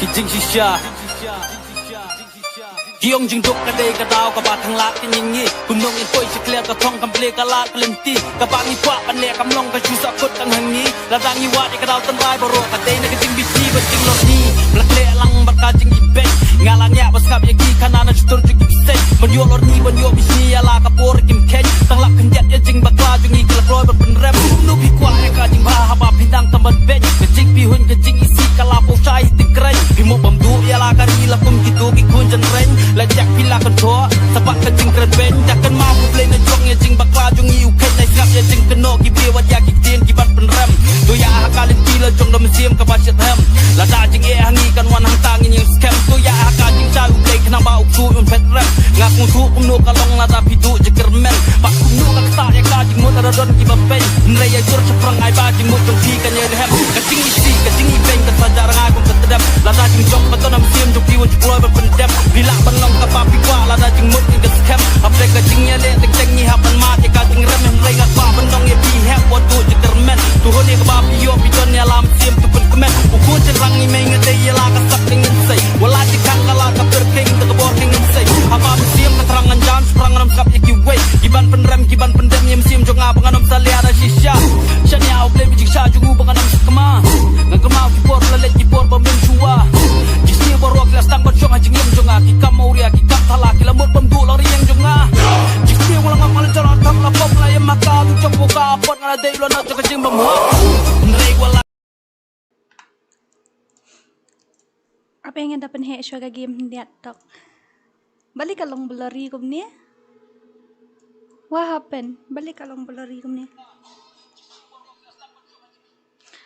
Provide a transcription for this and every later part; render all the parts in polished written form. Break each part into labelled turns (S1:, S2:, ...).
S1: kijing shisha Kiong jing duk ka day ka daw ka batang lak kiningi Kunong in koy sikler ka thong kample ka lak kalinti Ka bangi kwa panle kamlong ka chusa kot kang hangi Ladang iwa di ka daw tanray baro ka day na kijing bisi ba jing lorni Blakle lang baka jing ibay Ngalang ya bas kap yaki kanana chutur jing ibisay Banyo lorni banyo bisi ala ka por kim keny Tang lak kanjat ya jing bakla jing ikilak loy berpenrem Nu pi kwa ya ka jing bahaba pindang tamban beny Kajing pihun kajing isi kalapo syai tingkray Pimo bamdu ya la karila kum gitu kikun jan reny Lajak pila contoh Sebab kejing keren ben Takkan mampu play na jong ya jing bakla jong iu keny na ngap ya jing keno Kibi wat ya kikdien kibat penrem Tu ya hakalin pila jong dom sim kapasit hem Lada jing e hangi kan wan hang tangin yang scam Tu ya hakal jing cai play kena ba uksu un pet rem Ngak mutu kumnu kalong lada pidu jeker men Pak kumnu ka kata ya ka jing mut radon kibat pen Nre ya jur ceprang ai ba jing mut jong pi kan ya hem Kejing isi kejing ibeng kesajar ngai kum ketedem Lada jing jong beton am sim jong piwan jok loy berpendem Bila long ka papi kwa la da jing mut ngi scam apre ka jing ya le tek jing ni hapan ma te ka jing rem hem lai ga pa ban dong ye bi have what do je termen tu ho ne ka ba pi yo pi ton ya lam sim tu pun kemen u ko je rang ni me nge de ya la ka sak ning sai wala ji kang ka la ka per king ka bor king sai ha ba sim ka terang anjan sprang ram kap ye ki wei kiban pen rem kiban pen dem yem sim jong a banganom salia da shisha shan ya u ple bi jing sha jung u banganom skama ngang ka ma ki por la le ki por ba men chua Borok las tang berjong hajing yang jonga kikam mauria kikam thala kilamut pemdu lori yang jonga jikti ulang amal jalan tak lapop la yang maka tu jombo ka pot ngala dei lo nak jing bamho nrei wala
S2: apa yang dapat he shoga game dia tok balik kalong blurry kum ni what happen balik kalong blurry kum ni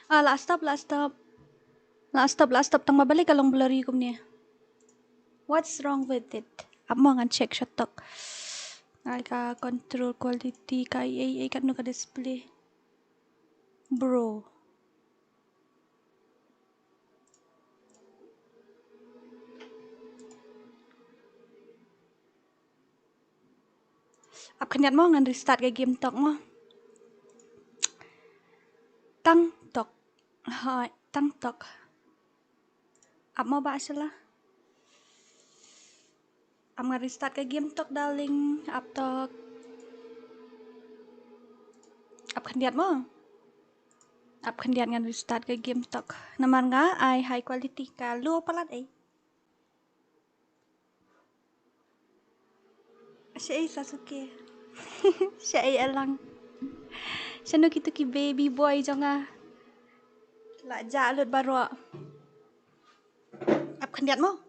S2: last stop tang mabalik kalong blurry kum ni what's wrong with it ap mo ngan check shot tok ay ka control quality ka ai kan no ka display bro ap kanyat mo ngan restart ka game tok mo tang tok hai tang tok ap mo ba sila ap ngan restart ka game tok darling ap tok ap kanyat mo ap kanyat ngan restart ka game tok naman nga ai high quality ka lu palat ai Syai Sasuke Syai elang Sano kita ki baby boy jonga La jalut baru ap khandiat mo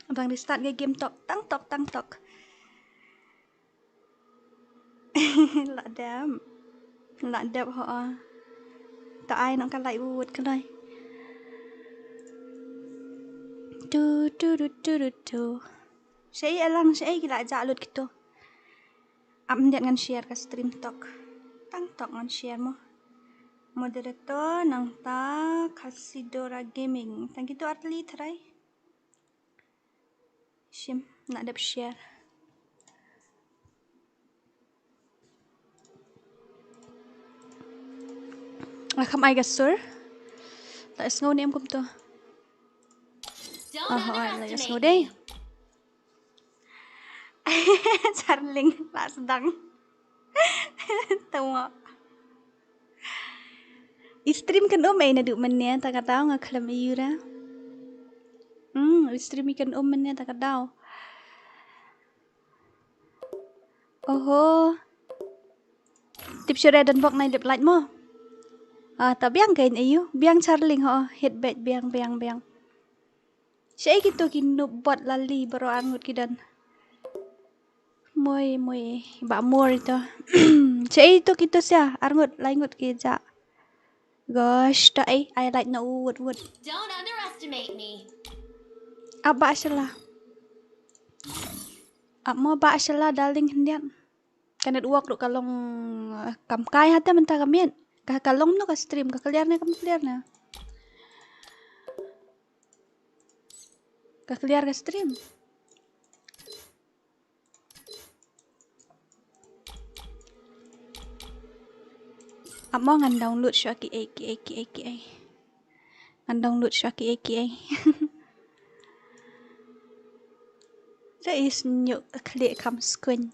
S2: abang di start game tok tang tok La dam ho ta ai nong kan lai wut kan lai tu Syai elang syai gila jalut gitu ap ndiat ngan share ka stream tok tang tok ngan share mo moderator nang ta KHASI DORA gaming tang gitu atli try shim nak dap share kam ai gasur ta sngo nem kum to la sngo dei Charling lah sedang tahu stream kan main aduk mennya tak tahu ngaklam iura stream kan mennya tak tahu tip syure dan bok nai lip light mo tapi yang kain ayu biang Charling hit bait biang syai gitu kinu bot lali baru angut kidan Moy ba mor itu syai itu kita sia arngut laingut keja gosh ta I like no wood
S3: Don't underestimate me
S2: aba salah mo ba salah darling hendian kanat uak ru kalong kam kai hata menta kamien ka kalong no ka stream ka clear na ka clear ka stream Amo ngan download syaki ngan download syaki Saya is nyuk klik kam screen.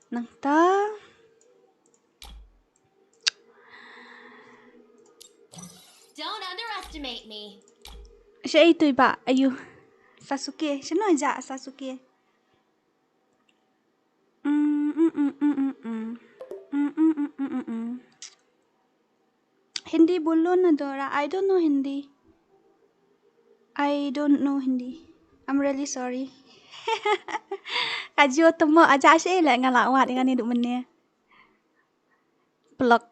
S2: Nang ta.
S3: Don't underestimate me.
S2: Saya itu ba ayu. Sasuke, sino aja Sasuke. Hindi bolo na Dora. I don't know Hindi. I'm really sorry. Kajo temo aja saya lah ngalawat dengan hidup mana. Blok.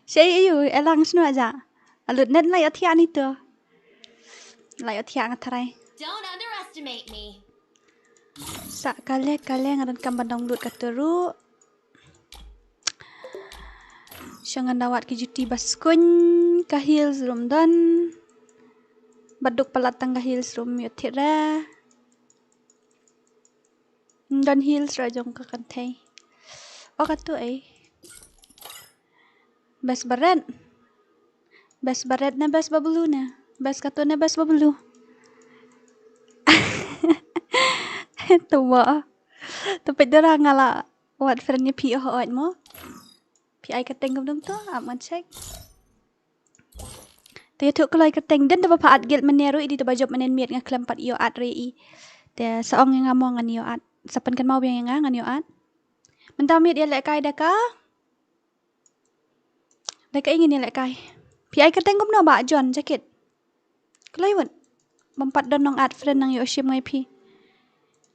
S2: Saya ayu elang sino aja. Alut net lah ya tiang itu. Lah ya tiang atarai.
S3: Don't underestimate me.
S2: Sa kale ngaran kam download katuru. Syangan dawat ke juti baskun ka hills room dan baduk palatang ka hills room yo tira. Dan hills rajong ka kantay. O katu ay. Bas barat na bas babulu na. Bas katu na bas babulu. Tuwa. Tapi dara ngala wat friendnya pi hoat mo. Pi ai kateng gum tu am check. Te tuk kelai kateng dan ta paat gel meneru idi ta bajob menen miet nga klempat yo at rei. Te saong nga ngomong ngan yo at. Sapan kan mau yang ngan yo at. Mentau miet ya lek kai da ka. Deka ingin ya lek kai. Pi ai kateng gum no ba John jacket. Kelai won. Mempat don nong at friend nang yo shim ngai pi.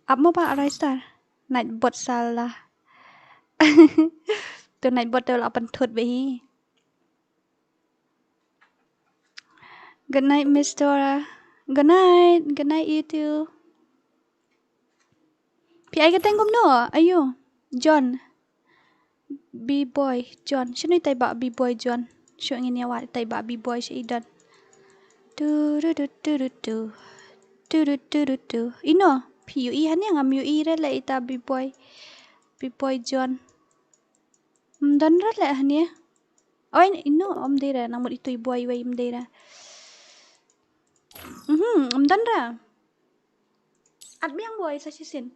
S2: Ap mo ba arai star. Night bot salah. Tu night bot tu la pentut be. Good night, Miss Dora. Good night you too. Pi ai kateng gum no. Ayo. John. B-boy John. Sino tay ba B-boy John? Syo ngin ya wa tay ba B-boy si idan. Tu. Ino. PUE han yang am UE re la ita B-boy. B-boy John. Dan ra la han ya. Oh ino om dera namut itu boy way om dera. Om dan ra. At biang boy sa sisin.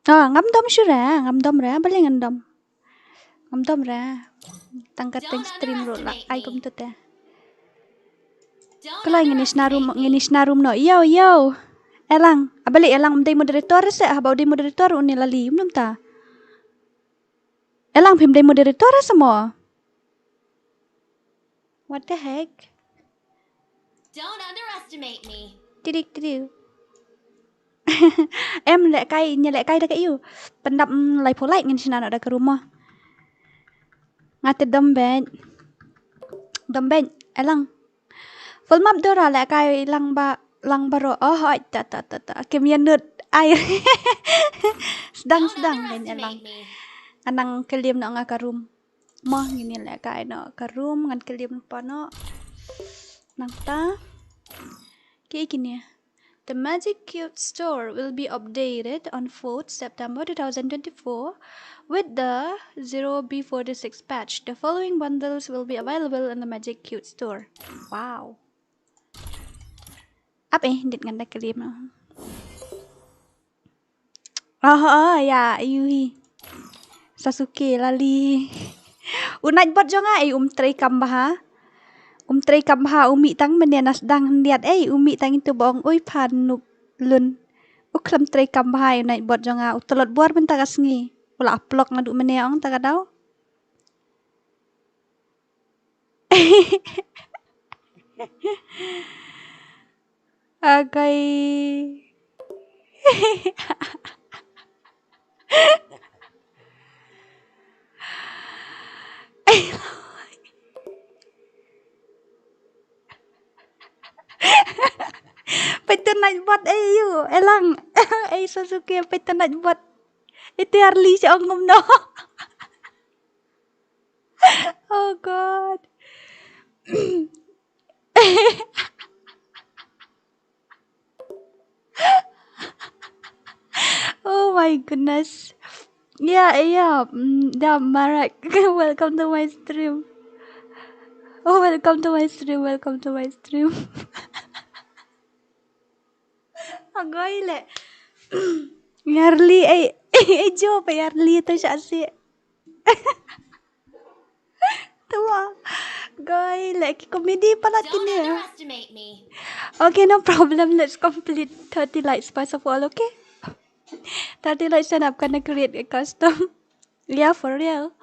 S2: Ngam dom syura, ngam dom ra, balik ngam dom. Ngam dom ra. Tangkat teng stream ro la ai kum tut ya. Kalau nginis narum no. Yo. Elang, abalik elang mdai moderator se habau di moderator uni lali belum ta. Elang pim dai moderator semua. What the heck?
S3: Don't underestimate me.
S2: Tidik. Em lek kai dah kat you. Pendap lai polite ngin sina nak dah ke rumah. Ngate dombet. Elang. Full map Dora lek kai lang baro. Oh, ta. Kemian nut air. Sedang dan elang. Anang kelim nak ngaka room. Mah ngini lek kai nak ke room ngan kelim pa no. Nang ta. Ki gini. The Magic Cute Store will be updated on 4th September 2024 with the 0B46 patch. The following bundles will be available in the Magic Cute Store. Wow. Apa dit nganda kelim no. Ya, Yui. Sasuke lali. Unat bot jo nga tray kambaha. Tray kambaha umi tang menenas dang hendiat umi tang itu bong oi pan nuk lun. Uklam tray kambaha unat bot jo nga utolot buar bentar kasngi. Ula aplok ngaduk meneong ta kadau. Agai. Petan nak buat you elang. Sasuke petan nak buat. Itu Harley si ongom no. Oh God. Oh my goodness. Yeah. Marak. Welcome to my stream. Oh, welcome to my stream. Welcome to my stream. Agoy le. Yarli ay jo pa yarli to siya si. Tawa. Goy le comedy pala
S3: Don't
S2: kini.
S3: underestimate me.
S2: Okay, no problem. Let's complete 30 likes first of all, okay? 30 likes and I'm gonna create a custom. Yeah, for real.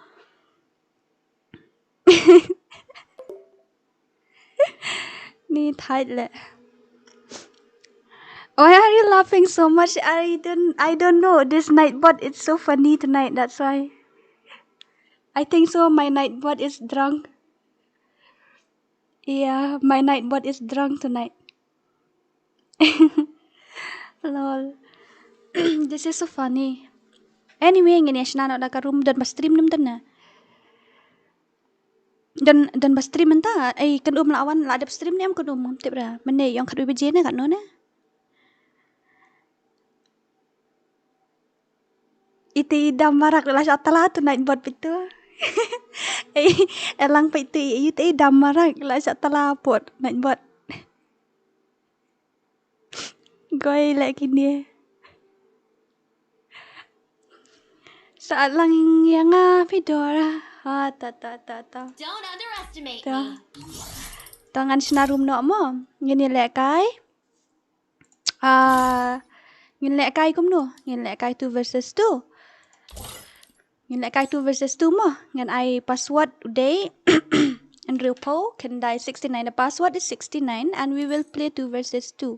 S2: Ni tight le. Why are you laughing so much? I don't know. This nightbot is so funny tonight. That's why. I think so. My nightbot is drunk. Yeah, my nightbot is drunk tonight. Lol. This is so funny. Anyway, ngini siya na room dan stream naman na. Dan stream enta ay kan lawan la ada stream ni am kan tibra. Mene yang kadui bejene kan no na. Iti damarak la sa tala tu nightbot pitu. Elang pa iti damarak la sa tala pot nightbot. Goy like ini. Saat lang yang Dora. Ha ta.
S3: Don't underestimate
S2: Ta.
S3: me.
S2: Tangan sinarum no mo. Ngini le kai. Ngin le kai kum no. Ngin le kai 2 versus 2. Ngin le kai 2 versus 2 mo. Ngin I password today. And real poll can die 69. The password is 69 and we will play 2 versus 2.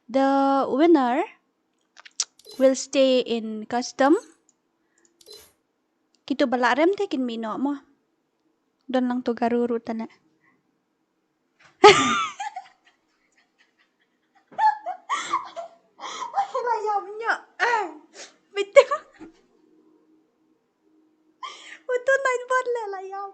S2: The winner will stay in custom. Kito balarem te kin mino mo. Don lang to garuru tana. Layam nyo. Bitu. Betul nightbot le layam.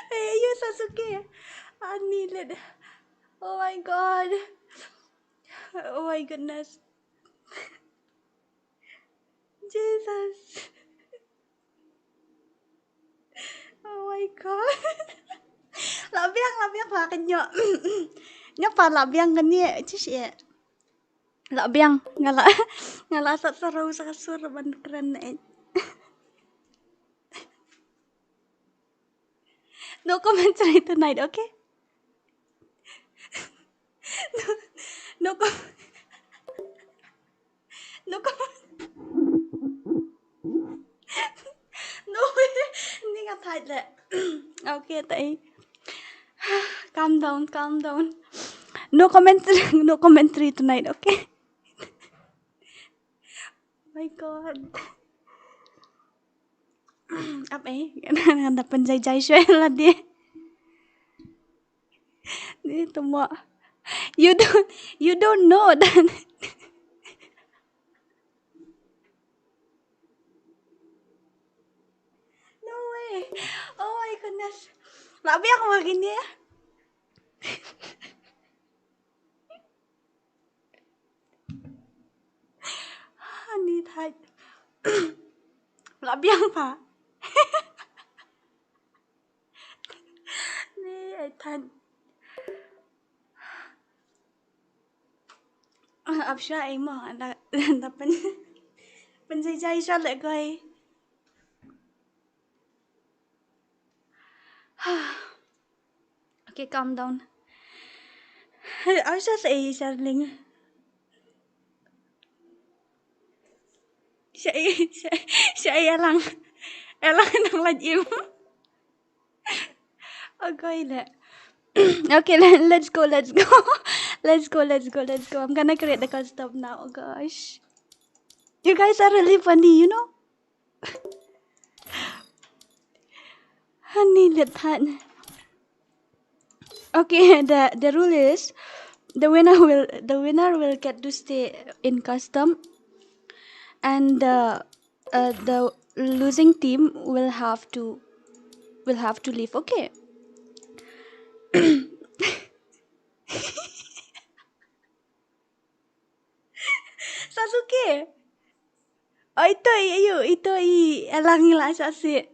S2: Hey, you Sasuke. I need it. Oh my god. Oh my goodness. Jesus. Oh my god. Labiang lah kan nyo. Nyo pa labiang kan ni. Cis ya. Labiang ngala sa saraw sa kasur ban keren na. No commentary tonight, okay? No no no hindi nga tight le. Okay, tay. Calm down. No commentary tonight, okay? My god. Up Ganda penjay siya lah dia. Dito mo. You don't know that. No way. Oh my goodness. Labi ako magini ya. Ani tight. Labi ang pa. Ni ay tight. Ab siya ay mo. Penjay siya lagay. Okay, calm down. Ako siya sa Sharling. Siya lang. Elang nang lajim. Okay, okay, let's go. Let's go. I'm gonna create the custom now. Oh gosh. You guys are really funny, you know? Honey, okay, the rule is the winner will get to stay in custom, and the losing team will have to leave. Okay. Sasuke. Oh, itu elangi lah sasi.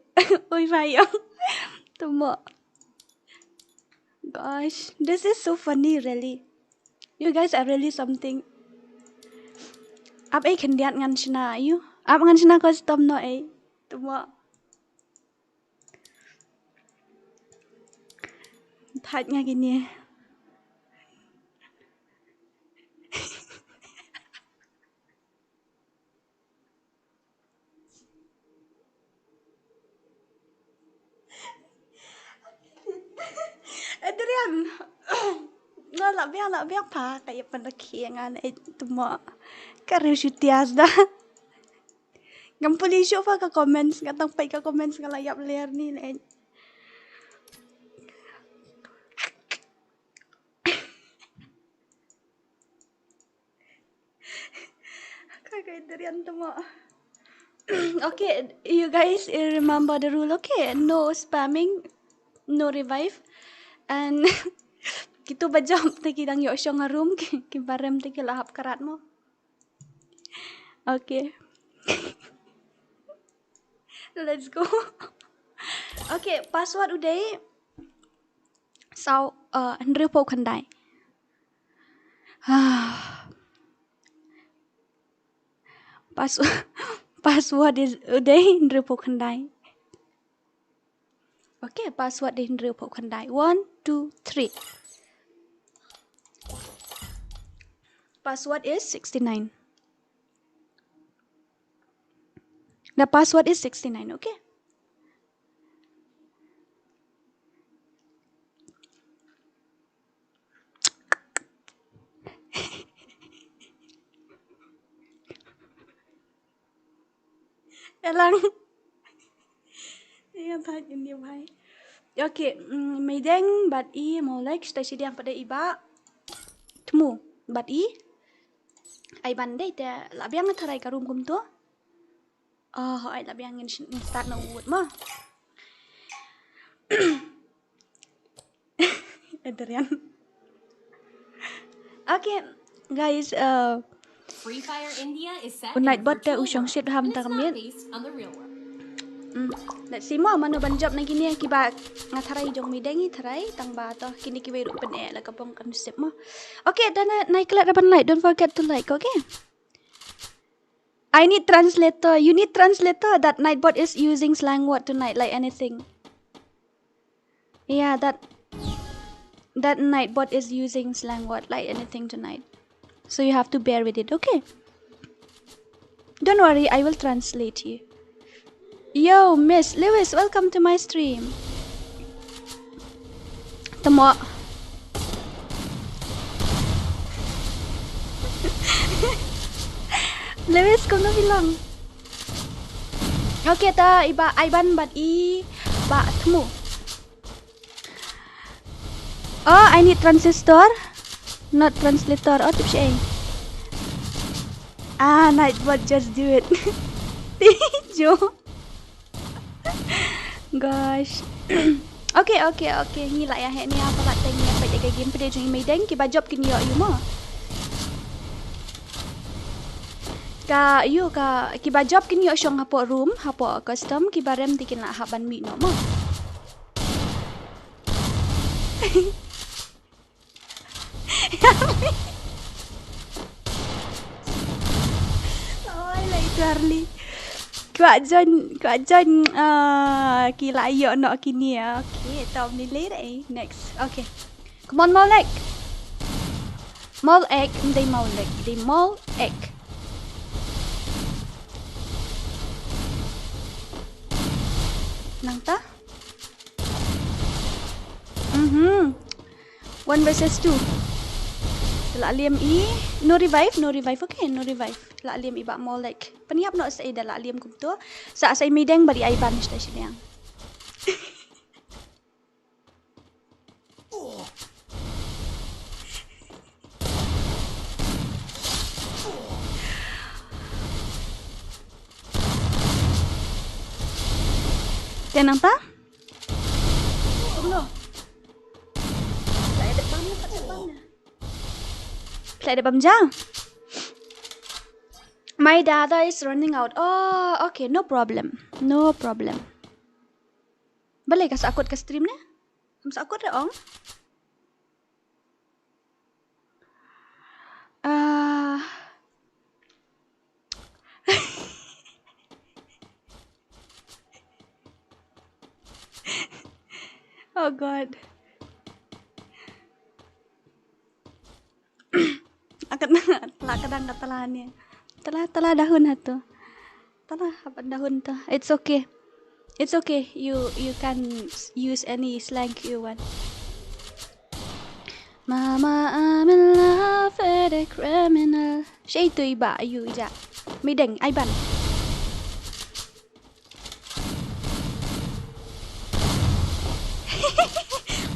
S2: Oi, fire. Tuma. Gosh, this is so funny, really. You guys are really something. Ab kendiat ngan shina you. Ab ngan shina custom no Tuma. Tatnya gini. Adrian. Nó là biết phá cái phần đặc kia ngan Tuma. Kareu syutias dah. Ngam puli show fa ka comments ngatang pai ka comments nga layap ler ni len. Kagaiterian tamo. Okay, you guys remember the rule, okay? No spamming, no revive, and kita bajam teki dang yo syong room ki barem teki lahap karat mo. Okay. Let's go. Okay, password uday. Sau Andrew po kandai. Password is uday Andrew po kandai. Okay, password is Andrew po kandai. 1, 2, 3. Password is 69. The password is 69, okay? Elang. Yang tanya dia bhai. Okay, Meideng bat I mau like stasi dia pada iba. Temu bat I. Ai bandai te labiang tharai ka room kum tu. Ai labiang start na wood ma. Adrian. Okay, guys,
S3: FreeFire India is set
S2: night
S3: in a
S2: bot te
S3: virtual
S2: usang
S3: world,
S2: shit ham
S3: and it's
S2: ta
S3: not
S2: kamit.
S3: based on the real world.
S2: Let's see mo mano banjob na gini kiba nga tharai jong midengi tharai tang ba to kini kiwe ru pen la kapong konsep mo. Okay, dan naik kelak dapat like, don't forget to like, okay? I need translator. You need translator. That nightbot is using slang word tonight, like anything. Yeah, that nightbot is using slang word like anything tonight. So you have to bear with it, okay? Don't worry, I will translate you. Yo, Miss Lewis, welcome to my stream. Tamo. Lewis, kau nak bilang? Okay, ta iba Iban bat I ba temu. Oh, I need transistor, not translator. Oh, tips A. Nightbot, just do it. Tijo. Gosh. Okay. Ngila ya ni apa kat teng ni apa jaga game pada jeng Meideng ki ba job kini yo mo. Ka ki ba job kini yo syong hapo room, hapo custom ki barem tikin la haban mi no mo. Oh, like Charlie. Kuat John kila yo nak kini ya. Okay, tahu ni leh. Next. Okay. Come on, Molek. Molek, they Molek. Nang ta? 1 versus 2. Telak liam I. No revive, okay, no revive. Telak liam iba Molek. Peniap nak saya telak liam kum tu. Saat saya mideng bari aiban stasi liang. Tenang ta? Belum. Saya ada bamnya, tak ada bamnya. Saya ada bam jam. My data is running out. Oh, okay, no problem. No problem. Boleh ka sakut ke stream ni? Sakut dah ong. Ah. Oh god. Akan telah kadang katalahannya. Telah dahun hatu. Telah apa dahun tu. It's okay. It's okay. You can use any slang you want. Mama, I'm in love with a criminal. Siya itu iba ayu ija. Mideng, Aiban.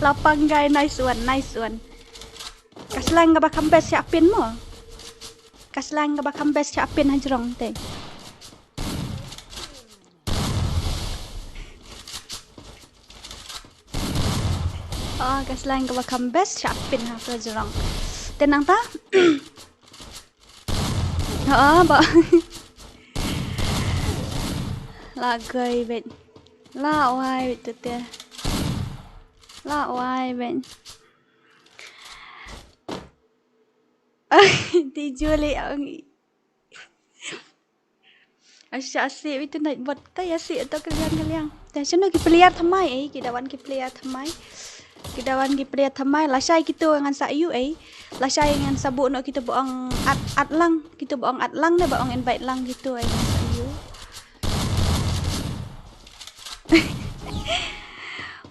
S2: Lapang guy, nice one, nice one. Kaslang ka ba kambes siapin mo? Kaslang ka ba kambes siapin hajrong te? Oh, kaslang ka ba kambes siapin hajrong. Tenang ta? Oo, ba? Lagay bet. La wai bet te. La wai bet. Di Julie ang Asya asyik itu naik bot tay asyik atau kalian. Dan sino ki player thamai ai kidawan ki player thamai. Kidawan ki player thamai la syai kita ngan sa you ai. La syai ngan sabuk nak kita boong at lang, kita boong at lang na boong invite lang gitu ai ngan sa you.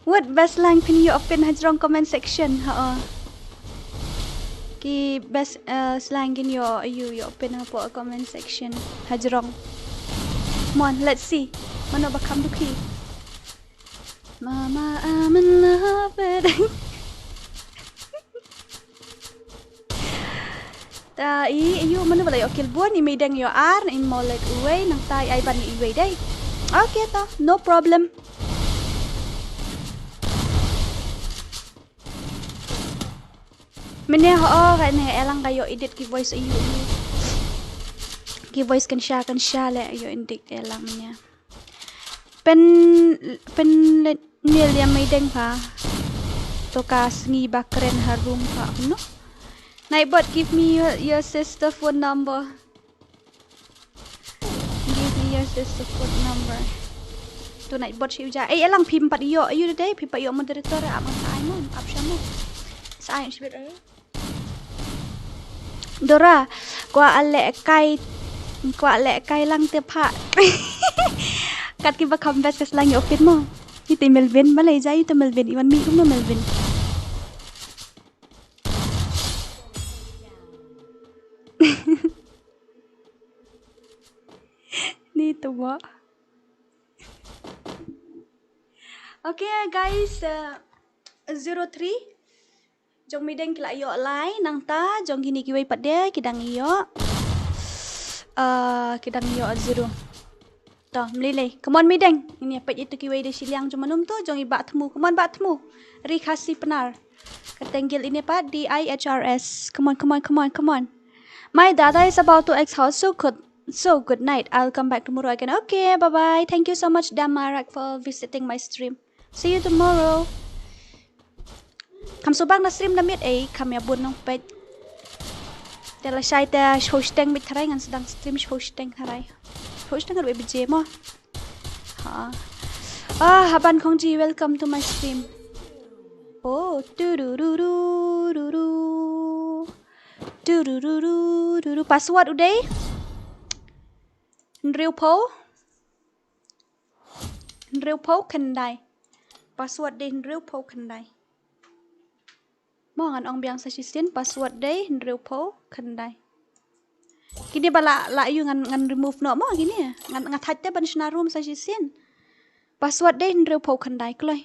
S2: What best line can you open hajrong comment section? Ha. Ki best slang in your you open up a comment section hajrong. Come on, let's see. Mana bakam duki? Mama, I'm in love with Ta you mana balay okil buan ni medang yo ar in molek uwe nang tay ay ban ni uwe day. Okay ta, no problem. Mene ho kan elang kayo edit ki voice ayu. Ki voice kan sya le ayo edit elang nya. Pen nil yang medeng pa. To kas ngi bakren harum pa no. Nightbot, give me your sister phone number. Give me your sister phone number. To Nightbot siya uja. Eh, elang pim pat iyo. Ayo day, pim pat iyo moderator. Amang sa ay mo. Option mo. Sa ay, siya Dora, kwa ale kai lang te pa. Kat ki ba comeback kas lang yo fit mo. Ito Melvin, malay jay ito Melvin. Iwan mi mo Melvin. Nito ba? Okay guys, 03 jong mideng kila yo lai nang ta jong gini kiwai pade kidang yo zero to mlile come on mideng ini apa itu kiwai de siliang jumanum to jong iba temu come on ba temu ri khasi penar katenggil ini pa DIHRS come on my data is about to exhaust so good night. I'll come back tomorrow again. Okay, bye bye. Thank you so much Damarak for visiting my stream. See you tomorrow. Kam subang na stream na mit kam ya bun nong pet. Tela syai ta hosting mit tharai ngan sedang stream hosting tharai. Hosting kan BJ mo. Ha. Haban khong ji, welcome to my stream. Oh, du password uday. Nriu po kendai. Password day nriu po kendai. Mo ngan ong biang sa sisin password day nriu po kendai. Kini bala la yu ngan remove no mo gini ngan ngathat te ban shna room sa sisin. Password day nriu po kendai kloi.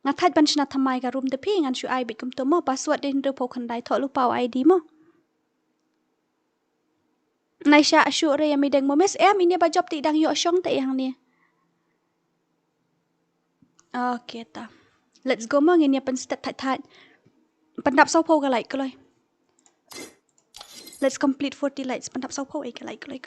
S2: Ngathat ban shna thamai ka room te pi ngan shu ai bit kum to mo password day nriu po kendai tho lu pau ID mo. Naisha shu re ya mideng mo mes ini ba job ti dang yo syong te yang ni. Okay ta. Let's go mo ngin ya pen stat that. Pendap sau po ka like kloi. Let's complete 40 lights. Pentap sau po kelai. Kelai.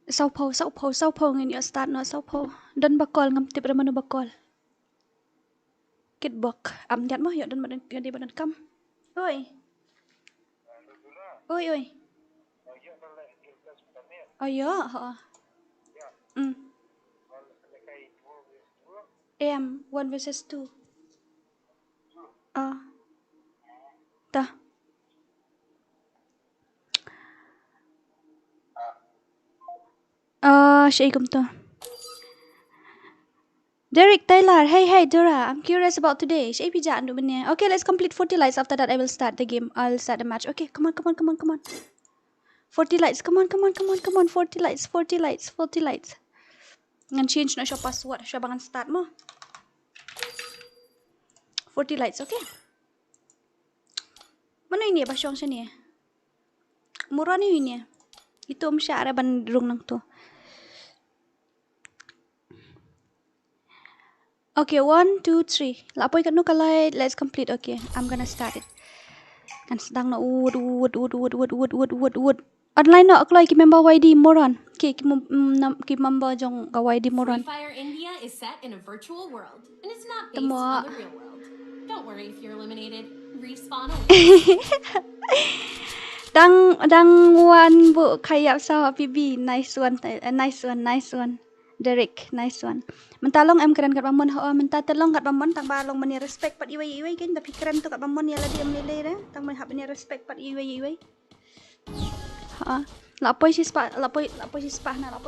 S2: Sau po ngin yo start no sau po. Dan bakol ngam tip ramanu bakol. Kit bok. Jat mo yo dan badan kam. Oi. Oh ya, ha. M 1 versus 2. Tah. Syaikum to. Derek Taylor, hey Dora, I'm curious about today. Syai pijak untuk benda. Okay, let's complete 40 lights. After that, I will start the game. I'll start the match. Okay, come on. 40 lights, come on. 40 lights. Ngan change na siya password. Siya bangan start mo. 40 lights, okay? Mana ini ba siyang siya niya? Mura ni yun niya. Ito siya araban rung nang to. Okay, 1, 2, 3. Lapoy ka no kalay. Let's complete. Okay, I'm gonna start it. Kan sedang na wood. Online no aklay ki member YD moron. Ki member jong ka YD moron.
S3: FreeFire India is set in a virtual world, and it's not based on the real world. Don't worry if you're eliminated. Respawn away.
S2: Dang one bu kayap sa PB. Nice one. Derek, nice one. Mentalong em keren kat bamon ha. Mentalong kat bamon tang balong meni respect pat iwai kan tapi keren tu kat bamon ya lah dia menilai dah. Tang hab meni respect pat iwai. Ha. Lapoi si spa na lapoi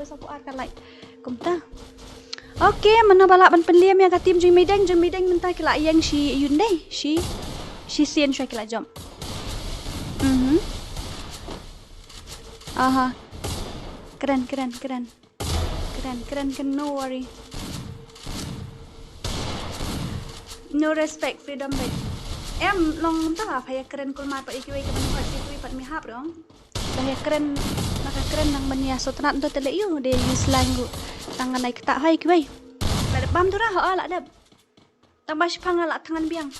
S2: sapu ar kan like. Kumta. Okay, mana balak ban penliam ya kat tim jui medang mental kila yang si Hyundai. Si sien sya kila jom. Aha. Keren, no worry. No respect, freedom bet. Em long ta phaya keren kulmat pa ikiwai ka ban sikui pat mi hap dong. Dah keren maka keren nang bania sotnat to tele yu de use langu. Tangan naik tak hai kiwai. La de bam tu ra ha la de. Tambah sipang la tangan biang.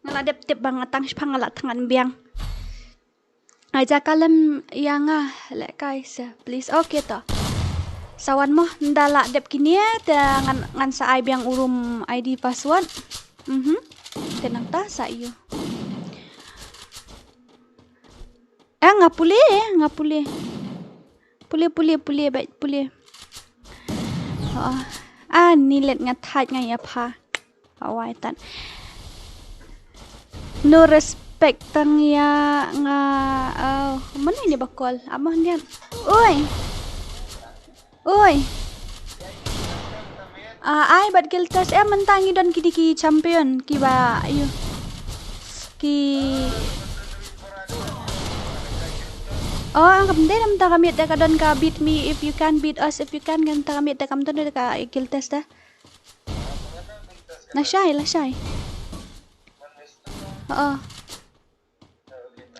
S2: Ngala de tip bang tang sipang la tangan biang. Aja kalem yang let guys please okay to. Sawan mo ndala dep kini ta ngan sa ai biang urum ID password. Tenang ta sa iyo. Ngapule. Pule baik pule. Nilet ngatat ngai apa. Awai tan. No respect tang ya mana ini bakal amah dia. Oi. Ai bat kiltas mentangi don ki champion ki ba ayo. Ang kamde nam ta kamit da kadon ka beat me if you can beat us if you can kan ta kamit da kam don da ka kiltas da. La shy.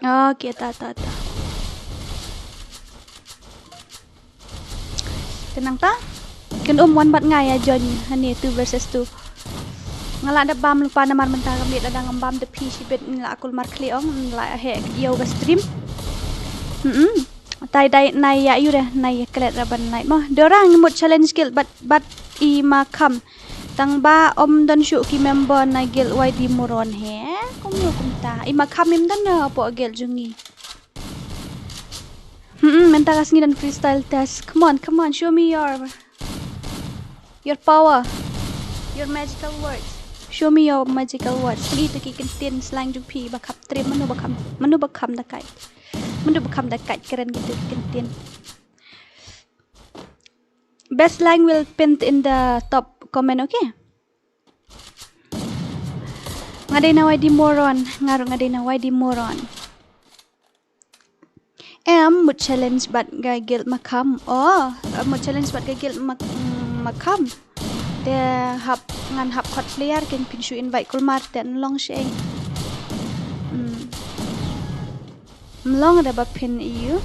S2: Okay, ta. Tenang ta? Kan one bat ngai ya John. Hani 2 versus 2. Ngala da bam lupa namar mentang kami da dang bam de pi sibet ngala akul mar kliong la he yo ga stream. Tai dai nai ya yu dah nai klet raban nai mah. Dorang ngemut challenge skill but I makam. Tang ba om dan syuk ki member na gil YD moron he. Kumta. I makam im dan na po gil jungi. Menta kasngi dan freestyle test. Come on, show me your power. Your magical words. Show me your magical words. Kali tu ki kentin slang jupi bakap trim manu bakam dakai. Manu bakam dakai keren gitu kentin. Best line will pin in the top comment, okay? Ngaday na YD moron. Ngaday na YD moron. Mut challenge bat gagil makam. Mut challenge bat gagil makam. Dia hap hot player kan pinshu invite kulmar dan long shay. Mlong ada bapin iu.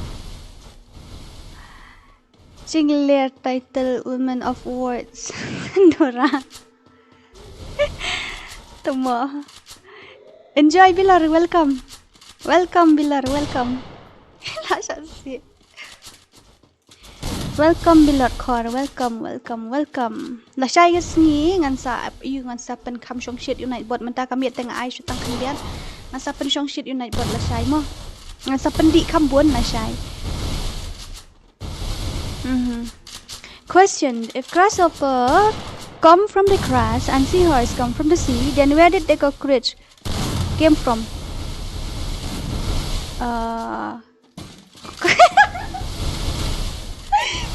S2: Cingler title Women of Words. Dora. Temo. Enjoy Bilar, welcome. Welcome Bilar, welcome. Lasha si. Welcome Bilar Kor, welcome. Lasha guys ni ngan sa you ngan sa pen kam shong shit unite bot menta kami tengah ai shutang kemudian ngan sa pen shong shit unite bot Lasha mo. Ngan sa pen di kam bon Lasha. Question: if grasshopper come from the grass and seahorse come from the sea, then where did the cockroach came from?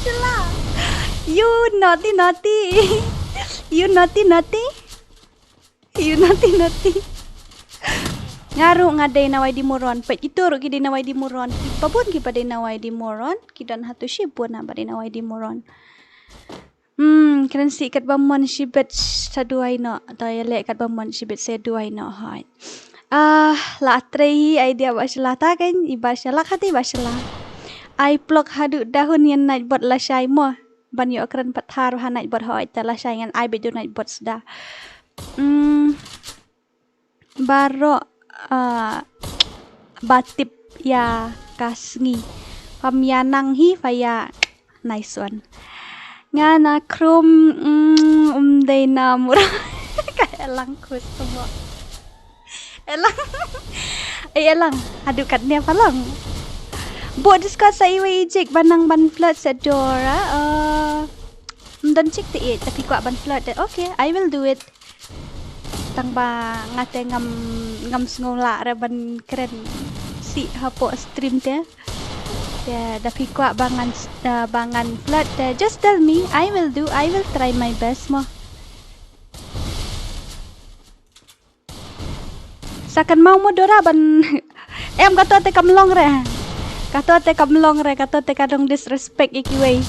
S2: Cila, you naughty. You naughty. Ngaru ngadai nawai di moron. Pet itu ru kita nawai di moron. Kita pun kita pada nawai di moron. Kita dan hatu si pun pada nawai di moron. Keren si kat bamon si bet saduai no. Atau ya lek kat bamon si bet saduai no. Hai. La trei idea baslah ta kan? Ibaslah kata ibaslah. I plok hadu dahun yang naik bot lasai mo. Ban yo keren pathar ha naik bot hoi ta lasai ngan I bedo naik bot sudah. Baro batip ya kasngi. Pamyanang hi faya nice one. Ngana krum umdena murah. Kayak elang kus semua. Elang. Aduh katnya palang. Buat discuss sa iwe ijik banang ban flood sa Dora. Dan cik ti it tapi kuat ban flood. Okay, I will do it. Tang ba ngate ngam sengola ra ban keren si hapo stream te. Ya, tapi kuat bangan flood. Just tell me, I will try my best mo. Sakan mau mo Dora ban em kata te kamlong re. Kata te kadong disrespect ikiway.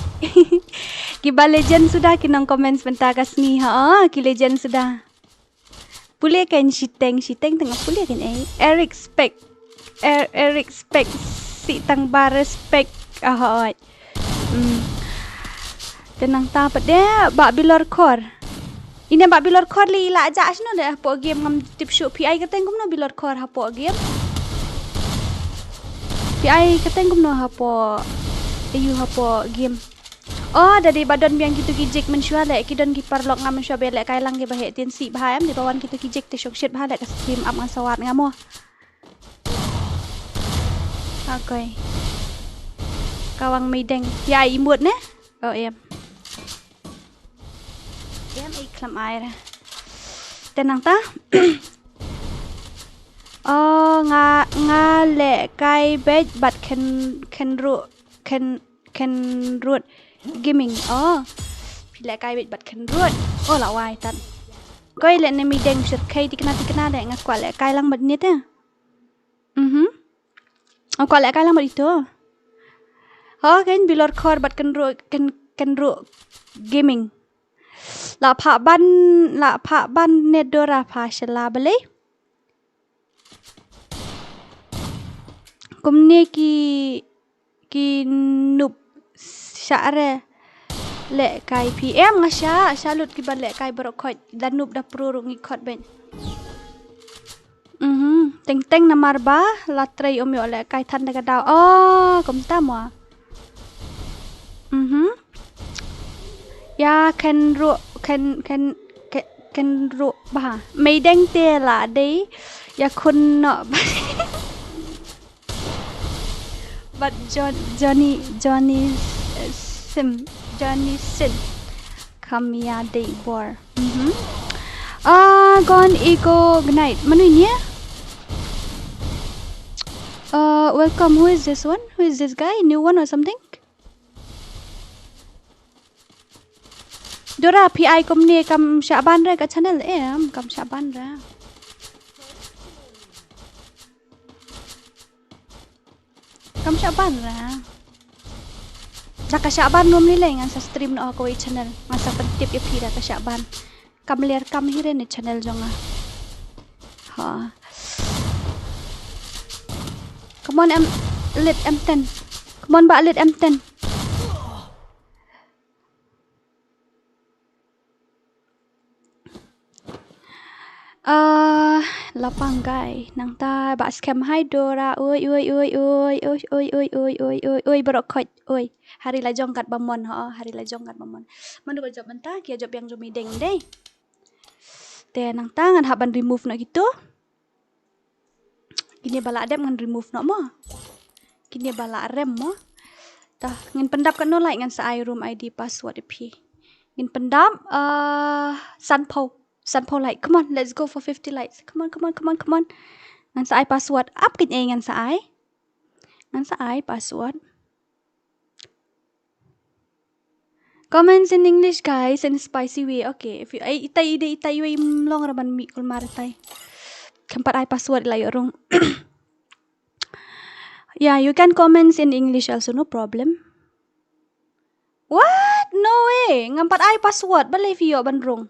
S2: Kiba legend sudah kinong comments bentakas ni ha. Ki legend sudah. Pulih kan siteng tengah pulih kan Eric spec si tang bar respect ahoy. Tenang tapat dia bak bilor kor. Ini bak bilor kor li ila aja asno dah po game ngam tip show PI kateng kumno bilor kor hapo game. PI kateng kumno hapo ayu hapo game. Oh dari badan biang gitu gijik mensyua lek kidon kiparlok ngam mensyua belek kai lang ge bahe tin si bahayam di bawan gitu gijik te shok shit bahale ka stream up ngan sawat ngamo. Okay. Kawang mideng. Ya imut ne? Oh em. Em iklam air. Tenang ta? Oh nga le kai bed but can root gaming. Oh. Pila kai bed but can root. Oh la wai tan. Koi le ne mideng shit kai tikna de ngakwa le kai lang bad ni te. Ang kuala ka lang mo dito. Kan bilor kor bat kan ro gaming. La pa ban ne Dora pa shala bale. Kumne ki nup syare le kai PM nga salut ki ban le kai brokot dan nup da pro ngikot ben. Teng namar ba latrai om yo le kai than daga daw. Oh, kom ta mo. Ya kan ro ba. Mai deng te la dei ya kun no. But Johnny Sin Kamia dei bor. Gone ego night. Manu ini ya? Welcome. Who is this one? Who is this guy? New one or something? Dora PI komne kam Syaban ra ka channel kam Syaban ra. Kam Syaban ra. Jaka Syaban nom ni ngan sa stream no ako channel. Masa pentip ya pira ka Syaban. Kam ler kam hire ni channel jonga. Ha. Come on, lit M10. Come on, ba lit M10. Lapang guy. Nang ta ba scam hai Dora. Oi. Berokot. Oi. Hari la jong kat bamon ha. Hari la jong kat bamon. Mana ko job mentah kia job yang jomi deng deh. Te nang ta ngan haban remove nak gitu. Kini bala adem ngan remove nak mo. Kini bala rem mo. Tah ngin pendap kan no like ngan sa room ID password ip. Ngin pendap Sanpo like. Come on, let's go for 50 likes. Come on. Ngan sa password. Up kin ngan sa Ngan sa password. Comments in English guys in spicy way. Okay, if you itai way long raban mi kul maritai. Kampat password la yorong. Yeah, you can comments in English also, no problem. What? No way. Ngampat password balai vio bandrong.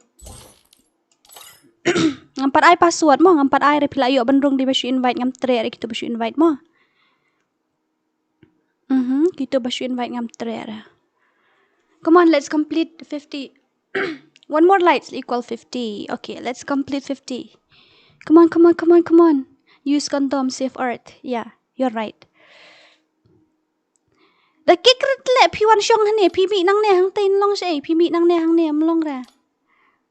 S2: Ngampat password mo, ngampat reply yo bandrong di basu invite ngam tre kita basu invite mo. Kita basu invite ngam tre. Come on, let's complete 50. One more lights equal 50. Okay, let's complete 50. Come on. Use condom, save earth. Yeah, you're right. The kikrit le piwan syong hane pimi nang ne hang tain long sei pimi nang ne hang ne mlong ra.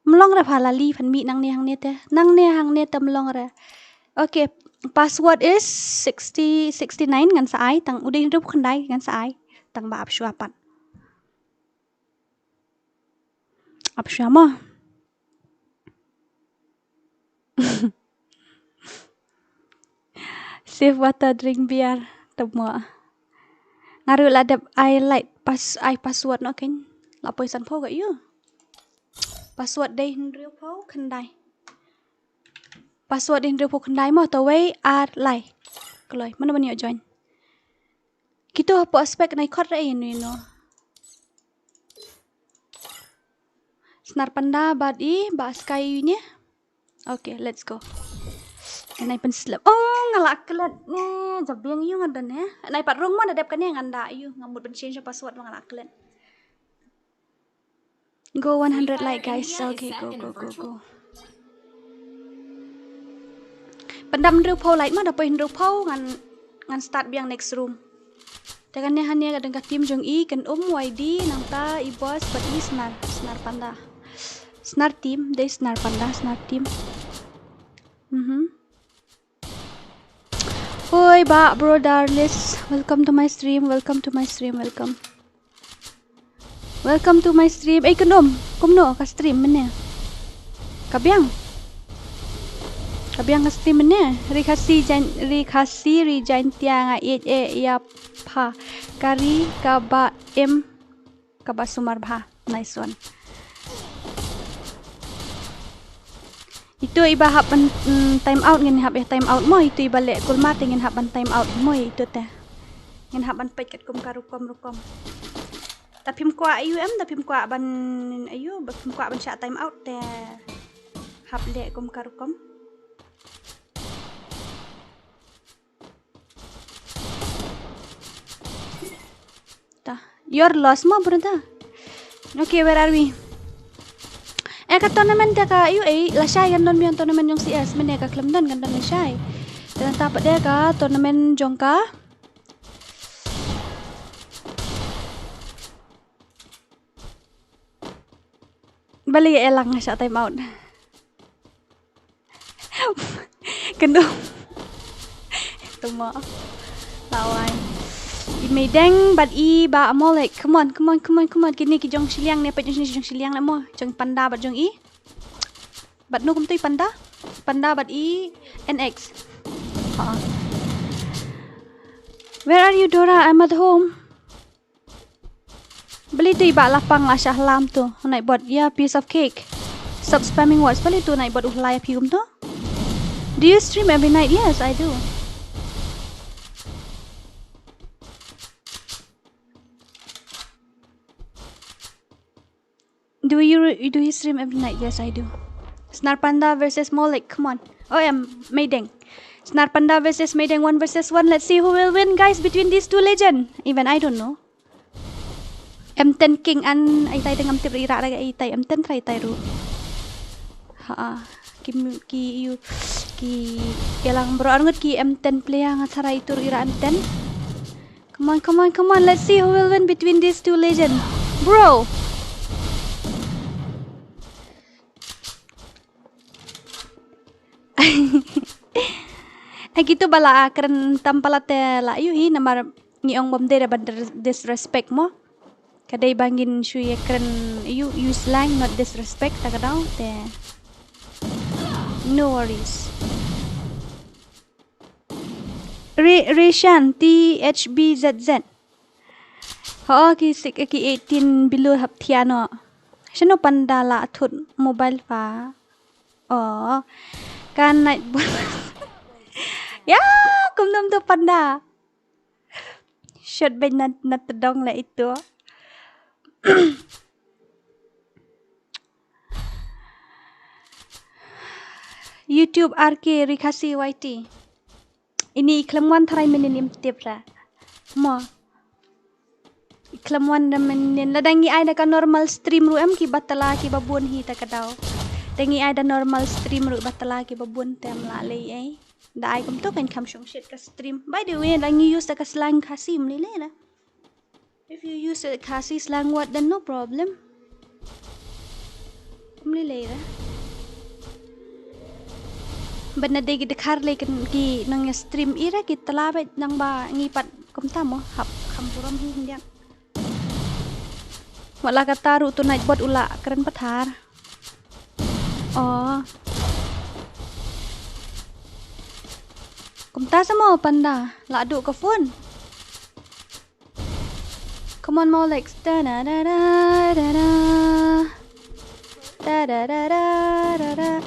S2: Mlong ra phala li phan mi nang ne hang ne te. Nang ne hang ne te mlong ra. Okay, password is 69 ngan sa ai tang udin rup khandai ngan sa ai tang ba apshu apat. Apshu ma. Save water, drink beer, temo. Ngaru ladap I light password no ken. Lapoi san po ga you. Password day hindriu po khandai. Password hindriu po khandai mo to way ar lai. Kloi, mana bani join. Kita po aspek nai khot ra ini no. Snar panda bad ba sky nya. Okay, let's go. Nai pen slap. Oh, ngalak kelat ne. Jabiang you ngadan ya. Nai pat rong mana dep kan yang nganda you ngamut pen change password ngalak kelat. Go 100 like guys. Okay, go. Pendam riu pau light mah dapat riu pau ngan start biang next room. Tekan ne hanya kadang tim jong I kan YD nang ta I boss but I snar panda. Snar team, they snar panda, snar team. Oi ba bro darlis, welcome to my stream, welcome. Welcome to my stream. Kumno ka stream mana? Kabiang ka stream mana? Rikasi rijain tiang ya pa. Kari kaba sumar bha. Nice one. Itu iba hapan time out ngin hab time out mo itu iba le kulmat ngin hapan time out mo itu teh. Ngin hapan peket kum karukom. Tapi mkuak tapi mkuak ban ayu mkuak ban syak time out te hap le kum karukom. Ta your loss mo brother. Okay, where are we? Ka tournament ka ayu lasai kan don mian tournament jong CS men ka klem don kan don lasai. Dan tapat dia ka tournament jong ka balik elang sa time out. Kendom. Tuma. Lawan. I medeng but I ba amolek. Come on. Kini ki jong siliang ne pa jong siliang na mo. Jong panda bat jong I. Bat no kum tuy panda. Panda bat I NX. Where are you Dora? I'm at home. Beli tu iba lapang lah syahlam tu. Naik buat ya piece of cake. Stop spamming words. Beli tu naik buat uhlai pium tu. Do you stream every night? Yes, I do. Do you stream every night? Yes, I do. Snar Panda versus Molek. Come on. Oh, yeah, Maydeng. Snar Panda versus Maideng 1 versus 1. Let's see who will win, guys, between these two legends. Even I don't know. M10 King an ai tai dengan tip ira raga ai tai M10 try tai ru. Ha ki kelang bro angut ki M10 player ngacara itu ira M10. Come on. Let's see who will win between these two legends. Bro. Gitu bala keren tampalate la yuhi namar ni ong bom dera disrespect mo. Kadai bangin shui keren you slang not disrespect takadaw te. No worries. Rishan THBZZ. Ki 18 below hap thiano. Shano pandala athut mobile fa. Oh. Kan night ya, kumdum tu panda. Shot by nat tedong lah itu. YouTube RK Rikasi YT. Ini iklan tharai menin tip ra. Mo. Iklan menin ladangi ai da normal stream ru em ki batala ki babun hi ta kadaw. Dangi ai da normal stream ru batala ki babun tem la lei ai. Da ai kum to kan kam shong shit ka stream. By the way, lang you use the slang KHASI mlile na. If you use the KHASI slang word, then no problem. Mlile na. But na day gidekhar le ki nang stream ira ki talabe nang ba ngipat kum tamo hap kampuram hi hindian. Wala kataru to night bot ula keren pathar. Oh. Kumta sama panda, la aduk ke phone. Come on, more legs. Da da da da da da. Da da da da da da.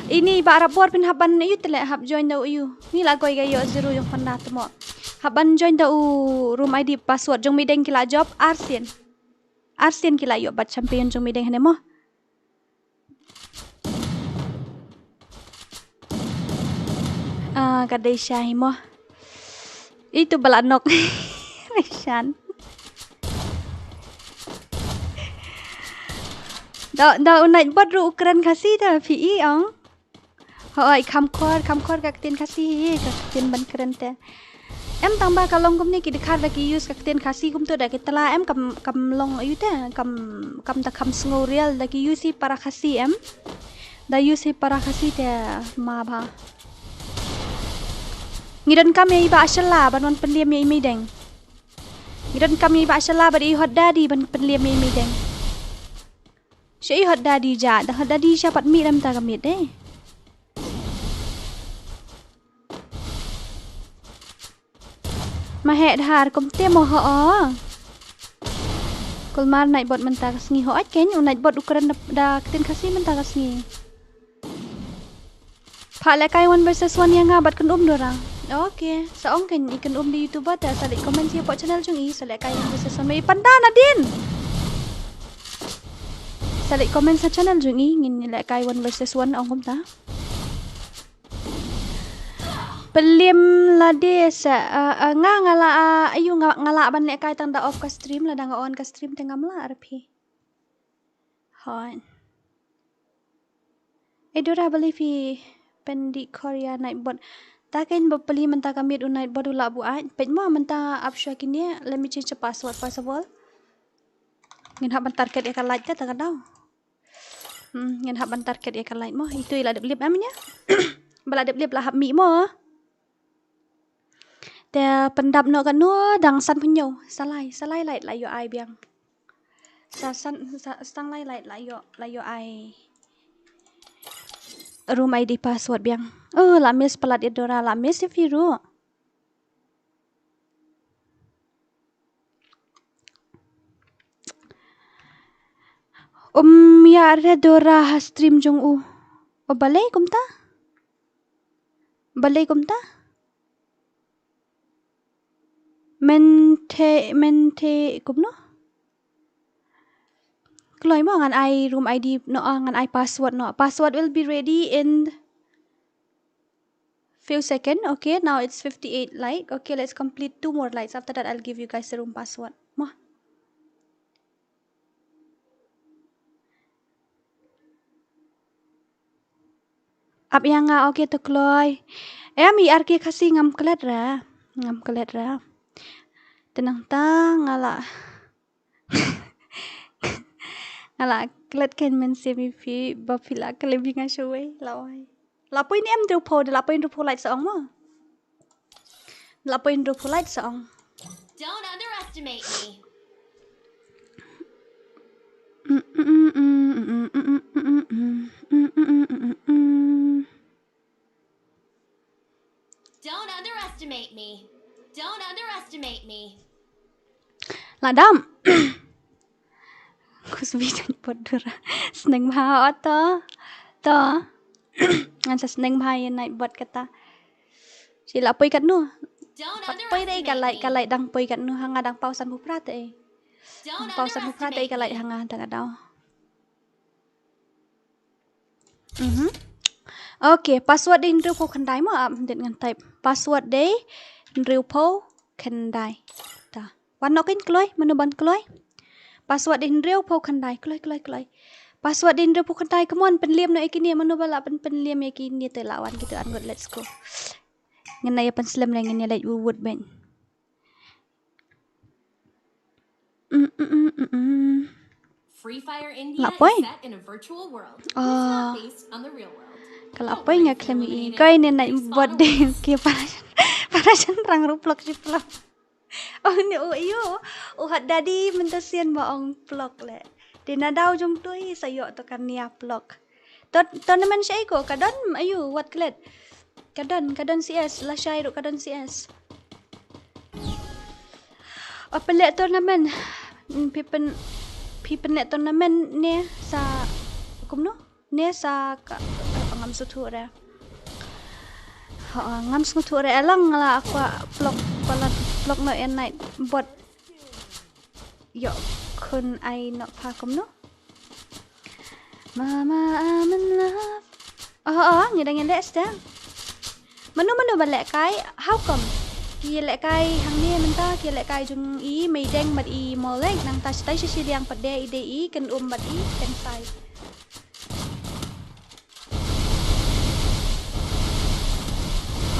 S2: Ini ba rapor pin haban you telek hab join da you. Ni la koi gayo zero yung panda tu mo. Haban join da room ID password jong mideng kila job Arsien. Arsien kila yo bat champion jong mideng hane mo. Kadai syahi mo. Itu balanok. Reshan. Da unai bot ru ukuran KHASI da PE ong. Hoi kamkor kaktin KHASI kaktin ban keren te. Em tambah kalong kum ni ki dekhar da ki use kaktin KHASI kum tu da ki tala em kam long ayu te kam ta kam snorial da ki use para KHASI em. Da use para KHASI te ma ba. Ngidan kami iba ashala ban wan penliam mi mideng. Ngidan kami iba ashala ban i hot daddy ban penliam mi mideng. Syai hot daddy ja, dah hot daddy siapa mi ram ta kami deh. Mahet har kom te mo ho. Kulmar night bot menta kasngi ho at ken night bot ukuran da ktin KHASI menta kasngi. Phala kai 1 versus 1 yang ngabat kan dorang. Okay, saong kan ikan di YouTube ta salik komen siapa channel jung i salik kai versus 1 mai panda na din. Salik komen sa channel jung i ngin nilai kai 1 versus 1 ong kom ta. Pelim lade sa ngala ayu ngala ban lek kai tang da off ka stream la da on ka stream tengam la RP. Hon. Dora beli fi pendi Korea night bot. Takin bapeli menta kamit unait bot ula buat. Pet mo menta upshare kini let me change the password first of all. Ngin hab target ya kan light ta tak tahu. Ngin hab target ya kan light mo itu ila deblip amnya. Bala deblip lah hab mi mo. Te pendap no kan no dang san punyo. Salai light la yo ai biang. Sang light la yo ai. Room ID password biang. Oh, la miss pelat Dora, la miss if you ru. Ya Dora stream jong u. O balai kum ta? Mente kum no? Kloy mo ngan ai room ID no ngan ai password no. Password will be ready in Few seconds. Okay, now it's 58 like. Okay, let's complete 2 more likes. After that, I'll give you guys the room password. Mah. Up yang nga okay to kloy. Mi arki kasi ngam kelet ra. Ngam kelet ra. Tenang ta ngala. Ngala kelet kan men semi fi bapila kelebih ngasoi lawai. Lapoin em drupo, lapoin drupo light seong mo. Lapoin drupo light seong.
S3: Don't underestimate me. Don't underestimate me. Don't underestimate me.
S2: Ladam. Kusbitan podura. Seneng bha to. To. Ngan sa seneng bha yan night bot kata. Sila poi kat nu.
S3: Don't
S2: Poi dai
S3: underestimate me.
S2: kalai dang poi kat nu hanga dang pausan bu prat e.
S3: Don't
S2: Pausan bu prat e
S3: underestimate
S2: kalai
S3: me.
S2: hanga dang adau. Okay, password din riu po kandai mo dit ngan type. Password day riu po kandai. Ta. Wan nokin kloy, manu ban kloy. Password din riu po kandai, kloy. Password din riu po kandai, come on, penliam no ikini manu bala penliam ikini te lawan gitu angot, let's go. Ngena ya penslam lang ngene like wood ben.
S3: FreeFire India
S2: Lapoy.
S3: is set in a virtual world. And it's not based on the real world.
S2: Kalau
S3: Don't
S2: apa
S3: worry
S2: yang
S3: if you're
S2: klemi
S3: eliminated.
S2: kau ini nak buat
S3: Respawn
S2: deh
S3: awaits.
S2: kia para rang ruplok si plok. Oh ni iyo. Hat dadi mentasian baong plok le. Di nadau jom tu sayo to kan nia plok. Tournament siya ko kadon ayu what klet. Kadon CS lah syai ru kadon CS. Apa le tournament? Pipen le tournament ni sa kumno? Ni sa ngam sutura. Ngam sutura elang lah aku plok no en night bot. Yo kun ai no pa kumno? Mama I'm in love. Ngidang des dah. Manu balek kai how come? Kia lek kai hang ni menta kia lek kai jung i mei deng mat i molek nang ta stai si liang pade ide i kan mat i kan sai.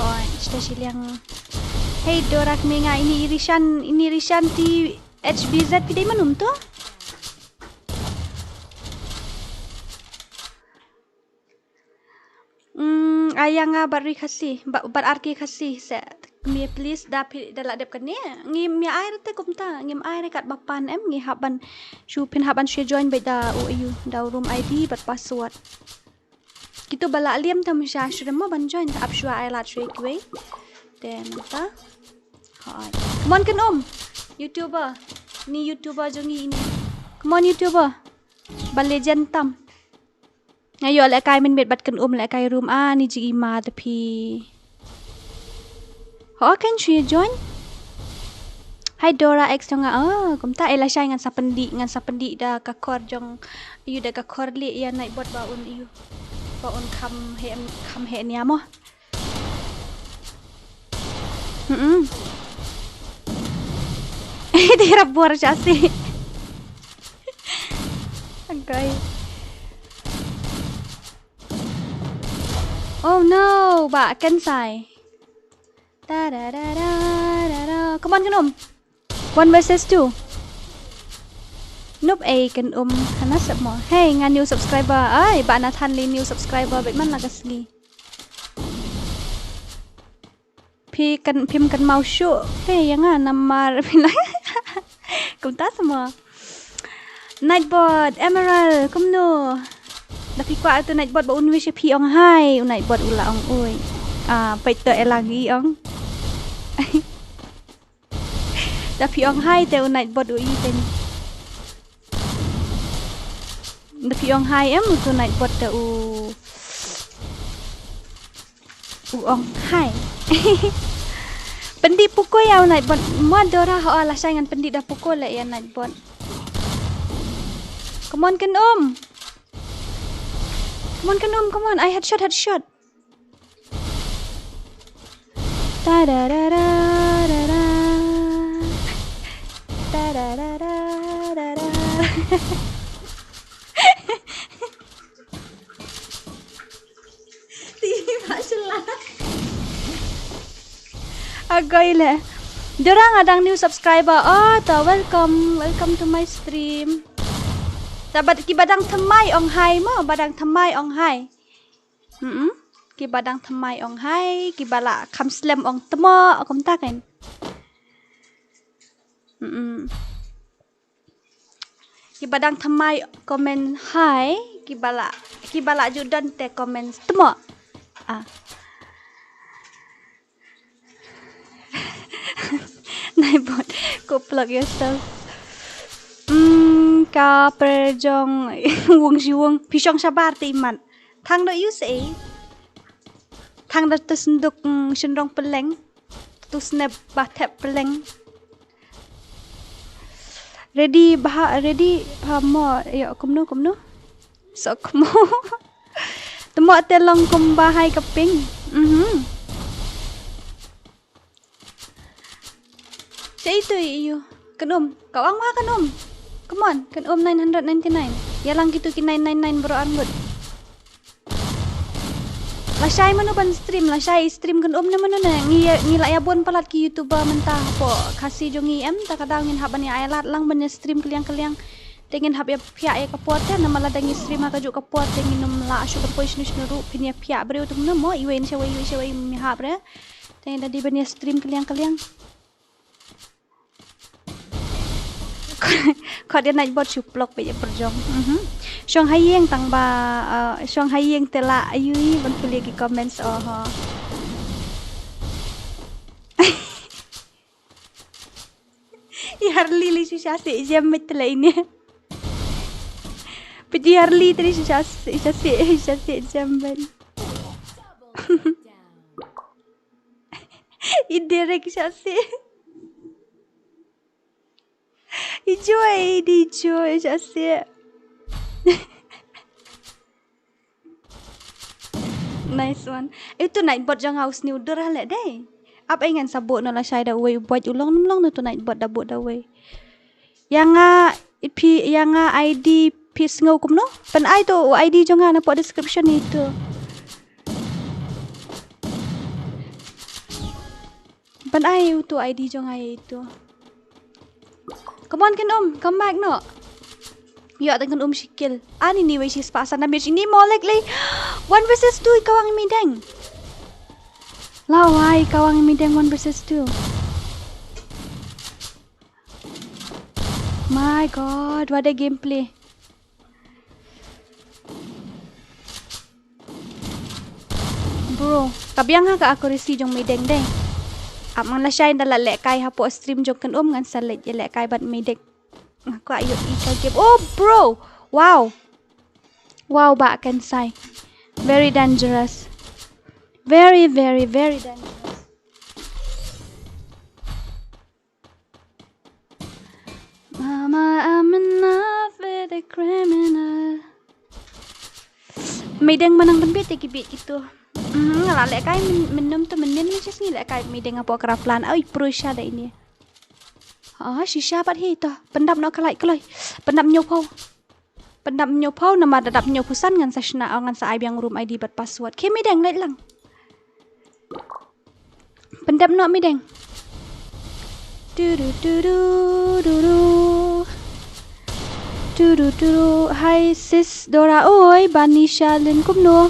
S2: Oh, stai si liang. Hey Dorak menga ini irisan ti HBZ pidai manum tu? Ayang bari kasih, bar arki kasih se. Mi please dapi dalak dep kene. Ngim mi air te kumta, ngim air kat bapan em ngi haban pin haban share join beda OU da room ID but password. Kita balak liam tam sha shurma ban join ta apshua ai la trick way. Then ta. Hai. Come on kan YouTuber. Ni YouTuber jongi ini. Come on YouTuber. Ban legend tam. Ngayo lek kai min bet bat kan lek kai room ni ji ima tapi. Kan she join? Hai Dora X jong kumta ela syai ngan sa pendi da ka kor jong yu da ka kor li ya naik bot baun yu. Baun kam he ni amo. Tira bor jasi. Okay. Oh no, ba kan sai. Come on kan 1 versus 2. Noob A kan hanas mo. Hey nga new subscriber. Ay ba na than li new subscriber bet man lagasgi. Pim kan mau show. Hey yang namar pila. Kumta semua. Nightbot Emerald kumno. Tapi kwa tu nightbot ba unwi pi ong hai nightbot ula ong oi. Paito elangi ong. Tapi ong hai te night bot ui ten. Tapi ong hai em tu night bot te ong hai. Pendi pukul ya night bot. Mo Dora ho ala saingan pendi dah pukul le ya night bot. Come on kan Come on, I headshot. Da da da da da da. Da da da da da da. Mashallah. Agoy Dorang adang new subscriber. Oh, welcome to my stream. Dapat ki badang thamai ong hai mo, badang thamai ong hai. Ki badang thamai ong hai, ki bala kham slam ong temo kom ta kan. Ki badang thamai comment hai, ki bala judan te comment temo. Naibot, go plug yourself. Ka perjong wong siwong pisong sabar te iman. Thang do you say? Thang do senduk sendong peleng. Tu snap batep peleng. Ready mo yo kumno. So kumo. Temo telong kum bahai keping. Say itu you. Kanum, kawang ma kanum. Come on, kan 999. Yalang gitu ki 999 bro angut. Lasay mano ban stream, lasay stream kan na mano na ngila ya bon palat ki YouTuber mentah po KHASI jongi ta kadang ngin haban ya alat lang ban stream keliang tengin hab ya pia ya kapot na mala dangi stream ha kaju kapot tengin num la ashu kan pois nuru pinya pia bre utum na mo iwen sewai mi habre tengin tadi ban stream keliang Kau dia naik bot cuplok pe perjong. Syong hayeng tang ba syong hayeng tela ayui ban kuliah ki comments ha. Harli li sisi jam metla ini. Pedi Harli tadi sisi jam ban. Iderek sisi. Enjoy, just it. Nice one. Itu night bot jang house ni udah lah deh. Apa ingat sabuk nala saya dah way buat ulang tu night bot dah buat dah way. Yang ID piece ngau kum no. Pen I tu ID jangan apa description itu. Pen I tu ID jangan itu. Come on kan come back no. Ya dengan shikil. Ani ni wei sis pasan na bitch ini molek lay. 1 versus 2 kawang mideng. Lawai kawang mideng 1 versus 2. My god, what a gameplay. Bro, kabiang ka accuracy jong mideng deh. Amang la shine dala lekai hapo stream jong kan ngan salet je lekai bat midek. Aku ayo ika game. Oh bro. Wow. Wow ba kan sai. Very dangerous. Very dangerous. Mama, I'm in love with a criminal. Mideng manang penbit ikibit gitu. Ngalak kai minum tu menin ni just ngilak kai mi dengan apa keraplan ai prusha dah ini. Shisha pat hi to. Pendap no kalai kalai. Pendap nyopau. Nama dadap nyopusan ngan sashna ngan sa ai biang room ID bat password. Ke mi deng let lang. Pendap no mi deng. Hai sis Dora oi Banisha Lin kumno.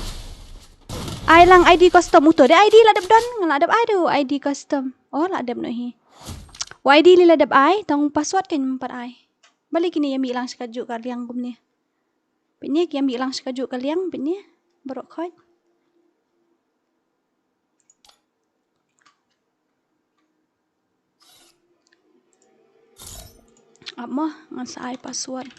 S2: Ai lang ID custom utuh. Dia ID ladap don. Ngeladap aduh ID custom. Oh ladap no hi. ID li ladap ai. Tang password kan empat ai. Balik ini yang bilang sekajuk kaliang kum ni. Penya yang bilang sekajuk kaliang penya. Berok kod. Apa? Ngan sa ai password.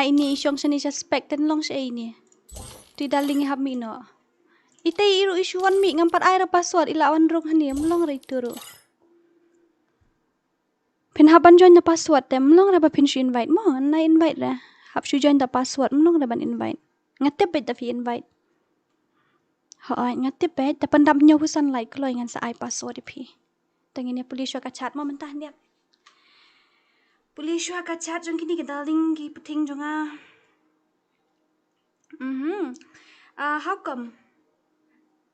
S2: Ini isyong seni suspect long siya ini. Tuy daling hab mi no. Itay iru isyuan mi ngampat air password ilawan rong hani mlong ra ituro. Pinhaban join the password tem mlong ra ba pin invite mo na invite ra. Hab shu join the password mlong ra ban invite. Ngatep bet fi invite. Hỏi ngatipแต่ปันดำnhau husan lạiก็เลยงั้นsa ai passwordพี่แต่งี้เนี่ย police ก็chatมามันตาเนี่ย police ก็ chat จงkini ke daling ki peting jonga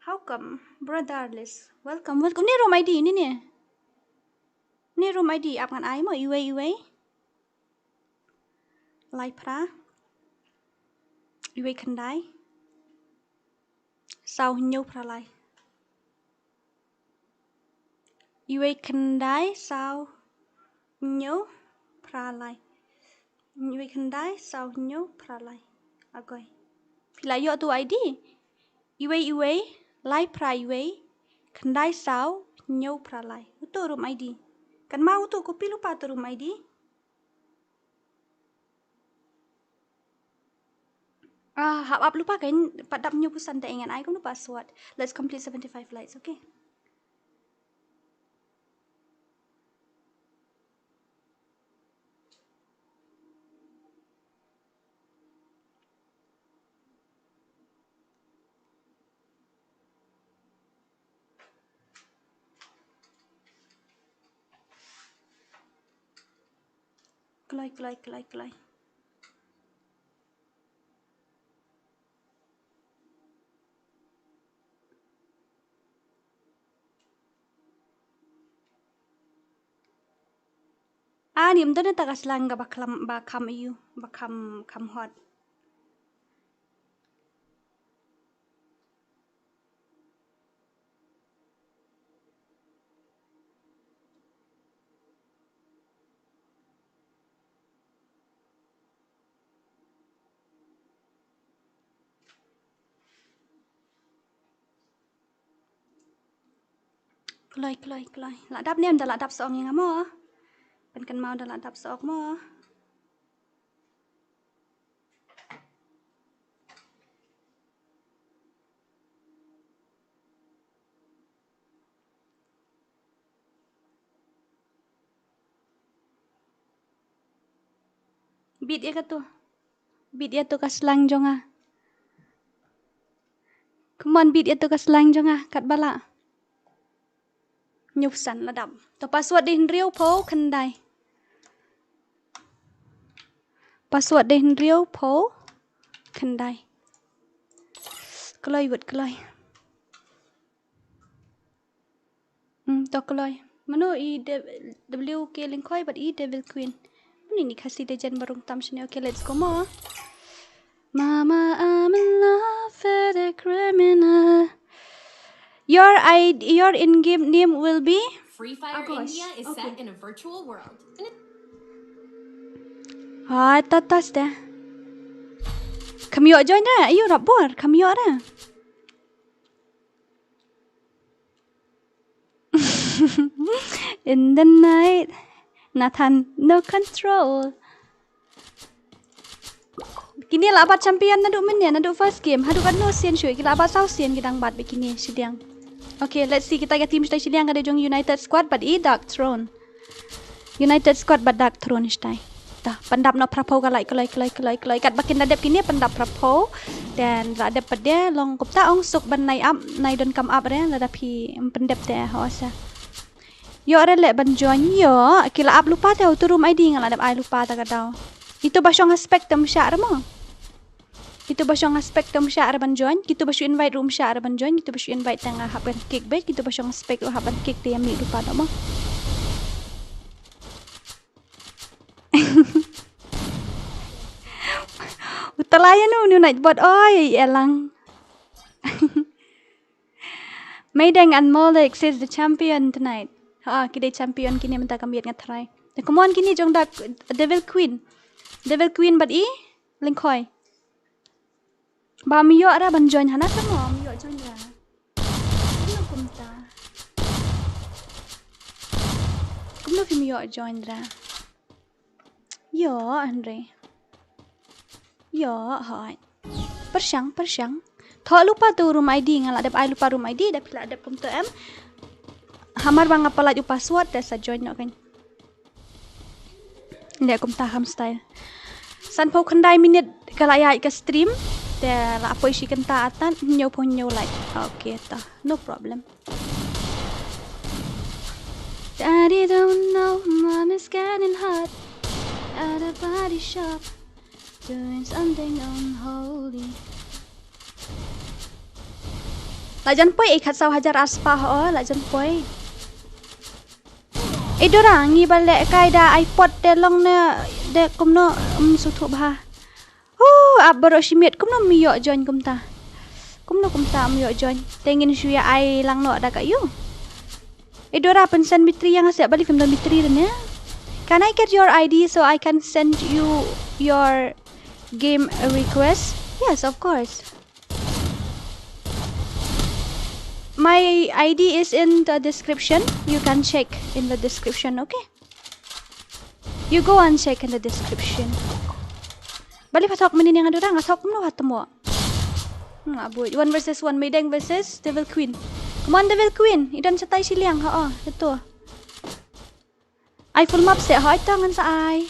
S2: how come brotherless welcome ni room ID ni room ID ap ngan ai mo iwe lai pra iwe khandai sau nhau pra lai iwe khandai sau nhau pra lai iwe khandai sau nhau pra lai agoi pila yo tu ID iwe lai pra iwe khandai sau nhau pra lai utu room ID kan mau tu kopi lupa tu room ID hap lupa kan padap nyu pesan tak ingat ai kamu password let's complete 75 lights okay kelai ni mdo na tagas lang ga bakam you bakam hot kelai ladap nem dah ladap song yang mo pen kan mau dah ladap sok mo beat ya tu kaslang jonga come on beat ya tu kaslang jonga kat bala nyupsan ladap to password din riu po khandai password din riu po khandai kelai to kelai mano WK lingkoi but devil queen ni KHASI legend barung tam sini okay let's go more mama I'm in love with a criminal your in-game name will be
S3: FreeFire India is set in a virtual world.
S2: Tatas dah. Kami join dah. Ayo rapor. Kami dah. In the night, Nathan no control. Kini labat champion nadu men nadu first game. Hadu kan no sian shui. Kita labat sau sian kita bat begini sidiang. Okay, let's see kita team stay sidiang ada jong United Squad but Dark Throne. United Squad but Dark Throne stay. Dah pendap no prapo kalai kat bakin dadep kini pendap prapo dan radep pada long kupta ong suk ban nai up nai don come up re ladapi pendep te hawasa. Yo ada lek ban join yo kila up lupa tau tu room ID ngal adap ai lupa ta kadau. Itu basong aspek tem syar mo. Itu basong aspek tem syar ban join, kita basu invite room syar ban join, kita basu invite tengah haban kick back, kita basong aspek lo haban kick te ami lupa ta mo. Utalaya nu night bot oi elang. Maydang and Molek says the champion tonight. Kita champion kini minta kami ngat try. Come on kini jong dak Devil Queen but lingkoi. Ba miyo ara ban join hana sama miyo join ra. Ano kumta. Kumno fi miyo join ra. Yo Andre. Yo hai. Persyang. Thok lupa tu room ID ngal adap ai lupa room ID dah pila adap komputer em. Hamar bang apalat u password dah sa join nak kan. Ni aku taham style. San pau khandai minit kalaya ke stream Te la apa isi kenta atan nyo pon nyo like. Okay ta. No problem. Daddy don't know mom is getting hot at a body shop doing something unholy. Lajan poi ikat saw hajar aspa ho lajan poi. Dora ngi balik kai da iPod de long ne de kumno sutu bah. Abaro shimit kumno miyo join kumta. Kumno kumta miyo join. Tengin shuya ai lang no da ka yu. Dora pen send mitri yang asyik balik film mitri dan ya. Can I get your ID so I can send you your game request? Yes, of course. My ID is in the description. You can check in the description, okay? You go and check in the description. Balik patok menin yang ada orang atok mno hatmo. Boy, 1 versus 1 Meideng versus Devil Queen. Come on Devil Queen, idan sa tay siliang ha ito. Ay full map se ha tangan sa ay.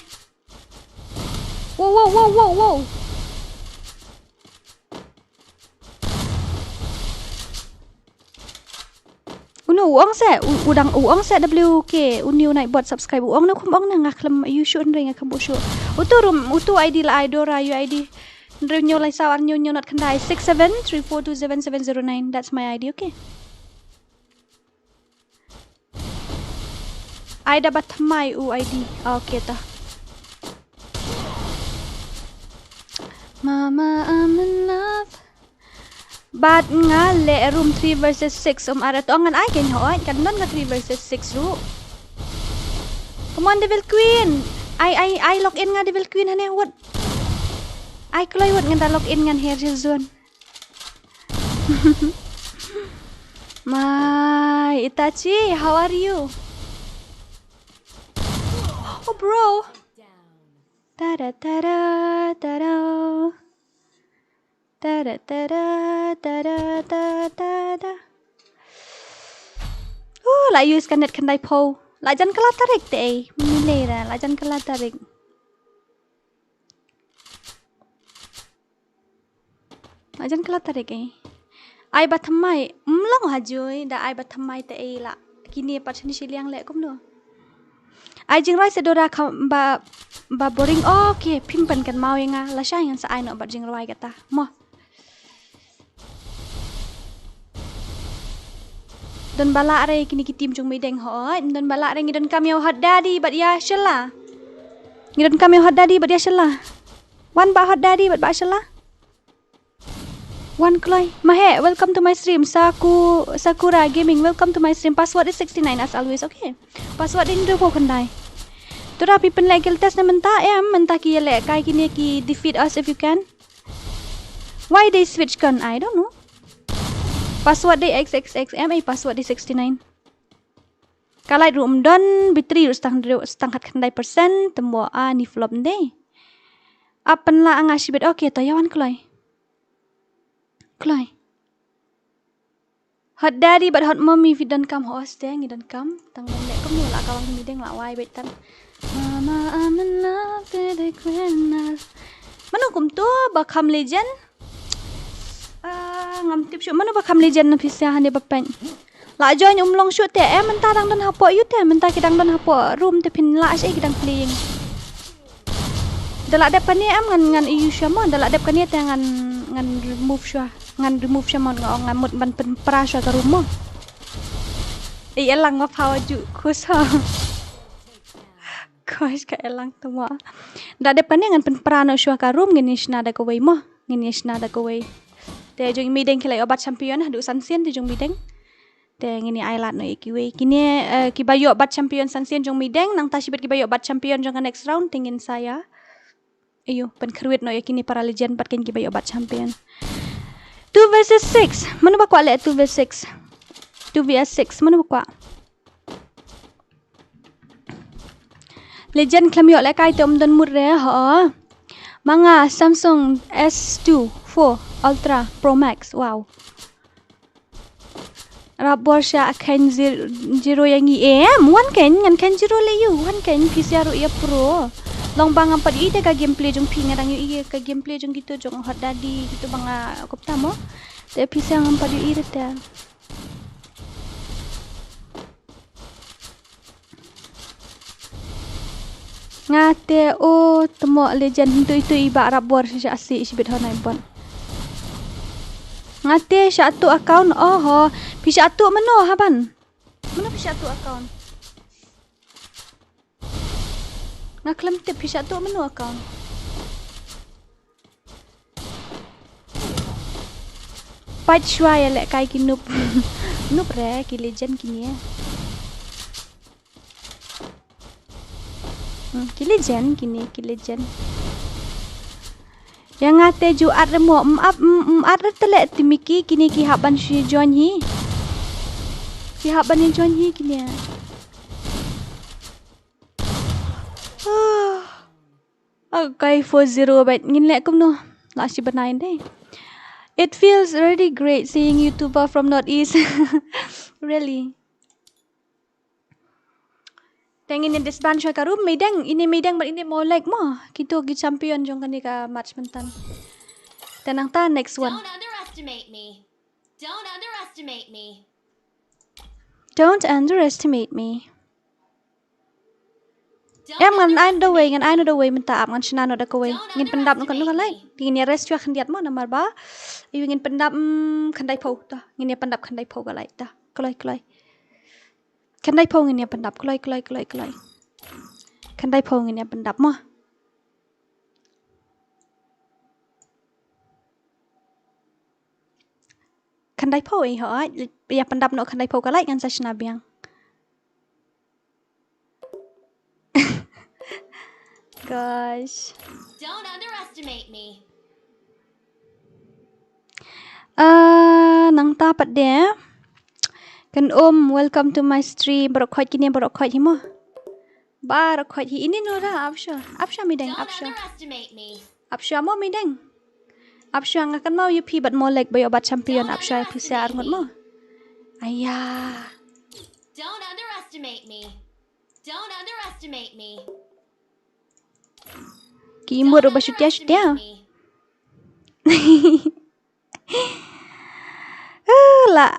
S2: Wow. Uang se udang uang se WK uniu naik bot subscribe uang na kumong na ngaklam you should ring akabu show utu ID la Dora you ID nyo lai sawar nyo not kandai 6734277709. That's my ID, okay? I dapat my ID. Okay ta. Mama I'm in love. But nga le room 3 versus 6 ara to angan ay ken hoy kanon nga 3 versus 6 ru. Come on Devil Queen. I log in nga Devil Queen hane what? I kloy what nga log in ngan here zone. My Itachi, how are you? Oh bro. Tada. Lại use cái net kendai po. Lại jan kala tarik te. Mile ra, lại jan kala tarik. Lại jan kala tarik eh. Ai bat thamai, long ha joy da ai bat thamai te eh la. Kini pat chani siliang le kom no. Ai jing rai se Dora ba boring okay, pimpan kan mau yang la sha yang sa ai no bat jing rai kata. Mo. Don balak re kini kitim jung Meideng hoi don balak re ngidon kami hot daddy but ya shela ngidon kami hot daddy but ya shela one ba hot daddy but ba shela one kloy mahe welcome to my stream Sakura gaming welcome to my stream password is 69 as always okay password in do kandai tura pipen legal test na menta ki le kai kini ki defeat us if you can why they switch gun I don't know. Password day XXXM password day 69. Kalai room don bitri setengah kandai persen temu ni flop day. Apan la ang asibet okay to yawan kloy. Hot daddy but hot mommy if you don't come host deh don't come. Tang lek kom la kawang Meideng la wai betan. Mama I'm in love with a criminal. Mano kum tu bakam legend. Ngam tip shoot mana bakam legend na pisah hande bapan la join umlong shoot te menta dang don hapo you te menta kidang don hapo room te pin la ai kidang playing dalak dep kan ni ngan iu syama dalak dep kan ni te ngan remove syama ngan mut ban pen pra sya ka rumah elang ma power ju kusa kos ka elang tuma dalak dep kan ni ngan pen pra no sya ka room ngin isna da ko wei mo ngin isna da ko wei te jung Meideng kilai obat champion hadu sansian te jung Meideng te ngini ailat no ikiwe kini kibayo obat champion sansian jung Meideng nang tasibet kibayo obat champion jung next round tingin saya ayo pen kruit no yakini para legend pat ken kibayo obat champion 2 versus 6 mana bakwa le 2 versus 6 2 vs 6 mana bakwa legend klamyo le kai tom don murre ha Manga Samsung S2 4 Ultra Pro Max. Wow. Rabor siya ken 0 yang one ken ngan ken 0 le you one ken PCR ya Pro. Long bang ampat ide ka gameplay jong ping ngarang yu ka gameplay jong gitu jong hot daddy gitu bang kop tamo. Te pisang ampat yu ide ta. Ngate temo legend itu iba rabor sya asli sibit honai bon. Ngate satu account pi satu meno haban. Meno pi satu account. Ngaklam tip pi satu meno account. Pat shwaya lek kai ki noob. Noob re ki legend kini ya. Ki legend kini ki legend. Yang ngate ju remo telek timiki kini ki haban shi join hi. Ki haban yang join hi kini ya. Okay 40 bet ngin lek kum no. La si banain deh. It feels really great seeing YouTuber from Northeast. Really. Tengin ini disband show karu medang ini but ini mau like mo. Kita gi champion jong kan ka match mentan. Tenang ta next one.
S3: Don't underestimate me. Don't underestimate me.
S2: Don't underestimate me. Em ngan ai do way ngan ai no do way minta am ngan china no da ko way. Ngin pendap no kan like. Ngin ya rest chua khandiat mo namar ba. Iu ngin pendap khandai pau ta. Ngin ya pendap khandai pau ga like ta. Kloi. Khandai pau ngin ya pendap kloi. Khandai pau ngin ya pendap mo. Khandai pau ai ho ya pendap no khandai pau ga like ngan sa china biang. Gosh.
S3: Don't underestimate me.
S2: Nang tapat dia. Kan welcome to my stream. Barokhoy kini barokhoy himo. Barokhoy hi ini nora Afsha mideng Afsha.
S3: Don't underestimate me.
S2: Afsha mo mideng. Afsha ngakan mau UP but mo like bayo bat champion Afsha PCR ngot mo. Ayah.
S3: Don't underestimate me. Don't underestimate me.
S2: Kimur ba syutia. La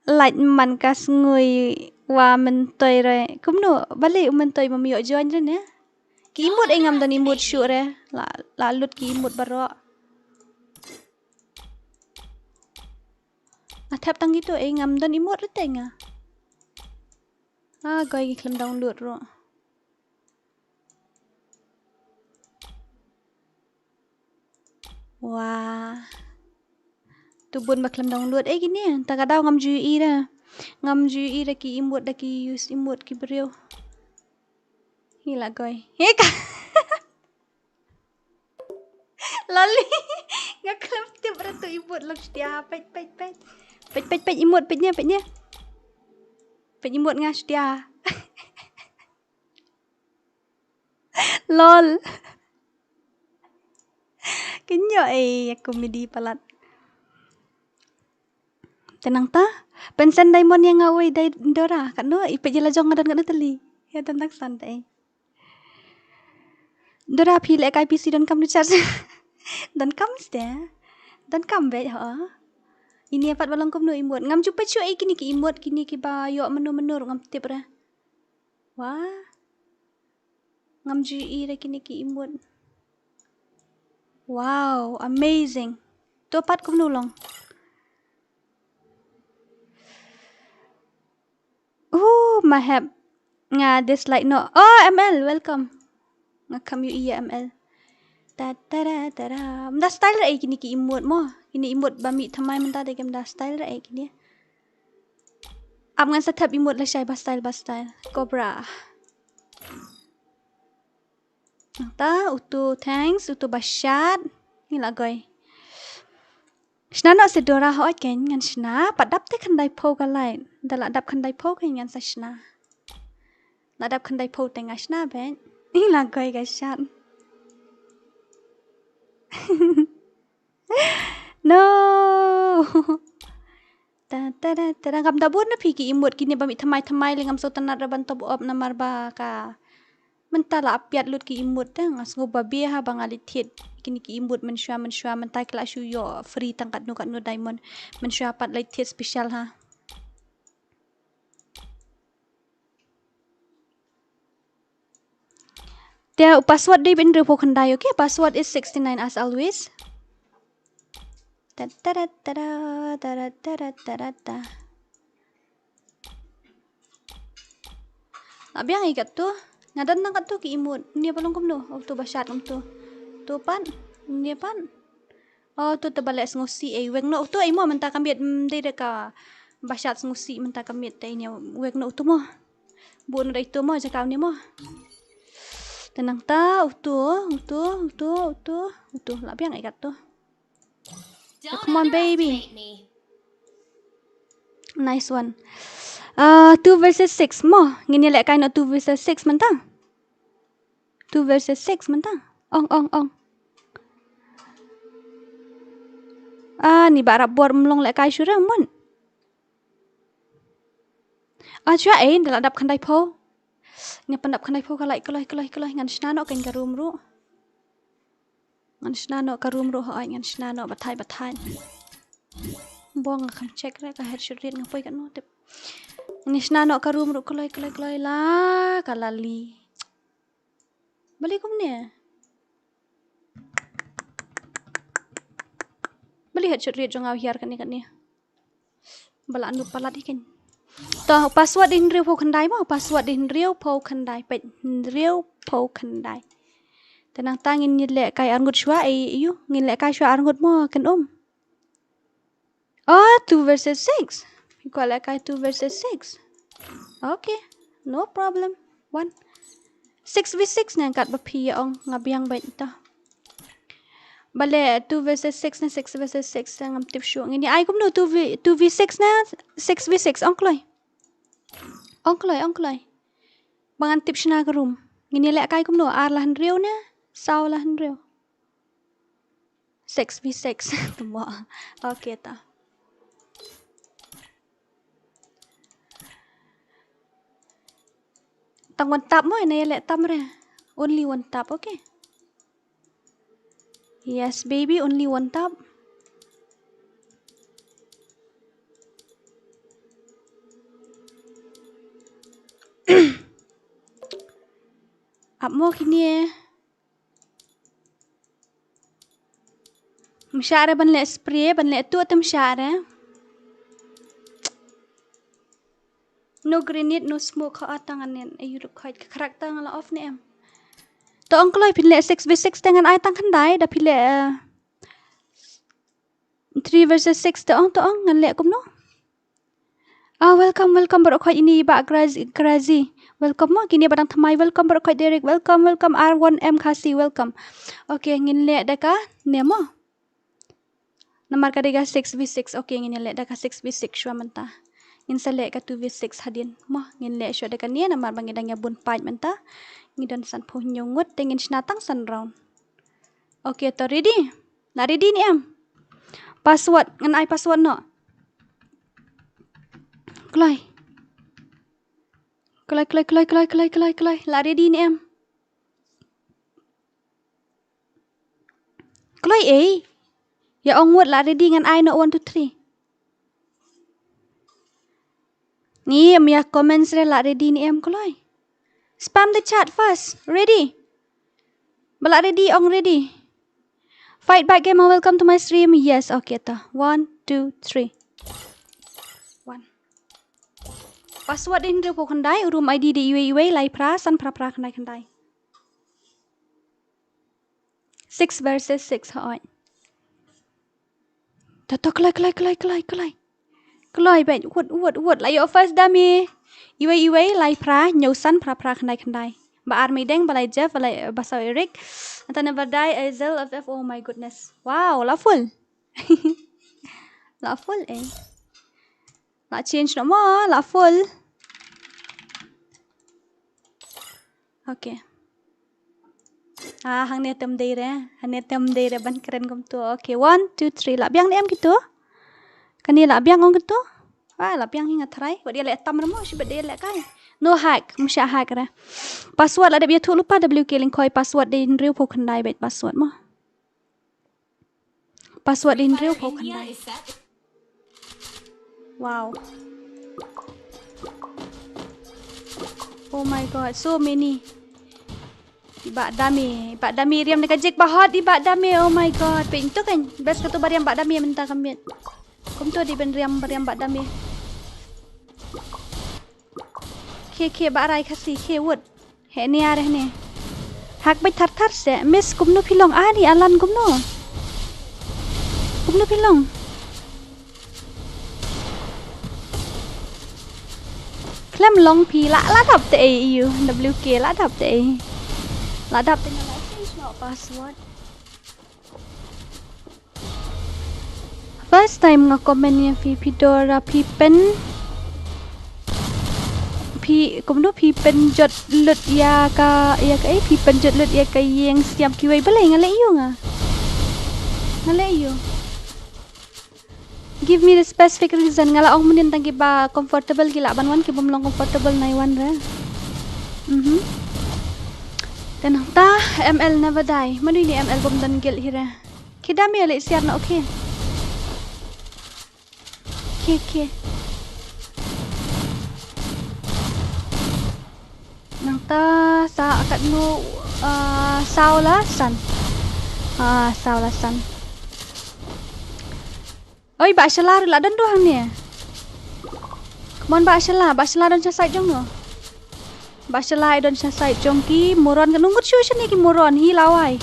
S2: lại man kas ngui wa mentoi re. Kumno balik mentoi mamio join re ne. Kimut engam dan imut syu re. La lut kimut baro. Atap tang gitu engam dan imut re tenga. Goi klem download ro. Wah. Tubun baklem download gini tak ada ngam jui dah. Ngam jui dah ki imut dah ki use imut ki beriu. Hila goi. Heka. Lali. Ngaklem tip ratu imut lok setia pet imut petnya. Pet imut ngas dia. Lol. Kenyo komedi palat. Tenang ta? Pensan diamond yang ngawai dari DORA. Kat no, ipet je lajong ngadan kat no teli. Ya tentang santai. DORA pi lek IPC dan kam recharge. Dan kam ste. Dan kam bet ha. Ini apat balong kom no imut. Ngam cupa cu kini ki imut kini ki ba yo menu ngam tip ra. Wah. Ngam ju kini ki imut. Wow, amazing. Tu apat kom nulong. Mahab. Nga dislike no. ML, welcome. Nga kam yu iya ML. Ta-ta-ra-ta-ra. Mda style ra kini ki imut mo. Kini imut bami thamai menta de mda style ra kini. Ab ngan satap imut la syai ba style. Cobra. Ta utu thanks utu basyat. Ni la goy. Shna no se DORA ho ken ngan shna padap te khandai pho ka lai. Dala dap khandai pho ken ngan sa shna. La dap khandai pho te nga shna ben. Ni la goy ga shat. No. Ta ngam dabun na phi ki imut kini bami thamai le ngam so tanat ra ban tob op na marba ka. mentah lah apiat lut ki imut dah ngas ngobabia ha bangalit hit kini ki imut mensua mentai kala shu yo free tangkat nu kat nu diamond mensua pat light hit special ha. Dia password dia benda pokon dai okay, password is 69 as always. Abiang ikat tu ngadan tangkat tu ki imut dia balong kum tu tu basyat kum tu pan dia pan oh tu terbalik ngosi wek no tu mo mentah kambit dia deka basyat ngosi mentah kambit tai ni wek no tu mo bun rai tu mo jakau ni mo tenang ta tu abiang ikat tu. Come on baby, nice one. 2 versus 6 mo ngini lek kain 2 versus 6 mentang 2 versus 6 mentang ong ni barap bor mlong lek kai syura mon chua dalam dap khandai pho ni pandap khandai pho kalai ngan snano kain karum ru ngan snano karum ru hoi ngan snano bathai buang kham check rek ka head shrit ngapoi kan no tip ni snano karum ru kalai la kalali balik kum ni beli head shrit jong hiar kan ni bala anu palat ikan to password din riu pho khandai mo password din riu pho khandai pe riu pho khandai tenang tangin ni le kai arngut shwa yu ngin le kai shwa arngut mo kan 2 versus 6 equal like 2 versus 6 okay no problem 1 6v6 na kat bapi ong ngabiang bait ta bale 2 versus 6 na 6 versus 6 ngam tip shu ngini ai kum no 2v6 na 6v6 ong kloi bangan tip shna ka room ngini le kai kum no ar lah riu na sau lah riu 6v6 tumo okay ta tang one tap mo na yele tam re only one tap okay yes baby only one tap ap mo kini msyare ban le spray ban le tu tem syare no grenade no smoke ha tangan nen ayu khoi karakter ngala off ni em to ongkloi pile 6v6 dengan ai tang khandai da pile 3 versus 6 to ong ngan le kum no welcome bar khoi ini ba crazy welcome mo kini badang thamai welcome bar khoi Derek welcome R1M KHASI welcome okay ngin le da ka nemo namar ka dega 6v6 okay ngin le da ka 6v6 shwa manta ngin selek ka 2v6 hadin mo ngin le shwa dekan ni namar bangidang ya bun pait menta ngidon san pho nyungut tengin snatang san round okay to ready na ready ni em password ngan ai password no klai la ready ni em klai ya ongwat la ready ngan ai no 1 2 3 ni em ya comments re la ready ni em kloi spam the chat first ready bala ready ong ready fight back game welcome to my stream yes okay ta 1 2 3 1 password din re ko khandai room id di iwe lai pra san pra khandai 6 versus 6 hoi to klai bet what lai your first dummy iwe lai pra nyau san pra khandai ba army deng balai jeff balai basau eric anta never die azel of oh my goodness wow la full la change no mo la full okay hang ne tem dei re ban keren gom tu okay 1 2 3 la biang em gitu kani la biang ong gitu la biang hinga thrai ko dia le tam mo shi be dia le kai no hack mesti hack ra password ada biar tu lupa WK link koi password din real po khandai bet password mo password din real po
S3: FreeFire India
S2: khandai
S3: is set.
S2: wow oh my god so many Ibak dami riam dekat jek bahot ibak dami oh my god pe itu kan best katu bariam bak dami mentah kambit kum tu di ben riam bak dami ke bak rai khasi ke wud he ni are ne hak bai thar se miss kum no pilong ni alan kum no pilong klam long pi la dap te you WK la dap te la dap te na change no password first time comment ni pi DORA pi pen pi kum no pi pen jot lut ya ka pi pen jot lut ya ka yang siap ki wei bale ngale you ngale you give me the specific reason ngala ong munin tang ki ba comfortable gila banwan ki bumlong comfortable nai wan ra dan ta ML never die manu ni ML bom dan gel hira kidami ale siar na okay ke nang ta sa akat no saula san saula san oi ba shalar la dan doang ni mon ba shalar don sa side jong no ba shalar don sa side jong ki moron kan nungut shu ni ki moron hi lawai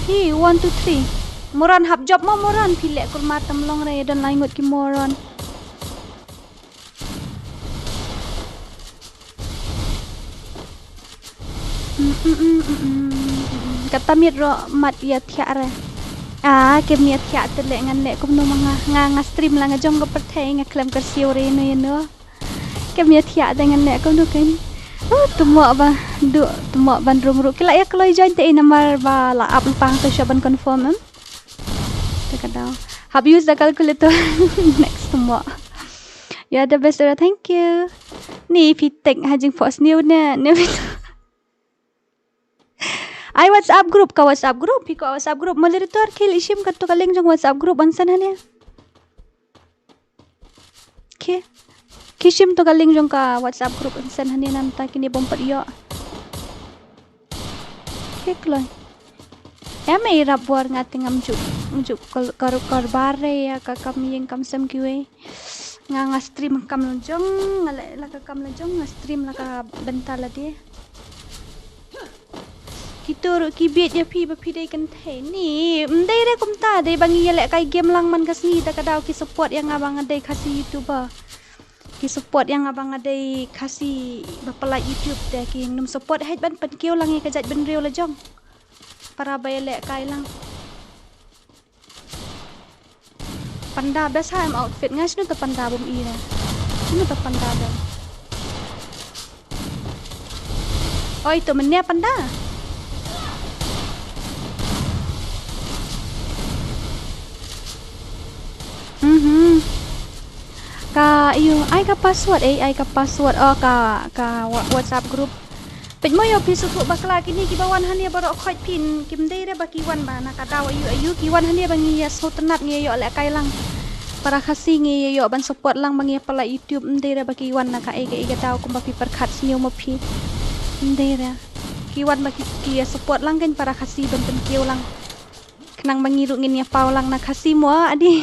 S2: hi 1 2 3 moron hap job mo moron pilek kul matam long re don laingut ki moron kata mir ro mat ya thya ra ke mir thya te le ngan le kum no nga stream la nga jong ko perthai nga klem kar siu re no ke mir thya te ngan le kum no ken tumo ban rum ru kila ya kloi join te number ba la up pang to shaban confirm te kada have used the calculator next tumo you are the best thank you ni pitek hajing force new ne I WhatsApp group ka WhatsApp group hi ko WhatsApp group moderator khil isim ka to kaling jong WhatsApp group ansan hane ke kishim to kaling jong ka WhatsApp group ansan hane nanta kini bompat yo ke kloy eme irap buar ngating amjuk kar bare ya ka kami yang kam sam kiwe nga stream kam lonjong ngale la ka kam lonjong nga stream la ka bentar la dia Kitur kibit ya pi dai kan the ni ndai re kum ta dai bangi ya le kai game lang man kasni ta kadau ki support yang abang adai kasi youtuber ki support yang abang adai kasi bapala YouTube te ki num support hai ban pan kiu lang ka jat ben real la jong para bay le kai lang panda biasa am outfit ngas nu ta panda bum i na nu ta panda ba oi to menya panda ka iyo ai ka password ka WhatsApp group pej mo yo pisu tu bakla kini ki bawan hania baro khoi pin kim dei re baki wan ba na ka daw ayu ki wan hania bangi ya so tenat nge yo le kai lang para khasi nge yo ban support lang bangi pala YouTube dei re baki wan na ka e ga daw kum ba pi per khat new mo pi dei re ki wan baki ki support lang kan para khasi ban pen kiu lang kenang bangi ru ngin ya pau lang na khasi mo adi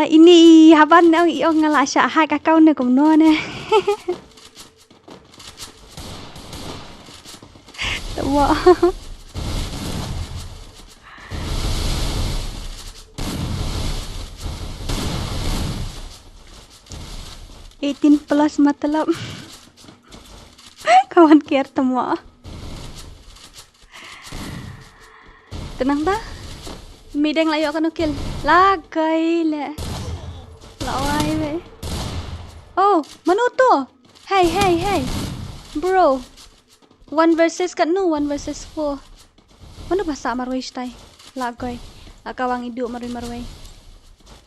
S2: ini haban ông yêu ngala sha hai ka kau ne kum no ne wa 18 plus matlab kawan care semua tenang ta mideng layo kan ukil lagai le lawai be oh manuto hey bro 1 versus kan no 1 versus 4 mana bahasa marwai stai lagai lakawang idu marwai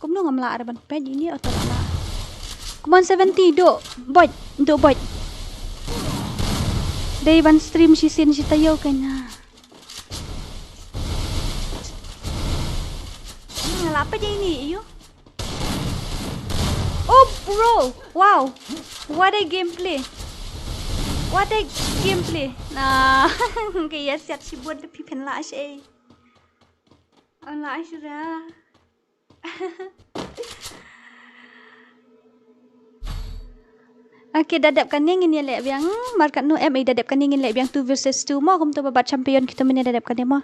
S2: Kom no ngam la ada ban page ini atau la. Come on 70 do. Bot, do bot. Day ban stream si sin si tayo kanya. Ngala apa je ini, you? Oh, bro. Wow. What a gameplay. What a gameplay. Nah, kaya siap si buat lebih pen lah sih. Allah asyura. Okay, dadapkan yang ini lek yang markat no MA dadapkan yang ini lek yang 2 versus 2 mo kum to babat champion kita menya dadapkan dia mo.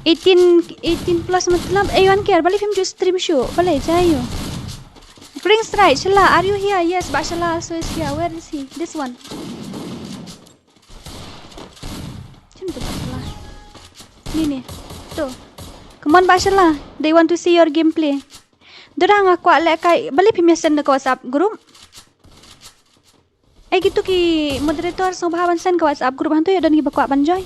S2: 18 plus मतलब A1 care balik film just stream show balik jayo. Ring strike Shala, are you here? Yes, but Shala also is here. Where is he? This one. Macam tu Pak Shala. Ni. Tu. Come on Pak Shala. They want to see your gameplay. Dorang aku lek kai balik film send ke WhatsApp group. Gitu ki moderator so bahawan send ke WhatsApp group hantu ya dan ki bakwa banjoy.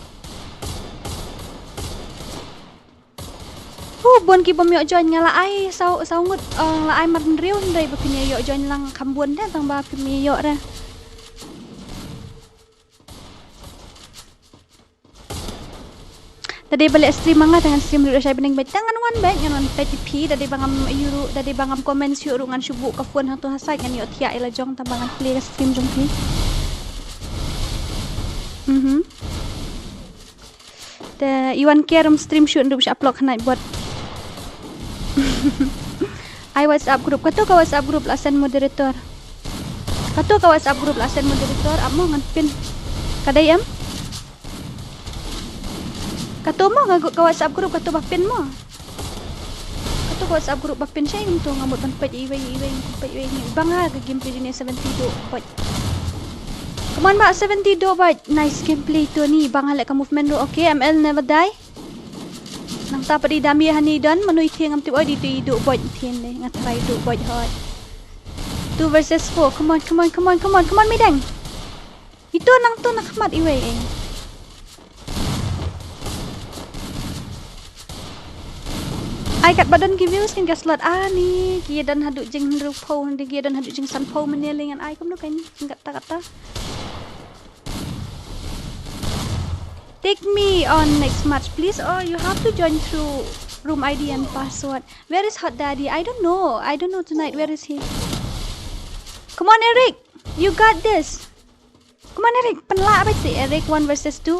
S2: Bon ki bom yo join ngala ai sau ngut la ai mar riu ndai ba pini yo join lang kambun dah tang ba pini yo ra. Tadi balik stream manga dengan stream dulu saya bening baik tangan one baik ngan PTP tadi bangam euro tadi bangam komen si urungan subuh ka phone hatu hasai kan yo tia ila jong tambangan play stream jong pi. The Iwan Kerum stream shoot untuk upload kena buat I WhatsApp group. Katu ka WhatsApp group lasan moderator. Katu ka WhatsApp group lasan moderator. Amo ngan pin. Kadai am? Katu mo ngagut ka WhatsApp group katu bapin mo. Katu ka WhatsApp group bapin siya yung to ngamot ban pet iway ni. Banga ka gameplay ni 70 do. But come on ba 70 do but nice gameplay to ni. Banga lek ka movement do. Okay, ML never die. Nang tapa di dami hani don manui thiang am tip oi di tu bot thien le ngat try do bot hot 2 versus 4. Come on midang. Itu nang tu nak mat iwe eh. Ai kat badan ki views kan gaslat ni kia dan haduk jeng rupo ndi kia dan haduk jeng sanpo menelingan ai kum no kan kata. Take me on next match, please. Or you have to join through room ID and password. Where is Hot Daddy? I don't know tonight. Where is he? Come on, Eric. You got this. Come on, Eric. Penla apa sih? Eric 1 versus 2.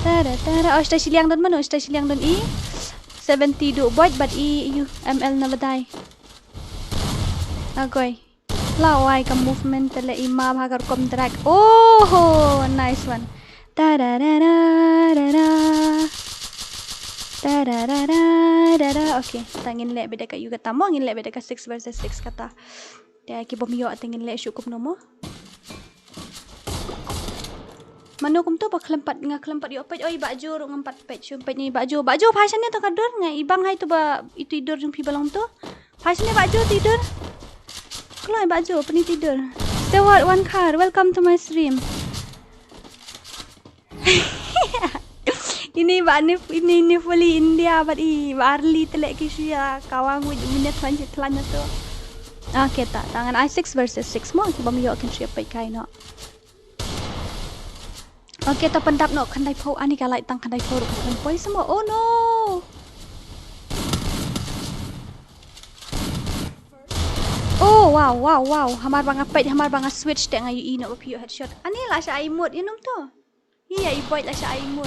S2: Tara. Oh, stay siliang don mano. Stay siliang don I. 70 do bot, but I you ML never die. Agoy. Lawai ka movement tele ima bhagar kom drag. Oh, nice one. Okay, tangin lek beda kat you kata mo ngin lek beda kat 6 versus 6 kata. Dia ki bom yo tangin lek syukup nomo. Mano kum tu baklempat ngakelempat yo page oi baju ru ngempat page page ni baju fashion ni to kador ngai ibang hai tu ba itu tidur jung pi balong tu. Fashion ni baju tidur. Kalau baju pani tidur. Stay one car. Welcome to my stream. Ini fully India but barley telek kisya kawang with minute 20 telanya tu. Okay tak tangan I6 versus 6 mo ki bam yo kan siap pai kai no. Okay ta pendap no kan dai po ani ka lai tang kan dai po ru kan poi semua. Oh no. Oh wow hamar bang apet hamar bang switch teng ayu ino pio headshot. Ani lah sya imut inum tu. Iya, iboy lah siya imut.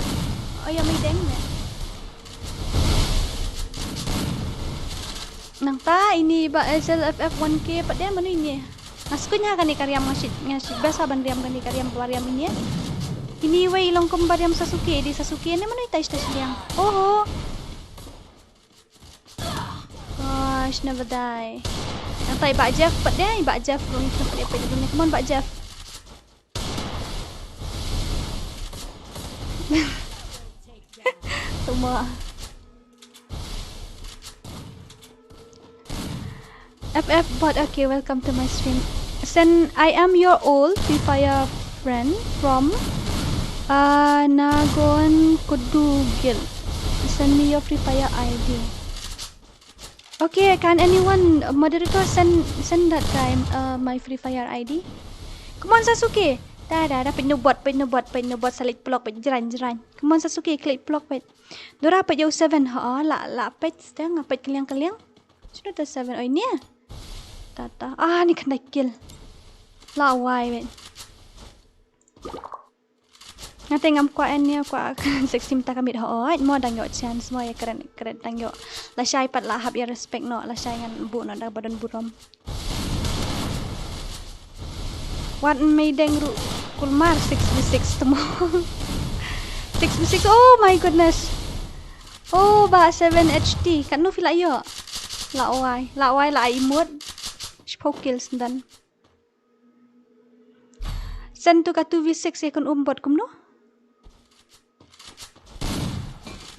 S2: Oh, ya may deng na. Nang ta, ini ba SLFF 1K pa din, ano ini? Nasko niya kani karyam ngasit basa bandriam kani karyam pariam ini. Ini way ilong kumbariam Sasuke, di Sasuke ni mano itay siyang. Oh. Gosh, never die. Nang ta iba Jeff pa din, iba Jeff kung ito pa din. Come on, ba Jeff. Semua FF bot. Okay, welcome to my stream. I am your old FreeFire friend from Nagon Kudu Guild. Send me your FreeFire ID. Okay, can anyone moderator send that guy my FreeFire ID? Come on Sasuke. Dah penobot salik block pet jeran. Come on Sasuke, click block pet. Dora pet jauh 7. La pet sedang pet keliang. Sudah dah 7. Oh ini ya. Tata. Ni kena kill. La why pet. Ngate ngam kwa en ni kwa seksim ta kamit mo dang yo chance mo ya keren dang yo. La syai pat la hab ya respect no la syai ngan bu no da badan burom. What made deng ru kulmar 6v6 temo. 6v6. Oh my goodness. Oh ba 7 HT kan no fila yo. La why la imut. Spow kills dan. Send to ka 2v6 ya kan umbot kum no.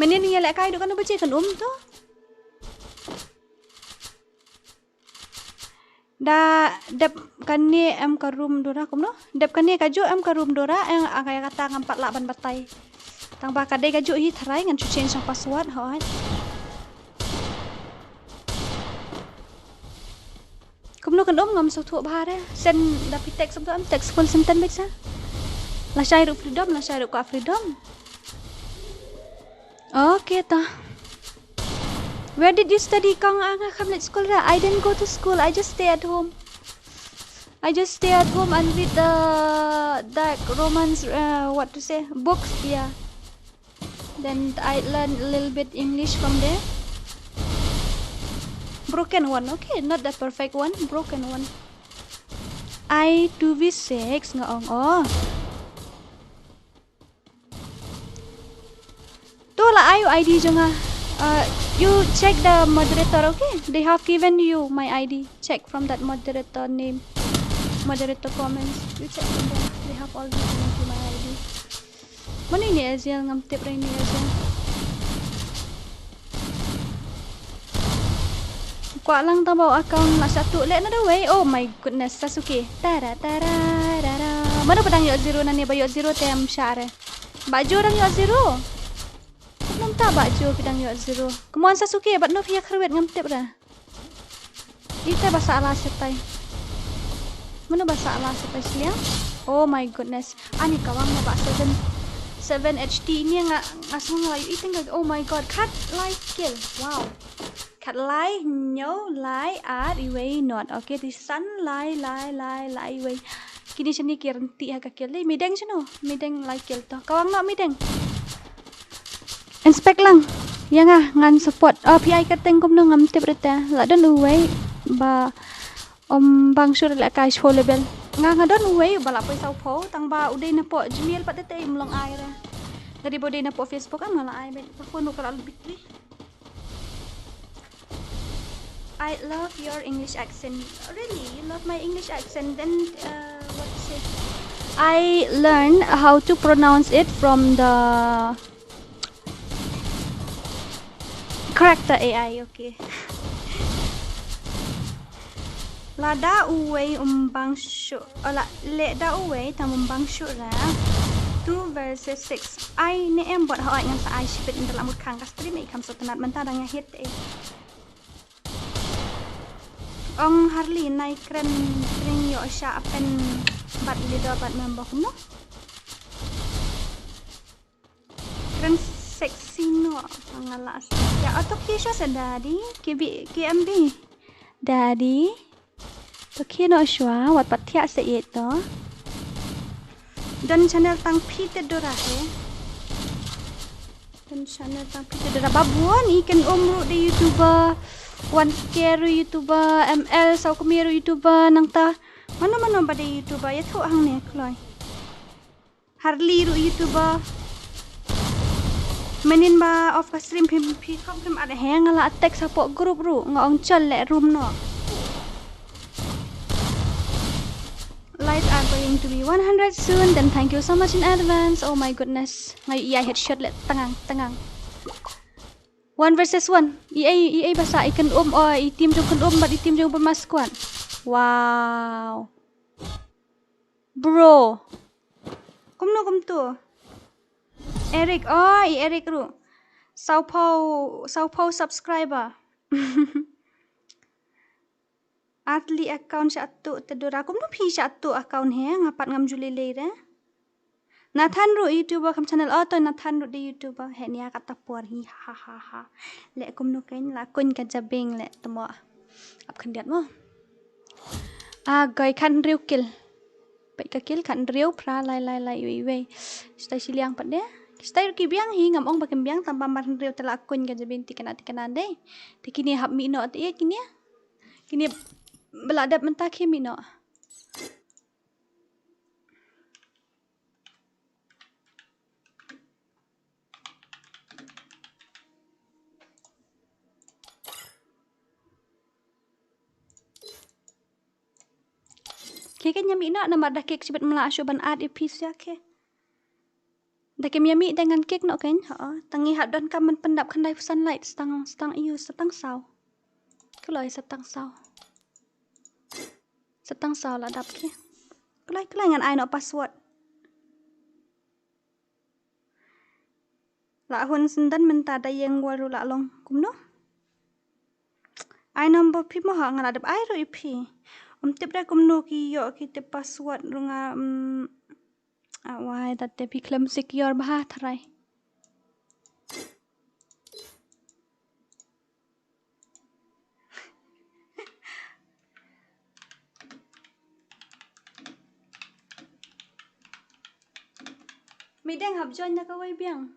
S2: Menin ni lek kai do kan baca kan tu. Da dep kan ni em ka room Dora kum no. Dep kan ni kaju em ka room Dora yang akai kata ngampat lak ban batai. Tang ba kadai kaju hi try ngan change sang password hoi. Kum no kan ngam so thu ba re. Send da pi text am text full sentence baca. La syai ru freedom la syai ru ka freedom. Okay ta. Where did you study kang anga kam let school ra? I didn't go to school. I just stay at home. And read the romance what to say books, yeah. Then I learned a little bit English from there. Broken one. Okay, not the perfect one, broken one. I 2v6 ngaong Tu lah ayo ID jonga. You check the moderator, okay? They have given you my ID. Check from that moderator name, moderator comments. You check from there. They have all given you my ID. Mana ini Aziel ngamtip ini Aziel? Kuat lang tambah account nak satu. Let another way. Oh my goodness, Sasuke. Tara. Mana pedang yok zero nani ba yok zero tem syare. Baju orang yok zero. Namta baju pedang yok zero. Kemuan Sasuke bat no pia kerwet ngamtip dah. Ita bahasa ala setai. Mana bahasa ala setai seliang? Oh my goodness. Ani kawang na ba 7 HT ini ngasong layu iting. Oh my god, cut live kill. Wow. Cut live no lie ar iway not. Okay, the sun lie iway. Kini sini kirenti ha ka kill. Mideng sino. Mideng live kill to. Kawang na mideng. Inspect lang. Yang ngan support. PI kateng kum no ngamtip reta. La don uway ba bang sur la kai show level. Nga don uway bala pa saw po tang ba uday na po Gmail pa tete imlong ay ra. Dari bodey na po Facebook ang mala ay bet. Phone ko kalal bitri. I love your English accent. Really? You love my English accent? Then what to say? I learned how to pronounce it from the character AI, okay. Lada uway umbang shu. Le da uway tam umbang shu ra. 2 versus 6. I ne em bot ha ngan sa I shipit dalam mut kang ka stream ikam so tenat menta dang hit Ong Harley nai kren yo sha apen bat leader bat member no. Kren seksi no pangalas. Ya auto kisha sa daddy KMB. Daddy. To kino shwa wat patya sa ito. Dan channel tang Peter Dora he. Dan channel tang Peter Dora babuan ikan umru di YouTuber. One scare YouTuber, ML sau kemiru YouTuber nang ta. Mana pada YouTuber ya tu hang ni kloy. Harley ru YouTuber. Menin ba off ka stream pim ada hang ala attack support group ru ngong chal le room no. Lights are going to be 100 soon. Then thank you so much in advance. Oh my goodness. Ngay iya headshot le tengang. 1 versus 1. EA basa ikan itim jong kan bat itim jong bermaskuan. Wow. Bro. Kum tu. Eric. Eric ru. Sao po subscriber. Atli account satu tedora kum no phi satu account he ngapat ngam julile re. Nathan ru YouTuber kam channel oh to Nathan ru di YouTuber he nia kata por hi ha ha ha. Le kum no kain la kun ka jabeng le temo. Ap khandiat mo. Goi khan riu kil. Pai ka kil khan riu pra lai we. Stai siliang pat de. Stai ki biang hi ngam ong bakem biang tambah mar riu tela kun ka jabeng tikana de. Tikini hab mi no te kini. Kini beladap mentak hi mi no. Kaya nyami nak nama dah kek sibet melak syuban ad ipis ya ke. Dah kem nyami dengan kek nak kan? Tangi hak don kamen pendap kandai sunlight setang sau. Kelai setang sau. Setang sau lah dap ke. Kelai ngan ai nak password. Lak hun sendan menta da yang waru lak long kumno. Ai nombor pi mo ngan adap ai ro ipi. Tip dah kumno ki yo ki tip password runga why that they become secure bah tharai. Midang hab join na kawai biang.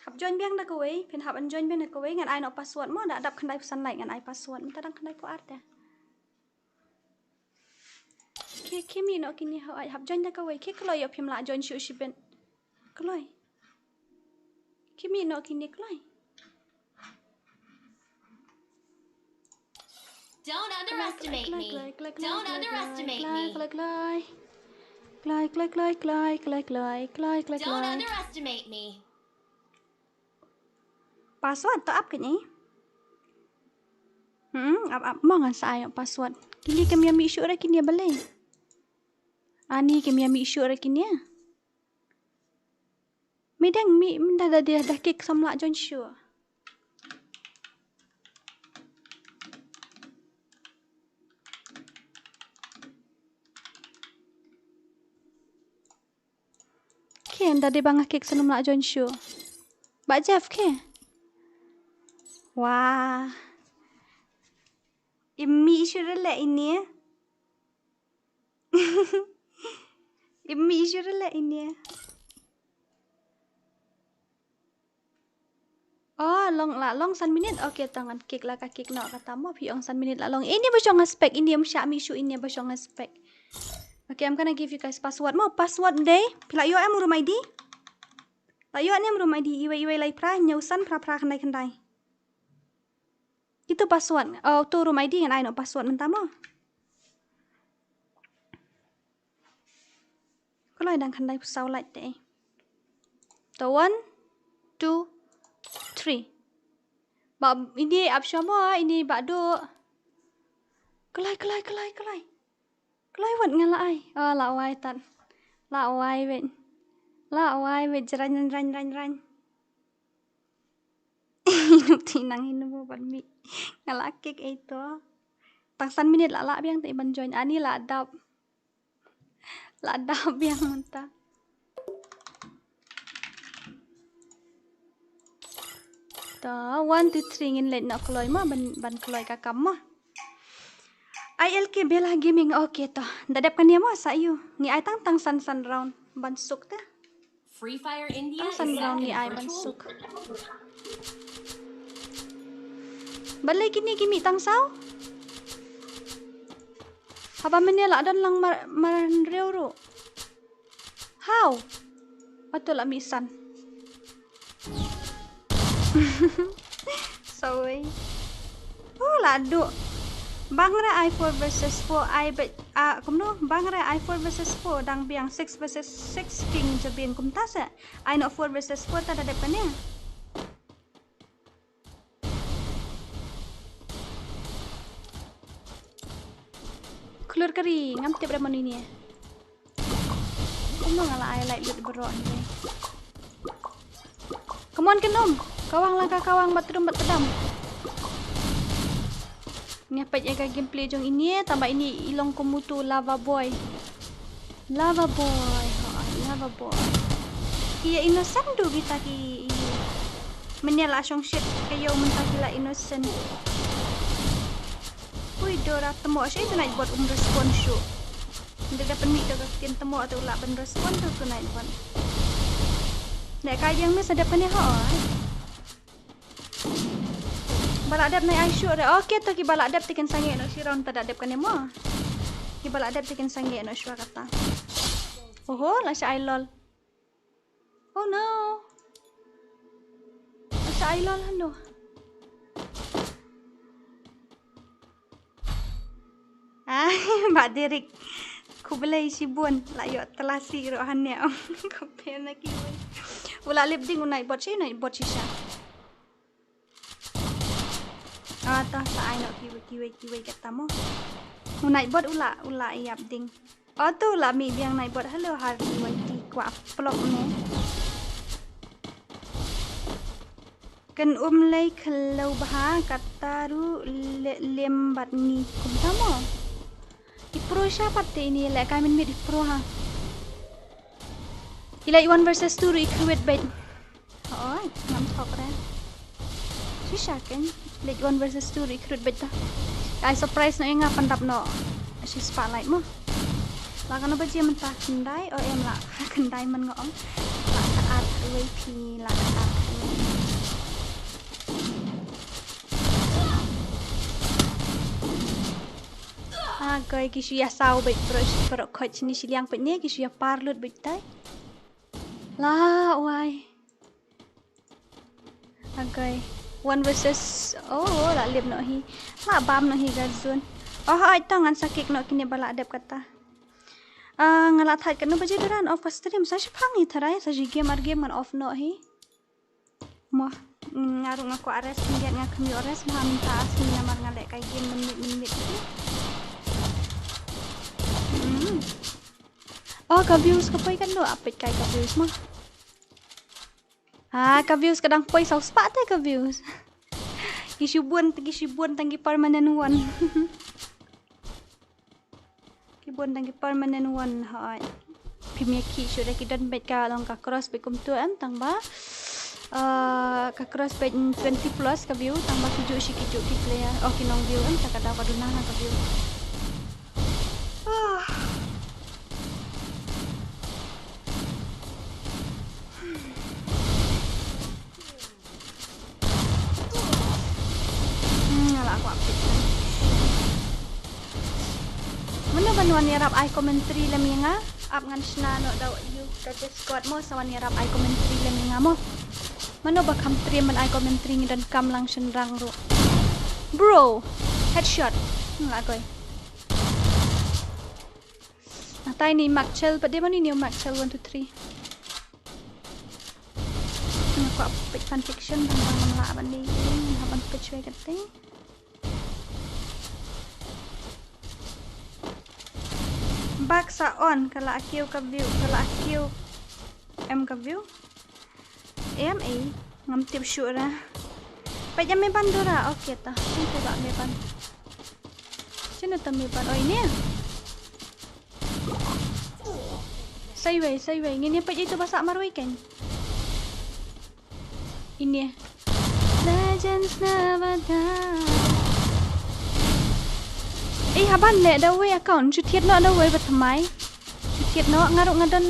S2: Hab join biang na kawai, pin hab an join biang na kawai ngan ai nak password mo dak dap kandai pesan like ngan ai password minta dang kandai po arte. Kimi no kini hab join na kawai ke keloi yo pim la join shu shiben. Keloi. Kimi no kini keloi.
S3: Don't underestimate me. Don't underestimate me. Don't underestimate me.
S2: Password to up ke ni? Up mo ngan sa password. Kini kami ambil issue ra kini balai. Ani kami ambil issue ra kini. Midang mi dah kek samla join show. Ken dah bang kek samla join show. Ba Jeff ke? Wah. Imi issue ra ini. Imi issue ra ini. Oh, long san minit. Okay, tangan kek lah kek nak kata mo pi ong san minit la long. Ini basyo nga spec ini am sya mi issue ini basyo nga spec. Okay, I'm gonna give you guys password mo. Password day. Pila yo am room ID. La yo ni am room ID iwe lai pra nyausan pra kandai. Itu password. Oh, tu room ID ngan ai no password mentah mo. Kalau ada kandai pusau light deh. The 1, 2, 3. Bab ini option mo ini bakdo. Kelai. Kelai wat ngan lai. Oh, la wai tan. La wai wet ran. Hidup tinang hidup ban mi. Ngalak kek itu. Tangsan minit la biang te ban join ani la dap biang mentah. Ta 1 2 3 ngin let nak keloi ma ban keloi ka kam ma. ILK bela gaming okay ta. Dadap kan dia ma sa you. Ni ai tang san round ban suk ta.
S3: FreeFire India is
S2: San
S3: set
S2: round
S3: in
S2: ni ai
S3: a
S2: ban
S3: virtual.
S2: suk. Balai kini kimi tang sao? Haba menela dan lang maran reuro. How? Betul lah misan. Sorry. Oh ladu. Bangre i4 versus 4 I bet kumno bangre i4 versus 4 dang biang 6 versus 6 king jabin kumta sa. I not 4 versus 4 ta depan ya. Keluar kari ngam tiap ramon ini. Kumno ngala I like lut berok ni. Come on kenom. Kawang langkah kawang batedam. Ni apa yang gameplay jong ini tambah ini ilong komutu lava boy. Lava boy. Lava boy. Iya innocent do kita ki menyala song shit kayo mentah innocent. Ui DORA temo siya ito na ibot respond show. Hindi dapat mi dapat kin temo atau ulah ben respond tu na ibot. Nek kayang mi sadap kan ya balak adap na isu ada. Okey tu ki balak adap tikan sange no siron tak adap kan mo. Ki balak adap tikan sange no shwa kata. Oh la sya lol. Oh no. Sya lol hando. Mbak Derek. Ku belai sibun la yo telasi rohannya. Ko pen lagi. Ula lip ding unai bot shisha. Tah sa ai nak kiwi kata mo. Unai bot ula iap ding. Tu la mi biang nai bot hello har kiwi ti kwa plok ne. Kan lay kalau bah kata ru lembat ni kum tamo. Ipro siapa ini lek kami mit ipro ha. Ilai 1 versus 2 recruit bait. Oh, ngam thok ra. Shisha kan lek 1 versus 2 recruit bait ta. Ai surprise no nga pandap no. Si spotlight mo. La kan ba je mentah kendai em la kendai man ngom. La taat WP la taat. Goi kisu ya sau bait pro coach ni siliang pet ni kisu ya parlut bait tai. La wai. Agai 1 versus la lip no hi. La bam no hi gazun. Ai tangan sakit no kini bala adap kata. Ngalat hat kan no baje duran off stream sa phangi tharai sa game man off no hi. Mo ngarung aku ares ngiat ngakmi ares ma minta asli namar ngalek kai game menit. Ka views ka poi kan do apit kai ka views mah. Ka views kadang poi sau spa te ka views. Kisibuan tanggi permanent one. Kibun tanggi permanent one ha. Premier ki sudah kita bet ka long ka cross be kum tu am tang ba. Ka cross bet 20 plus ka view tang ba kiju ki player. Kinong view am tak ada paduna na ka view. Wan nirap ai commentary leminga up ngan sna no daw you ka Discord mo sa wan nirap ai commentary leminga mo mano ba kam man ai commentary ngi dan kam lang senrang ro bro headshot ngagoy natay ni Maxwell pa di man ni Maxwell 1 2 3 ko apit fan fiction dan bang laban ni haban pecwe kate baksa on kala akiu ka view kala akiu em ka view em ngam tip syura pa jam me bandura okey ta sini ba me ban sini ta me ban ini sai wei ngini pa itu bahasa marwai kan ini legends never die haban le da we account chu thiet no da we ba thamai chu thiet no ngaruk ngadan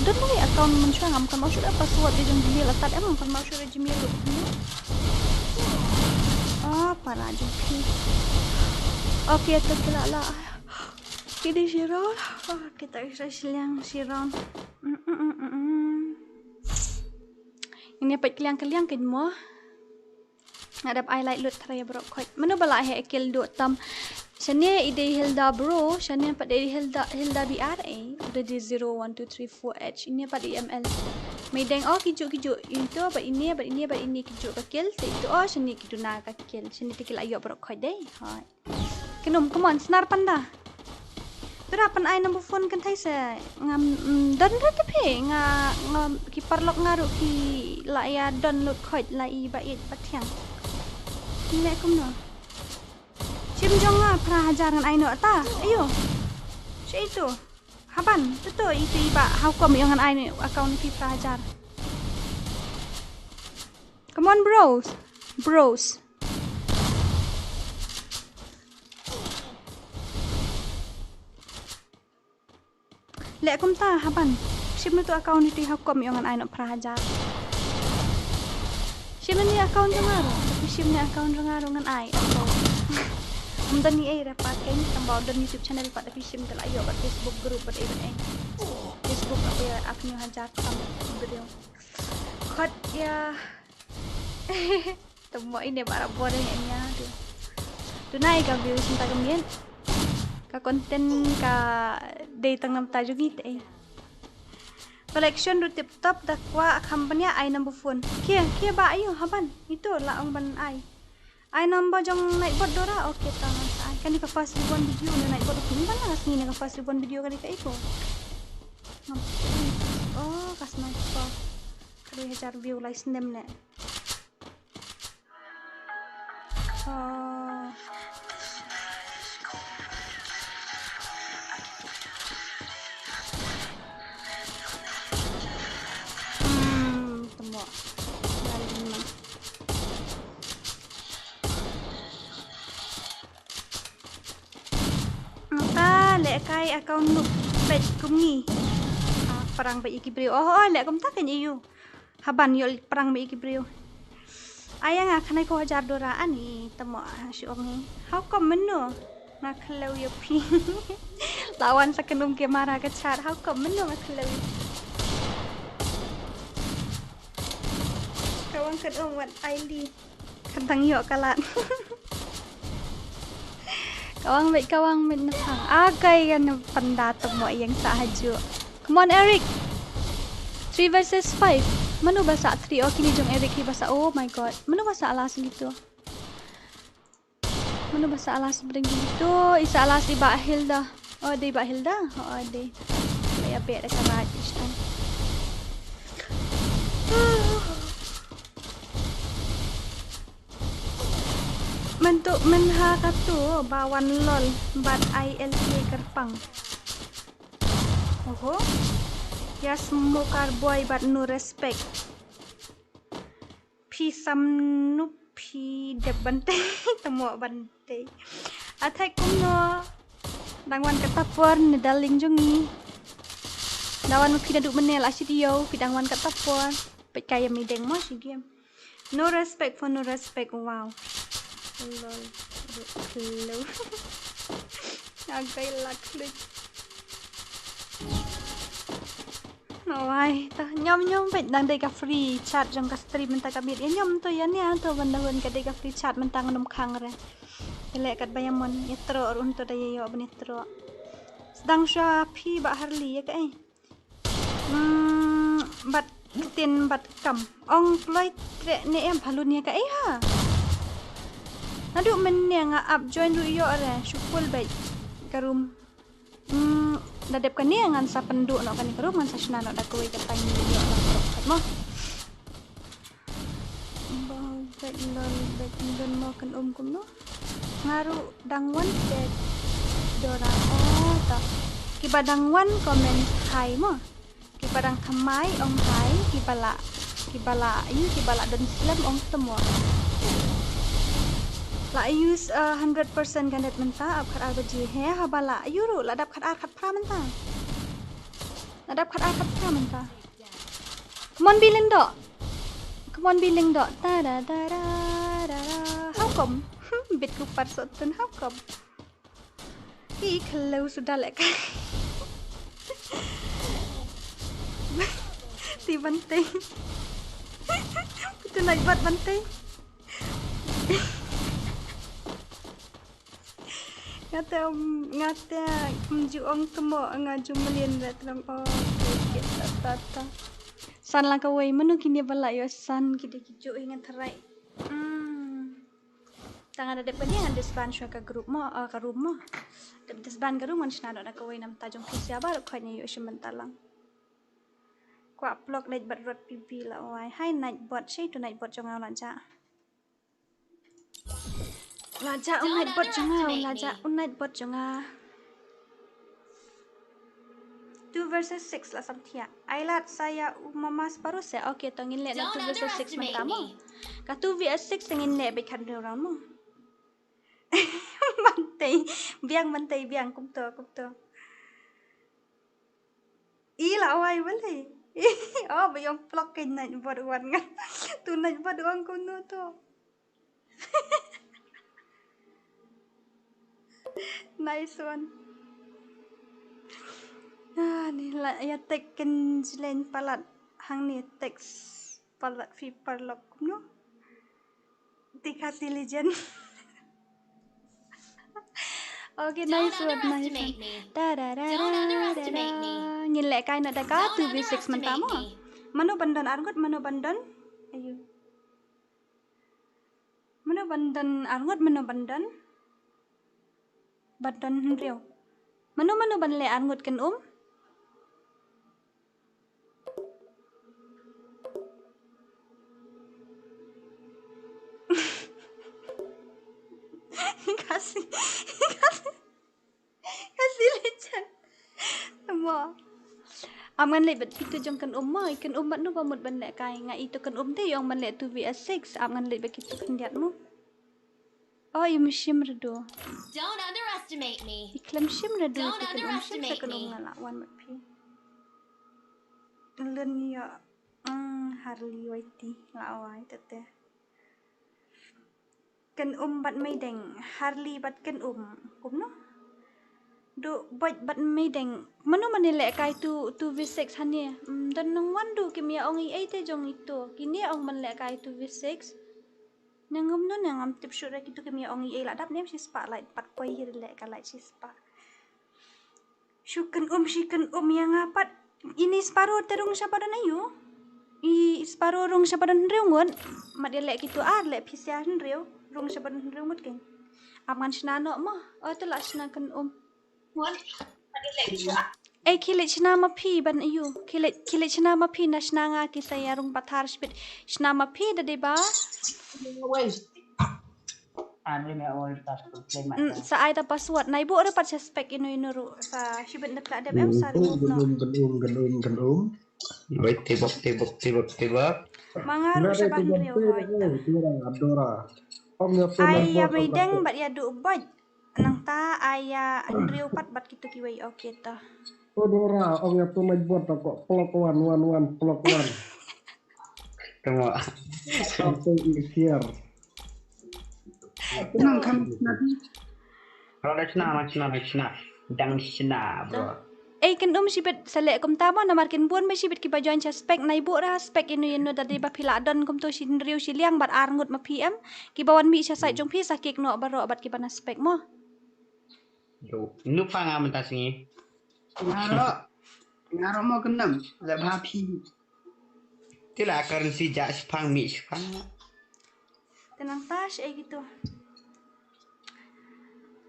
S2: dan we account mun chwa ngam kan mau sudah password di jong gmail atat emang kan mau sudah gmail lu para jumpi okey tu kila la kidi siron kita isa silang siron ini apa kaliang kin mo ngadap highlight lut tray bro khoi mano bala he kill do tam Shania ide Hilda bro, Shania pada Hilda BRA, udah di 0 1 2 3 4H. Ini pada ML. Medeng kijuk itu apa ini kijuk ka kill, itu Shania kidu na ka kill. Shania tikil ayo bro khoi deh. Hai. Kenum come on snar panda. Terapan ai number phone kan thai se ngam don ra ke phe ngam ki parlok ngaru ki la ya don lut khoi la I ba it pathiang. Ini kum no. Stream jangan pernah ajar dengan Aino ta. Ayo. Cik itu. Haban, betul itu iba. How come yang dengan Aino account ni pernah ajar. Come on bros. Bros. Lek kum ta haban. Sim tu account itu how come yang dengan Aino pernah ajar. Sim ni account jangan. Tapi sim ni account jangan dengan Ai. Dan ni dapat kan tambah dan YouTube channel pada sim telah ayo pada Facebook group pada event Facebook apa ya aku ni hajar tambah video. Kod ya. Temu ini para bodoh nya tu. Tunai ka views entah kemudian ka konten ka day tengah tajuk ni collection du tip top dakwa company ai number phone. Kia ba ayo haban. Itu lah ang ban ai. Ai number jong naik bot DORA okey tangan ai. Kan ka fast ribbon video na naik bot ni ban lah sini ka fast ribbon video kali ka iko. Oh, kas naik pa. Kali hajar view lah Lyndem ne. Oh. Temu. Lek kai account nu pet kum ni. Perang baik iki brio. Oh, lek kum tak kan you. Haban yo perang baik iki brio. Ayang akan ko hajar DORA ani temu si ong ni. How come menu? Nak kalau yo pi. Lawan sakenum ke marah ke chat. How come menu nak kalau. Kawan kedong wat Aili. Kentang yo kalat. Kawang baik menang. Agay kan pendato mo yang sahaju. Come on Eric. 3 versus 5. Mano basa 3? Okay ni jong Eric hi basa. Oh my god. Mano basa alas gitu. Mano basa alas bring gitu. Isa alas iba Hilda. Oh di iba Hilda. Oh di. Laya bet ka radish kan. Mentuk menha katu bawan lol bat ILK kerpang. Oho. Ya semukar boy bat no respect. Pi samnu pi de bante temu bante. Athai kumno dangwan katapor ne daling jungi. Dawan pi duduk menel asidio pi dangwan katapor. Pe kaya mideng mo si game. No respect for no respect. Wow. Lol. Hello. Agay laklit. Oi, ta nyom bet dang dai ka free chat jong ka stream mentang ka bit. Nyom to yan ya to bandahun ka dai ka free chat mentang nom khang re. Ele kat bayamon yetro run to dai yo benetro. Sedang sha phi ba harli ya ka ai. Bat tin bat kam. Ong ploi tre ne em phalun ya ka ai ha. Nadu mennya nga up join du yo are syukul baik karum dadep kan ni ngan sa penduk no kan karum ngan sa shna no da kuwi katang ni yo mo bau baik lol baik don mo kan kum no ngaru dangwan de DORA oh ta kibadangwan komen hai mo kibadang kamai ong hai kibala yu kibala don slam ong temo la use 100% gandet menta ab khat arbaji he habala yuru la dap khat ar khat pra menta la dap khat ar khat pra menta come on biling do ta da how come bit ku par so tun how come ki khalo sudah lek ti bante itu naik buat bante ngata juong temo ngaju melien datang oh kita tata san lang kawai manu kini bala yo san kidi kijo ingat terai tangan ada pani yang disban ka grup mo ka room mo disban ka room man sna da kawai nam tajong kisya ba khanya yo shimentalang kwa plok night bat rot pipi la oi hai night bot sei to night bot jong alan cha Lajak
S3: Don't
S2: unait bot jangan,
S3: underestimate
S2: lajak
S3: me.
S2: unait bot jangan. 2 versus 6 lah samtia. Ailat saya mama separuh saya. Okay, tongin let na
S3: Don't
S2: 2 versus 6
S3: underestimate
S2: mentamo.
S3: me.
S2: Ka 2 vs 6 tengin let bekan round mo. Bantai, biang kumto. Ila awai boleh. Oh, bayang plok kay night bot wan nga. Tu night bot wan kuno to. Nice one. Ni lah ya tekken jlen palat hang ni teks palat fi parlok no. Di KHASI legend. Okay,
S3: Don't
S2: nice one.
S3: underestimate me.
S2: Da da da
S3: Don't
S2: da
S3: underestimate me.
S2: Nhìn lại cái nó đã có
S3: Don't
S2: 2 v 6
S3: underestimate
S2: mentamo.
S3: me.
S2: Mano bandan argot mano bandan. Ayo. Mano bandan argot mano bandan. Bandan hendriu. Mano ban le argot kan Kasih lechan. Mo. Aman le bet itu jong kan mai kan mat no pamut ban le kai nga itu kan te yong man le 2 vs 6 aman le bet itu kan diat mo. Oh, you mishim redo.
S3: Don't underestimate me.
S2: Iklam shim redo
S3: Don't
S2: itu kan shim sa
S3: underestimate
S2: kan
S3: me.
S2: ngala wan mat pi. Len ya harli waiti la awai tete. Kan bat mai deng harli bat kan kum no. Do bat mai deng mano manile kai tu 2v6 hanya dan nang wandu kimia ongi 8 jong itu kini ong man le kai 2v6 nangum no nangam tip syura kitu kimia ongi la dap nem si spotlight pat koi hir le ka light si spa syukan shikan yang apat ini separuh terung siapa dan ayu I separuh rung siapa dan reungun mat dia le kitu le pisia reu rung siapa dan reungut ken aman snano mo oh tu la snakan kilit nama pi ban ayu kilit nama pi na snanga ki saya rung pathar spit snama pi da deba sa ai da password na ibu ada pat suspect inu ru sa shibet nak ada em sa remove no
S4: Wait, tibok.
S2: mangaru sa ban reu
S5: DORA.
S2: Ayah mideng bat ya du baj nang ta ayah reu pat bat kitu kiwai okay ta
S5: DORA, om ya tuh buat kok plok one plok one.
S4: Tunggu.
S5: Something is here.
S4: Tenang kan nanti. Kalau ada cina. Jangan cina, bro.
S2: kan sibet selek kum tama na markin buan me sibet ki bajuan cha spek na ibu ra spek inu dari ba pila don kum to sin riu siliang bat arngut ma pm ki bawan mi cha sai jong pi sakik no baro bat ki bana spek mo
S4: Yo, nu panga mentas ni.
S6: Ngaro mo kenam la bhapi
S4: Tila currency jak sepang mi sepang.
S2: tenang tas gitu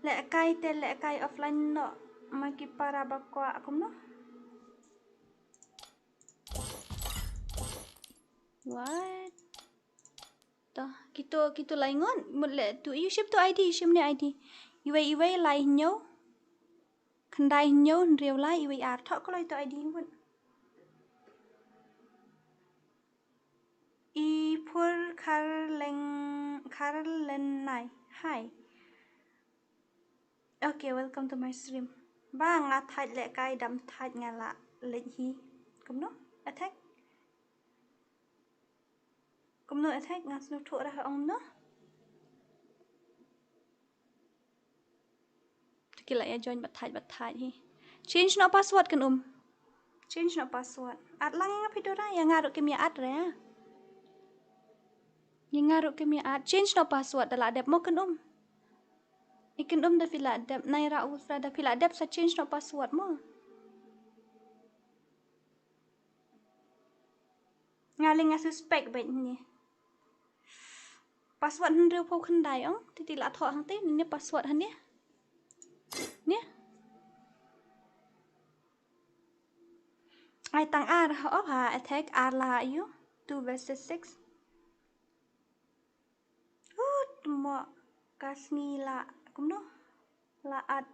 S2: lek kai offline no maki para bakwa akum no what toh gitu laingon mule tu you ship tu id ship ni id iwe lai nyo khandai nyo riu lai iwe ar thok ko lai tu id bun I pur karlen nai hi okay welcome to my stream bang thai le kai dam thai ngala le hi kum no attack ngas nu thu ra ong no kila ya join bat thai hi change no password kan change no password at lang nga pidora yang ngaru kimia at re yang ngaru kimia at change no password dala dep mo kan ikan da fila dep naira usra da fila dep sa change no password mo ngaling nga suspect bet ni password hen reu pho khandai ong ti la tho hang te ni password han ni ai tang ar ha attack ar la you 2 versus 6 mo kasni la kumno la at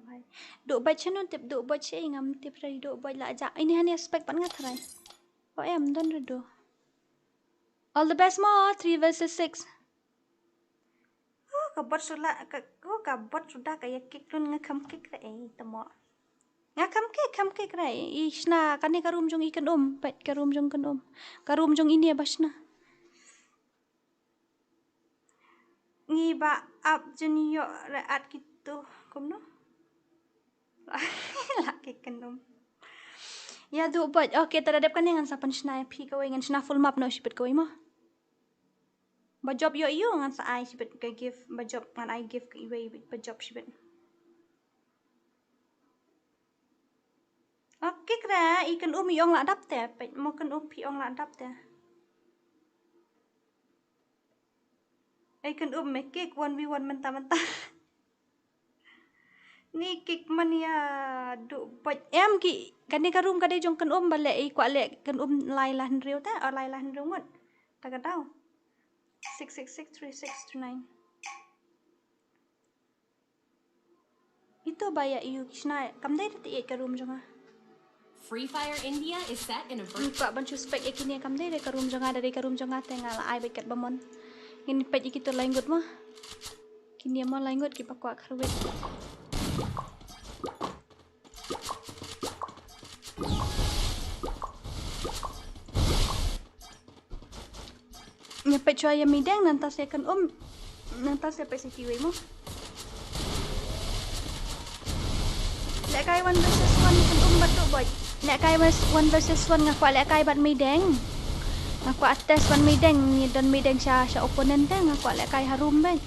S2: bhai do bach chanu tip do bach che ngam tip rai do bach la ja ini hani aspek pan ngat rai o em don do all the best mo 3 versus 6 kabot sula kabot sudah kayak kick run ngakam kick rai temo ngakam kick rai isna kani karum jong ikan pet karum jong kan karum jong ini basna ngiba up jeniyo raat gitu kumno laki kenum ya do but okay terhadap kan dengan sapan snai pi kau dengan sna full map no sipet kau mo ba job yo ngan sa ai sipet ka give ba job ngan I give ka iwe ba job sipet okay kra ikan yong la dap te pet mo kan pi ong la dap te ikan me kek 1v1 mentah-mentah ni kik man ya du bot em ki kani karum kade jong kan bale kwa le kan lai lan riu ta or lai lan riu ngot ta ka tau 6663629 itu baya iu kisna kam dai ti karum jonga
S3: FreeFire India is set in a virtual.
S2: Ka ban suspek ekini kam dai karum jonga dari karum jonga tengal ai bekat bamon ini pet ikito laingut mah kini mo laingut ki pakwa kharwet nyepet cuaya midang nanti saya akan nanti saya PCTV mo lek kai 1 versus 1 kan batu boy lek kai 1 versus 1 ngakwa lek kai bat midang ngakwa atas ban midang ni dan midang sya opponent kan ngakwa lek kai harum ben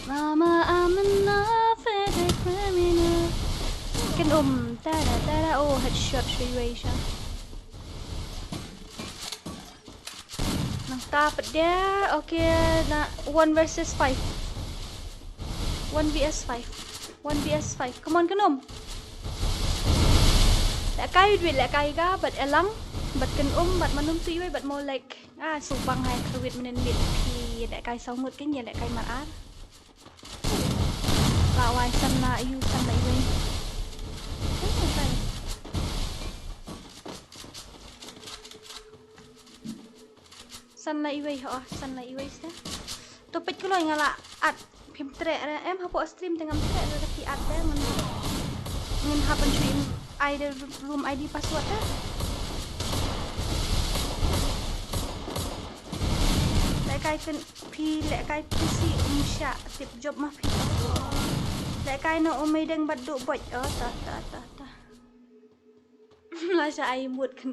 S2: Mama, I'm in love with a criminal. Kan tada, oh headshot situation. Nah, dapat dia. Okay, na 1 versus 5. 1 vs 5. 1 vs 5. Come on, kan lek kai duit lek kai ga bat elang bat kan bat manum tu iwe bat mo like subang hai kruit menen mit pi lek kai saungut kan ya lek kai marar lawai sana iu sana iwe sana iwe sana iwe sa topik ko loy ngala at phim tre em hapo stream tengam tre ada pi at de ngin happen stream ID room ID password dah. Lekai kan pi lekai si umsya tip job mah pi. Lekai no umedeng badu boj ta. Lah sa ai mood kan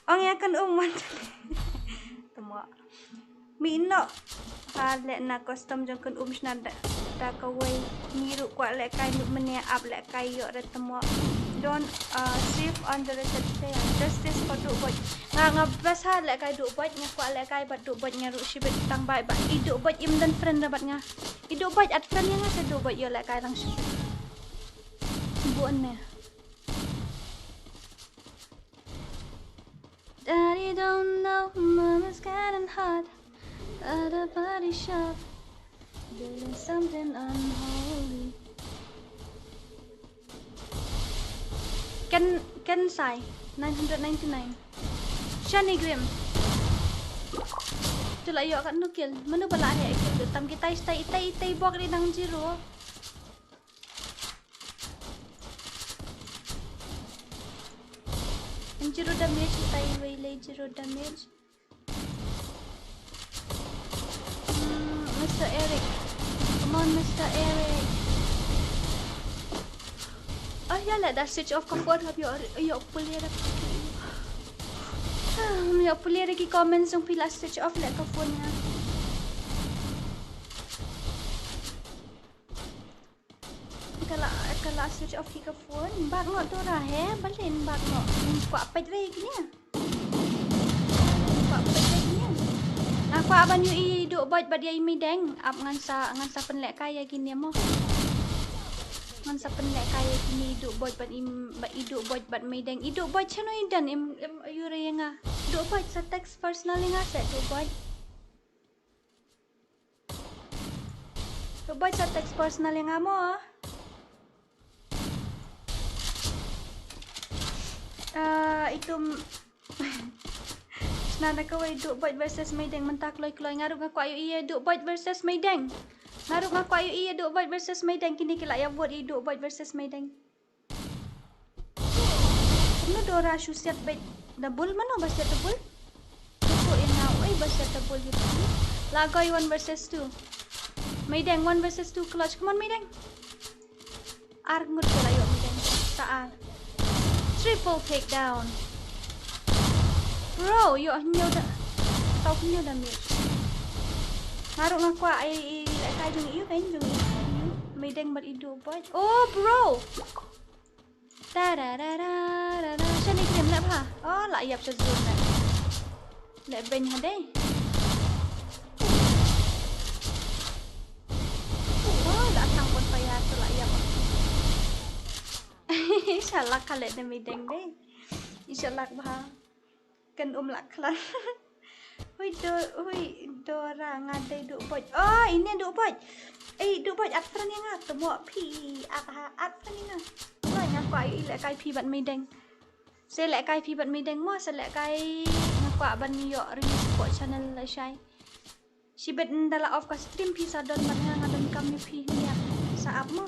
S2: Ong ya kan man. Temo. Mino le na custom jong kan snada ta kawai niru kwa lekai mut menia up lekai yo re temo don't save on the reset say just this for do boj nga bas ha lekai do boj nya kwa lekai bat do boj nya ru shibet tang bai ba idu boj im dan friend rabat nga idu boj at friend nga se do boj yo lekai lang shibet buon ne Daddy don't know mama's getting hot at a body shop doing something unholy. Can Sai 999. Shani Grim. Tula yo kat nukil. Mana bala ni ikil tam kita itai bok di nang jiro. Zero damage itai waylay zero damage. Mr. Eric. Come on, Mr. Eric. Oh, ya lah, dah switch off comfort. Ayok boleh dah. Ayok boleh lagi comments yang pila switch off lah ke phone nya. Kalau switch off ke phone, bak ngok tu dah balin bak ngok. Kuat pet lagi ni. Kuat pet lagi ni. Kwa ban yu I duk boj bat dia imi deng. Ap ngan sa penlek kaya gini mo. Ngan sa penlek kaya gini duk boj bat iduk boj bat mi deng. Iduk boj chano idan im yu re nga. Duk boj sa text personal nga set duk boj. Duk boj sa text personal nga mo. Itu Nana kawai duk boj versus Meideng mentak kloy-kloy ngaruk ngaku ayu iya duk boj versus Meideng. Ngaruk ngaku ayu iya duk boj versus Meideng kini kila ya buat i duk boj versus Meideng. Ano Dora syusiat bet double mana baset double? Itu ina oi baset double gitu. Lagoy 1 versus 2. Meideng 1 versus 2 clutch. Come on Meideng. Arngut kila yuk Meideng. Saal. Triple takedown. Bro, yuk nyo dah. Tau nyo damage. Ngaruk ngaku ai lại kai jung iu kan jung iu. Meideng ber idu boy. Oh, bro. Da da da da da da. Sani krim nak ha? Oh, lại yap cho zone này. Lại bên ha đây. Oh, đã thằng con phải tu lại yap. Inshallah kale de Meideng deh. Inshallah bah. Kan lak kelan. Hui Dora ngadai duk boj. Oh, ini duk boj. Duk boj at frani nga temu pi at frani nga. Rồi nga quả ý lại cái phi bạn Meideng. Sẽ lại cái phi bạn Meideng mo sẽ lại cái nga quả ban yo release support channel lại sai. Si bet dala off ka stream pi sa don man nga don kami pi niya sa app mo.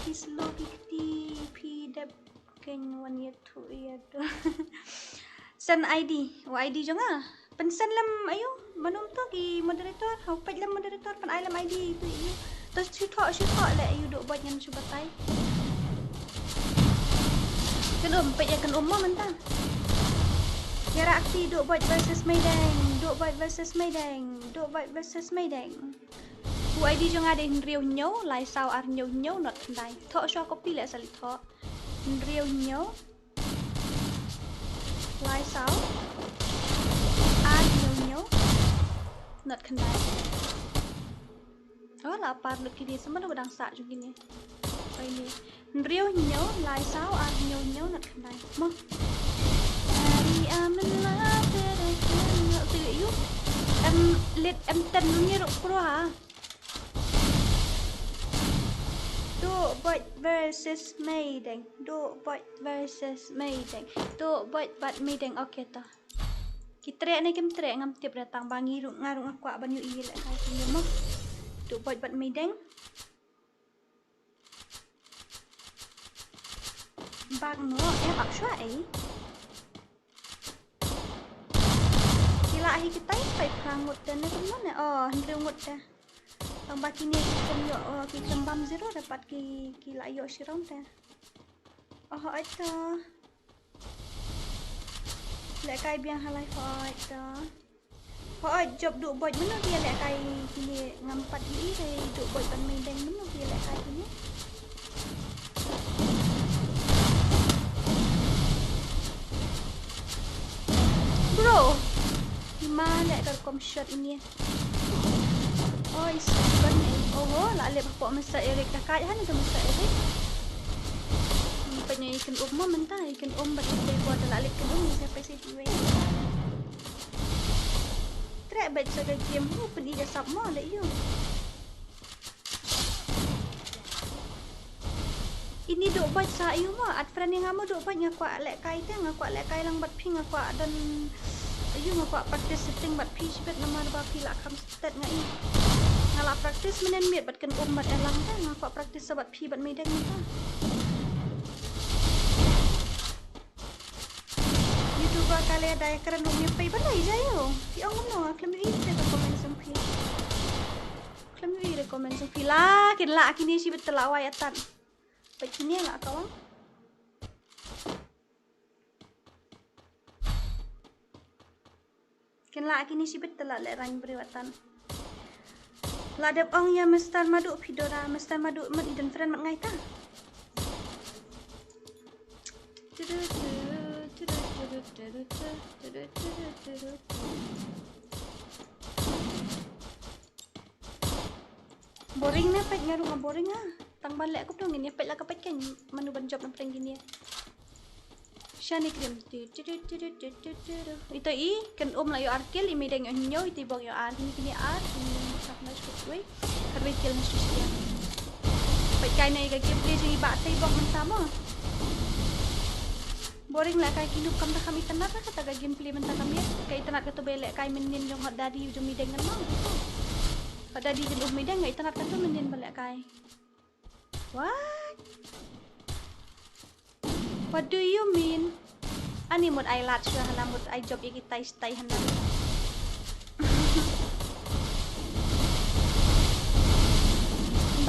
S2: Slow P dep keng 1 year 2 year tu. Send ID, ID juga. Pensen lam ayo, manum tu ki moderator, hau pet lam moderator pan ai lam ID tu ayo. Terus shoot le ayo duk buat ngan cuba tai. Kenum pet ya kenum mo mentang. Kira akti duk buat versus Meideng, duk buat versus Meideng, duk buat versus Meideng. ID jong ada riu nhau lai sao ar nhau not kendai thọ cho copy lại sali thọ riu nhau lai sao ar nhau not kendai đó là part lực kia sama đâu đang xạ chung gini ini riu nhau lai sao ar nhau not kendai mo hari amanlah terakhir tu yuk em ten ni ruk pro ha. Duk boj versus Meideng. Duk boj versus Meideng. Duk boj bat Meideng. Okey ta. Kita trek ni kim trek ngam tiap datang bangi ngarung aku ban yu i lek kai sini mo. Duk boj bat Meideng. Bag no bak shwa Kila hi kita pai prangut dan ni mana? Oh, hendri ngut dah. Ang baki ni kita bam zero dapat ki layo sirom dah. Oh itu. Lek kai biang halai itu. Oh job duk boj mana dia lek kai kini ngampat ni duk boj ban Meideng mana dia lek kai ni. Bro, gimana kalau kom shot ini? Oh, iskan ni. Oh, lah lep pok masa Eric dah kat han tu masa Eric. Nampaknya ikan umma mentah ikan bat dia buat lah lep ikan siapa sih dia. Trek bet saga game hu pun dia sub mo le you. Ini duk bat sa you mo at friend yang ngamu duk bat ngaku lek kai teh ngaku lek kai lang bat ping ngaku dan you ngaku practice setting bat pi sibet nama ba pi lah kam stat ngai. Ngalah praktis menen miet bat kan bat elang dah ngaku praktis sabat pi bat Meideng ta. YouTuber kali ada yang keren umnya pai balai jayo. Ti ong no klem wi recommend sampi. Klem wi recommend sampi lah kila kini si betul awai atan. Pai kini lah kawan. Kila kini si betul lah lerang beriwatan. Ladap ong ya mestar madu pidora mestar madu mat idan friend mat ngai ta. Boring na pet nga rumah boring ah. Tang balik aku dong ini pet lah kapet kan manu ban job na gini. Siya ni krim. Ito kan lah yo arkil imideng yo hinyo iti bong yo kini ini sak na shukwe. Karwe kill na shusya. Pet kay na iga gameplay jeng iba tay bong mentama. Boring lah kay kinup kam na kami tanat ka taga gameplay menta kami. Kay tanat ka to belek kay menin yung hot daddy yung mideng kan mang. Hot daddy jeng mideng kay tanat ka to menin belek kay. What do you mean? Ani mod ay lat siya hana mod ay job iki tay hana.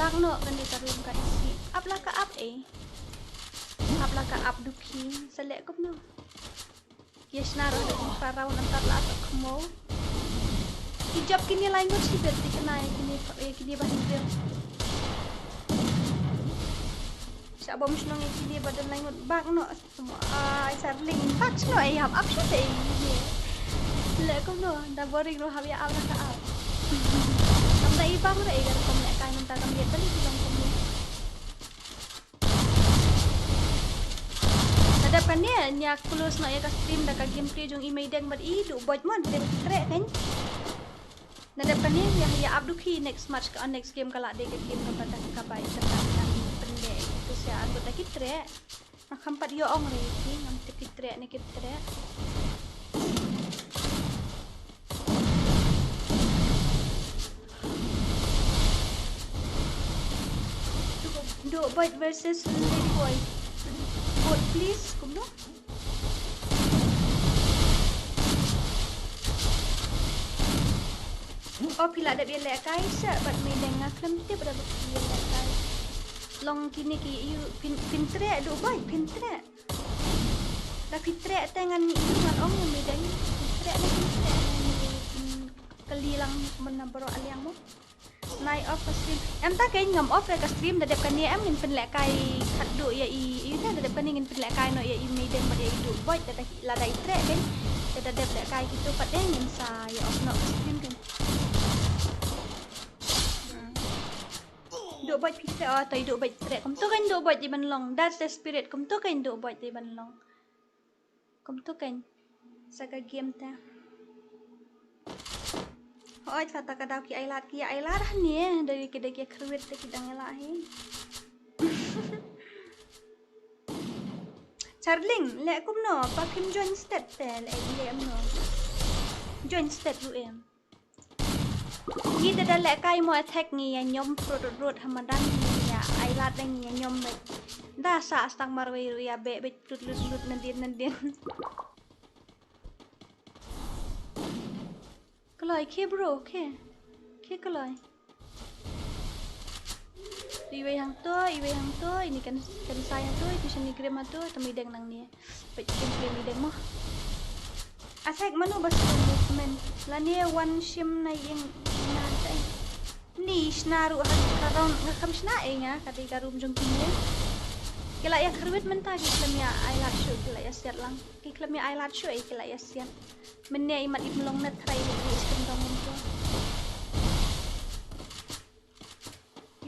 S2: Bang no kan ditarum ka isi. Up lah ka up eh. Up lah ka up duki. Selek ko no. Yes na ro para raw antar la ka mo. Ijab kini lain mod si bet dikenai kini bahindel. Siapa mesti nong ini badan lain bag no semua sarling bag no ayam up siya tay lek ko no da boring no habi aw na ka aw am da ibang ra igar kom lek kay nang tagam yet bali bilang kom ni nadap kan nya close no ya ka stream da ka gameplay jong imay deng bad idu bot mon dem tre kan nadap kan ya abduki next match ka next game kala de game ka pada ka bai itu saya anggota kitre makam pat yo ong reki ngam kitre ni kitre do boy versus lady boy vote please kumno oh pila ada biar lek kai sa bat me dengar klem te pada biar lek kai long kini ki you pintre do boy pintre da pintre tangan ni dengan om yang medang pintre kali lang menabro aliang mo night off stream em ta kai ngam off ka stream da dep kan ni em ngin pen lek kai khadu ya i ta da dep kan ngin pen lek kai no ya i medang ba ya do boy da la dai tre kan da dep lek kai gitu pat ngin sa ya off no stream kan do bot pite oh tay do bot tre kum to kan do bot di ban long that's the spirit kum to kan do bot di ban long kum to kan saga game ta oi kata kada ki ai lat ni dari kede ki kruit te kidang lahi charling le kum no pa kim join step te le em no join step lu em Kita dah lek kai mo attack ni yang nyom rut hamadan ni ya ai lat ni yang nyom bet dah sa stang marwe ya be lut nandin kalai ke bro ke kalai iwe hang to ini kan saya tu itu seni krema tu temideng nang ni bet krem mo attack manu bas movement lani one shim na yang nanti ni snaru karang ngakam sna nga kati karum jong kinya kila ya kruit menta ki klam ya ailat show kila ya siat lang ki klam ya ailat show kila ya siat menne imat imlong net try ni skin dong to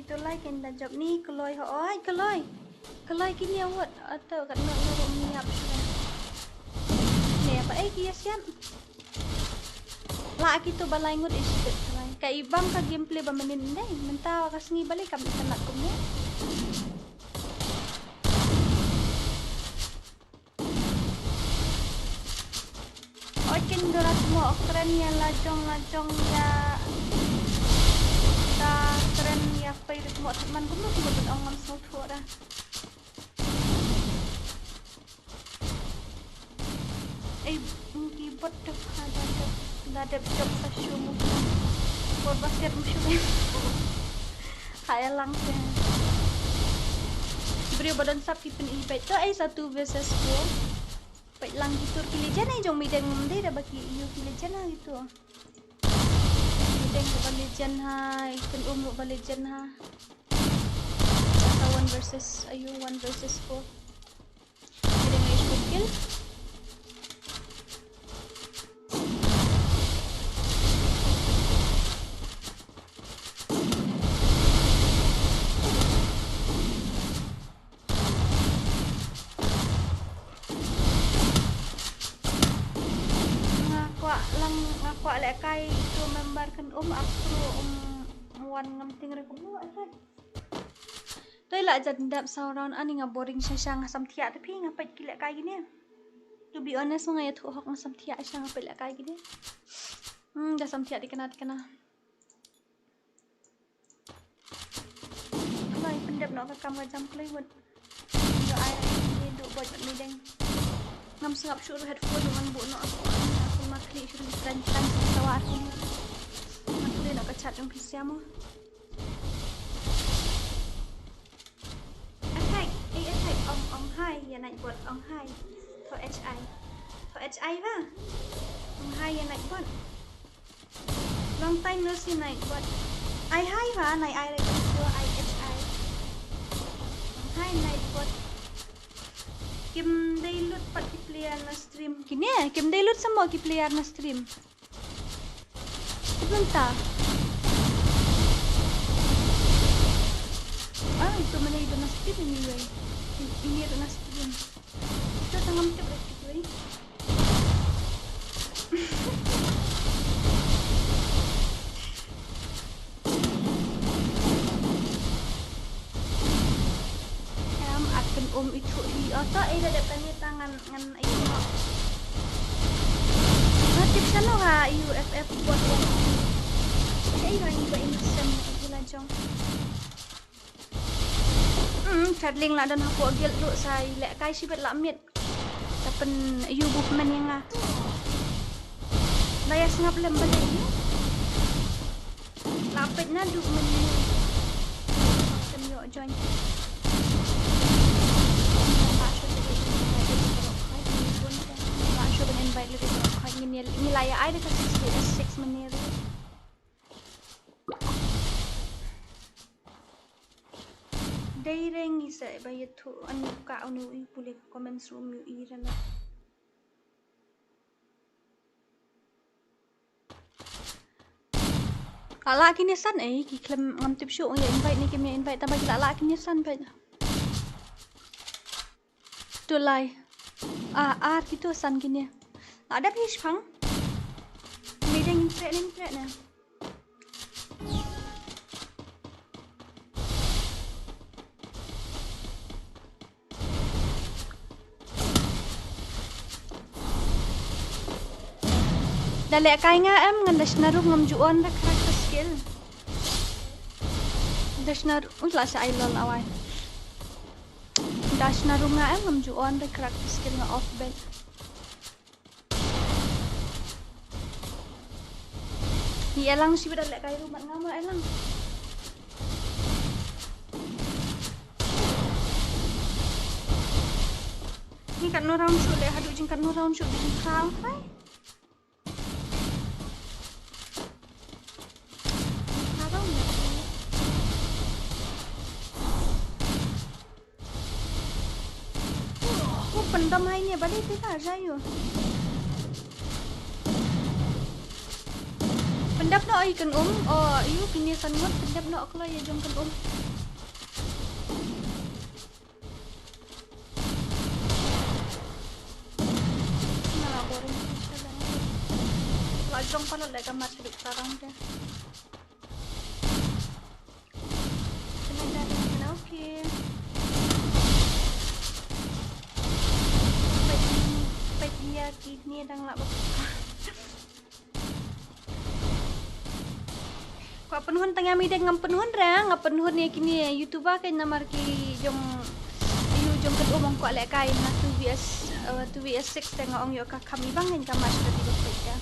S2: itu like and job ni keloi ho oi keloi kini awat atau kat nak ni apa apa kia sian la kita balai ngut isdet kai ibang ka gameplay ba menin dai mentawa ka sengi balik kami tenak kumnya okin dorat mo keren ya lajong ya ta keren ya pairit mo teman kumno kubut ongam sothora keyboard ada job pasyo mo for basket mo siya kaya lang siya beri badan sap kipin ibet to ay 1 versus 4 pait lang gitu kilijan ay jong mideng mende da baki iyo kilijan na gitu mideng kilijan ha ikan kilijan ha 1 versus 4 mideng ay kill alang ngaku lekai itu membarkan aku muan ngamting rekom lu aja. Tôi lại dần đạp sau đó anh ngập boring sang sam thiệt tapi ngapai gila kayak gini. To be honest mga ya tuh hok sam thiệt sang ngapai gila kayak gini. Dah sam thiệt dikena. Lai pendap nak kam jam klei buat. Do ai ni do buat ni deng. Ngam sengap syuruh headphone dengan bu nak aku makli syuruh tran tawar aku ni. Aku ni nak chat yang PC mo. Ông hai giờ này buat ông hai for HI va ông hai giờ này buat long time no see này buat ai hai va này ai đây chưa ai HI ông hai này buat kim day lut pat ki player na stream kini kim day lut semua ki player na stream sebentar itu mana itu na stream anyway ini ada nasi stream. Kita tengah macam berapa ni? Akan itu di otak ada depannya tangan ngan itu. Natip sana ha UFF buat orang. Saya lagi buat instan gila jong. Traveling lah dan aku agil dulu saya lek kai sibet lamit. Tapen you bukan yang ah. Daya sengap lembar ni. Lapet na duk meni. Kan yo join. Masuk dengan invite lebih banyak. Ini layak ada kasih 6 menit. Daring isa bayat tu anu ka anu I boleh comment room yu irana. Lala kini san ki klem ngam tip show ya invite ni kami invite tambah lala kini san ba. Tu lai. Gitu san kini. Ada pish phang. Meeting internet na. Dalek kai nga em ngan dash naru ngam juon da character skill. Dash naru la sa I lol awai. Dash naru nga em ngam juon da character skill nga off bed. Ni elang si dalek kai rumah ngama elang. Ni kat no round shoot le hadu jing kat no round shoot di crown hai. Pendam hai ni balik tidak saya. Pendap nak ikan you kini sangat pendap nak kalau ya jom kan Nah boring sekali. Lajong pala lagi kamar sedikit sekarang deh. Kena okay. Dia kini đang lạ bậc. Kau penuhun tengah meeting ngam penuhun ra, ngam penuhun ni kini YouTuber kan namar ki jom kedua mong ko lek kai na 2vs6 tengah ong yo ka kami bang kan kamar sudah tiba peka.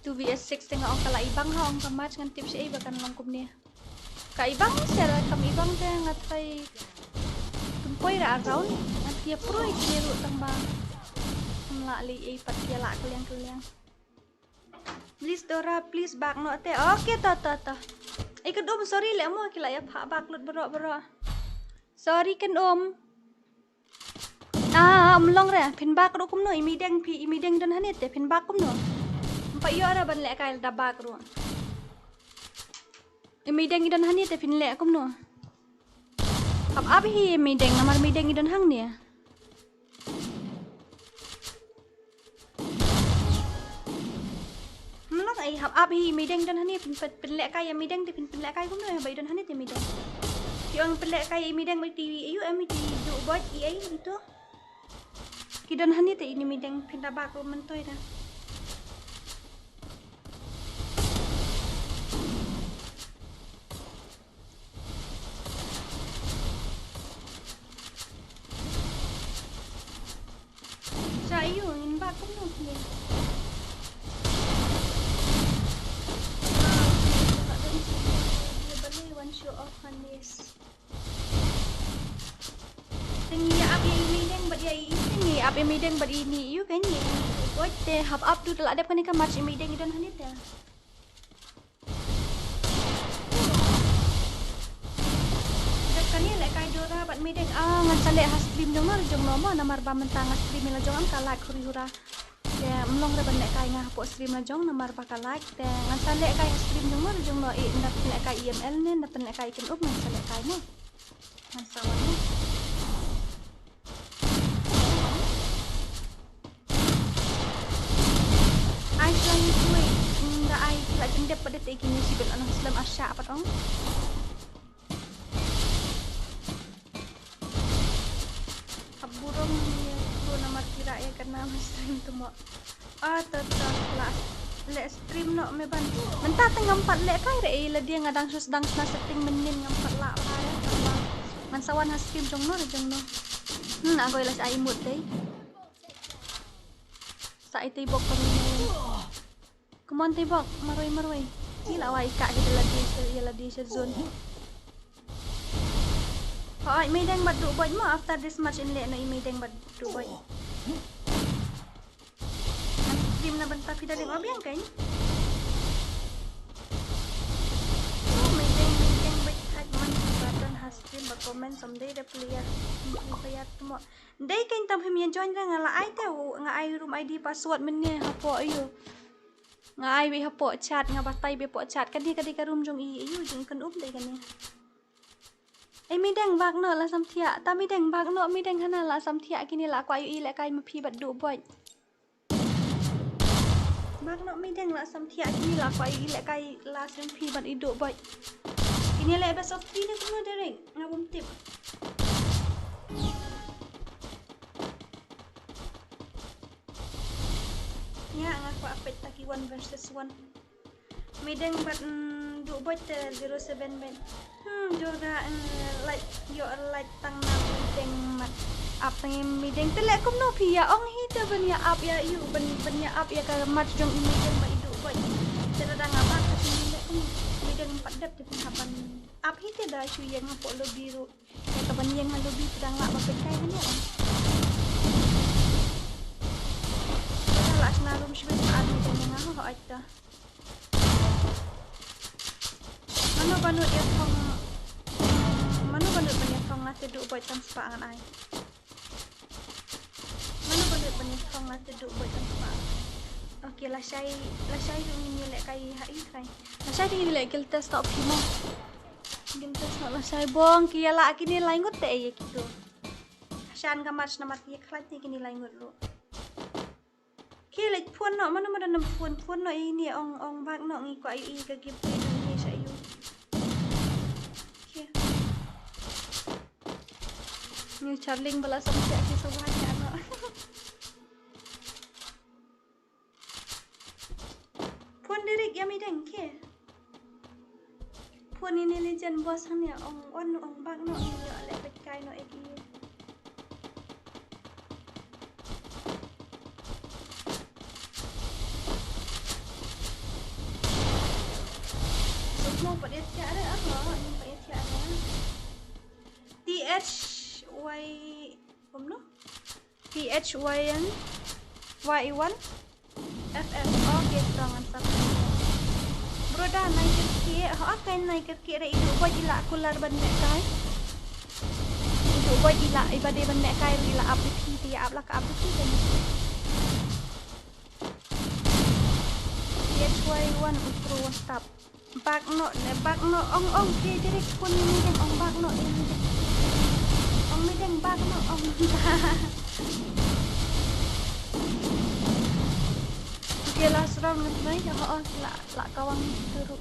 S2: 2vs6 tengah ong kala ibang ha ong kamar ngan tips ai bakan langkum ni. Ka ibang sel kami ibang te ngatai tumpoi ra around at dia pro ikiro tambah li pat kia lak kaliang. Please Dora, please back no te. Okay ta. Ikan sorry le mo kila ya back lut berok. Sorry kan long re pin back ro kum no imideng dan hanit te pin back kum no. Empat yo ara ban le kail da back ro. Imideng dan hanit te pin le kum no. Ab hi imideng namar mideng dan hang ni. ai hab up hi mideng don hani pen lek kai mideng ti pen lek kai kum no bai don hani ti mideng yang pen lek kai mideng bai ti ayu em ti du bot i ai itu ki don hani ti ini mideng pen da bak men toy da Sayu in bak kum no ki one show off hanis tingi up yang mideng bat ya tingi up yang mideng bat ini you kan ni buat te hab up tu telak dap kan kan match mideng don hanit ya dap kan ni lek kai DORA bat mideng ngan salek has stream dong jong nomor namar ba mentang has stream la jong am kalak khuri hura ya melong da ban lek kai ngah po stream la jong namar ba kalak te ngan salek kai stream jong no i ndak lek kai IML ne ndak lek kai ken up ngan salek kai mo ngan sawan ni ai selain itu ndak ai la jendep pada te kini si ben anak Islam asya apa dong burung ni tu nama kira ya karena stream tu mo tetap kelas lek stream no me ban mentah tengah 4 lek kai re la dia ngadang sedang setting menin ngam 4 lak lah ya man sawan has stream jong no agoi las ai mut dei sai tei bok kami come on tei bok maroi gila wai ka kita lagi zone Hai, mideng bat du boy mo after this match in le no mideng bat du boy. Stream na banta pida ring obiang kan? Mideng bat hat man button has stream ba comment someday the player tu mo. Dei kan tam him join ra ngala ai te nga ai room ID password men ne hapo ayo. Nga ai bi hapo chat nga batai be po chat kan di ka room jong i ayo jing kan dei kan ne. Mideng bak no la samthia ta mideng bak no mideng hana la samthia kini la kwa yu le kai ma phi bat du boy bak no mideng la samthia kini la kwa yu le kai la sem phi bat i du boy kini le best of 3 ne kuno dereng ngabum tip ya ngaku apet taki 1 versus 1 mideng bat du boy 07 ben juga like your like tang na mideng mat apa yang mideng telek kum no pia ong hi te ben ya up ya you ben ya up ya ka mat jong mideng ba idu boy terada ngapa ka mideng kum mideng padap te hapan up hi te da shu yang po lo biru ya ka ban yang lo bi sedang lak ba pekai ni ya la sna rum shu saat mideng ngah ho aita Mano banut ya thong Mano banut banyak thong ngate du boy tam spa angan ai Mano banut banyak thong ngate du boy tam spa Okey la syai dong ni lek kai hai kai la syai ding lek gil test stop kimo gil test la syai bong ki la kini laingut te ye gitu shan ka match nama ki khlat ni kini laingut lu ki lek phun no mano nam phun no ini ong bak no ngi ko ai ka gip ni syai yu New Charling bala sampai ke semuanya anak. Pun dirik ya mideng ke. Pun ini legend bos hanya ong bak no ini oleh pekai no egi. Semua pada tiada apa ini pada tiada. THYN Y1 FF okay tangan satu broda naik ke akan naik ke re itu buat ila kular ban nek kai itu buat ila ibade ban nek kai ila aplikasi dia aplah ke aplikasi kan THY1 utro stop bak no ong ke direct pun ini kan ong bak no ini ong mideng bak no ong Kila seram ngai la kawang turu.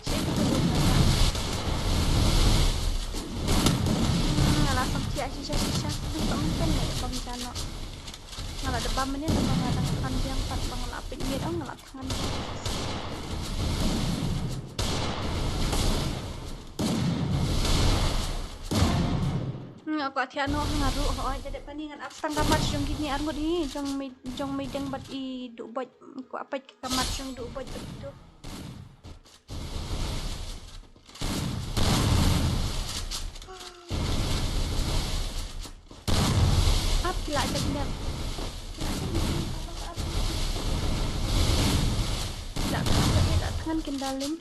S2: Cik turu. Ngala sampai sisa. Pempen ya pemjano. Ngala depan menit depan ngadang yang pat pengelapin dia dong ngelap tangan. Aku hati anu ngaruh jadi paningan abstang kamar jong gini armut ni jong medeng bat I du bot ku apa ke kamar jong du bot begitu. Apa pila aja benda. Tak tangan kendalin.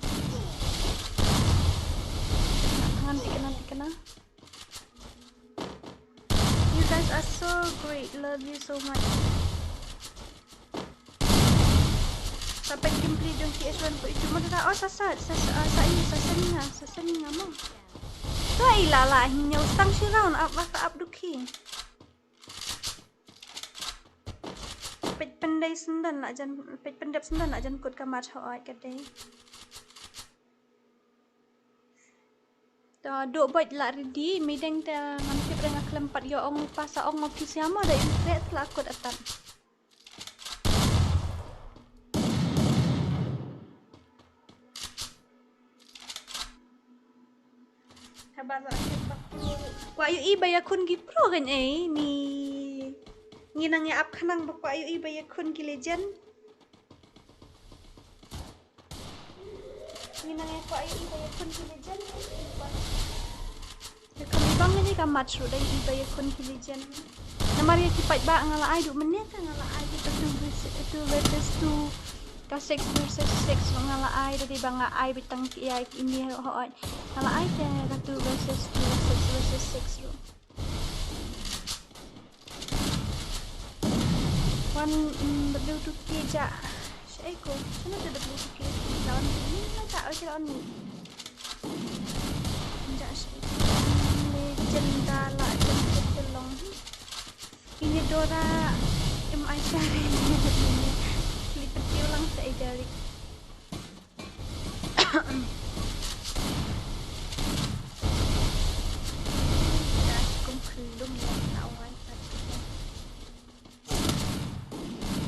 S2: Tangan dikena. You guys are so great. Love you so much. Sampai kimpli dong KS1 po itu maka sasat sasaninga mo. Tu ay lalahin niya ustang siraun up duki. Pet pendai sendan nak jan kut kamar hoai kadai. Duk buat lah ready mideng ta ngantip dengan kelempat yo ong pasa ong office yamo da intret lah akut atan. Kabar lah wa yu ibaya kun gi pro kan ni nginang ya ap khanang ba yu ibaya kun gi legend. Nginang ya yu ibaya kun gi legend. Kami bang ni kamar suruh dari ibaya kun kilijan. Namar ya kipat ba ngala ai duk menit ngala ai kita tu versus tu ka 6 versus 6 ngala ai dari bang ai bitang ya ini hoai. Ngala ai te ka 2 versus 6 ru. Wan berduduk keja. Syaiku, sana tu berduduk keja. Lawan ini lah tak lawan ni. Tidak syaiku. Jendala jemput telong. Ini Dora MI Syari ni. Lipeti ulang saya jari. Dah cukup belum ya kawan.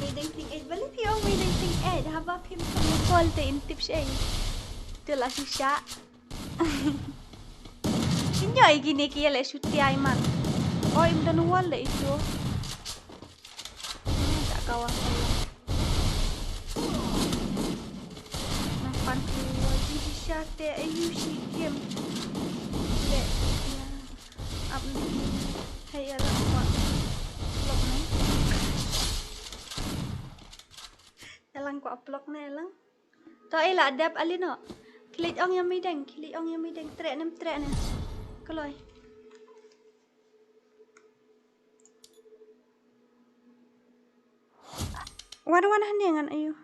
S2: Medeng ting 8 balik piong medeng ting 8. Haba pim kami call te intip siya. Itulah susah. Injoy gini kaya le syuti aiman. Oh imdan wala itu. Tak kawan saya. Nampan keluar di syate ayu si game. Le. Abdi. Hai ala kuat. Blok ni. Elang kuat blok ni elang. Tak elak adab alino. Kilit ong yang mideng, trek ni. Kaloi. Warna hanyangan ayo.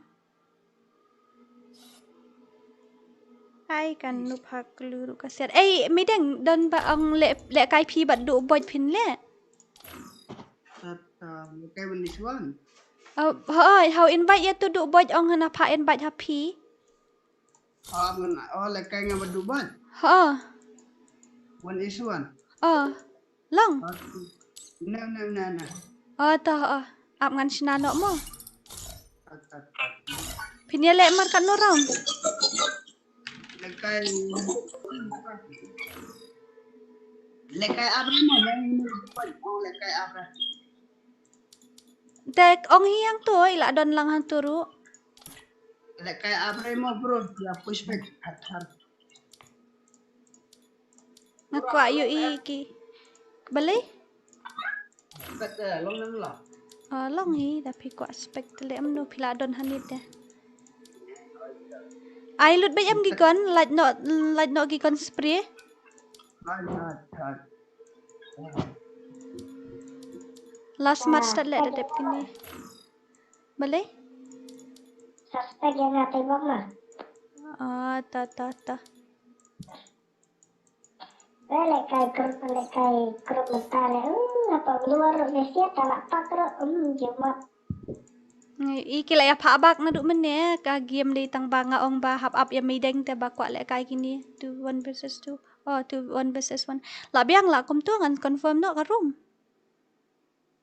S2: Ai kan lupa keluru kasihan. Mideng dan ba ang le kai pi bat du boy pin le.
S6: Okay, when this one.
S2: How invite ya tu du boy ong hana pa invite happy.
S6: Like kaya nga maduban. One is one.
S2: Long.
S6: No.
S2: Ta ap ngan sinano mo. Pinile mar kan no round.
S6: Lekay abra mo lekay abra.
S2: Dek ong hiyang tu ila don lang hang turu.
S6: Lekay abra mo bro, ya pushback hathar.
S2: Ngaku ayu iki. Balik?
S6: Long nam la.
S2: Long hi tapi ku aspek tele amno pila don hanit ya. Ai lut bay am gigon like not gigon spray. Last match tak le dep kini. Balik?
S7: Suspek yang ngatai bang mah.
S2: Ta.
S7: Lekay grup mentale. Apa luar Malaysia talak pakro jumat.
S2: Iki la ya phabak na du mene ka game di tang banga ong ba hap up ya mideng te ba kwa le kai kini 1 versus 2 oh 1 versus 1 la biang la kum tu ngan confirm no ka room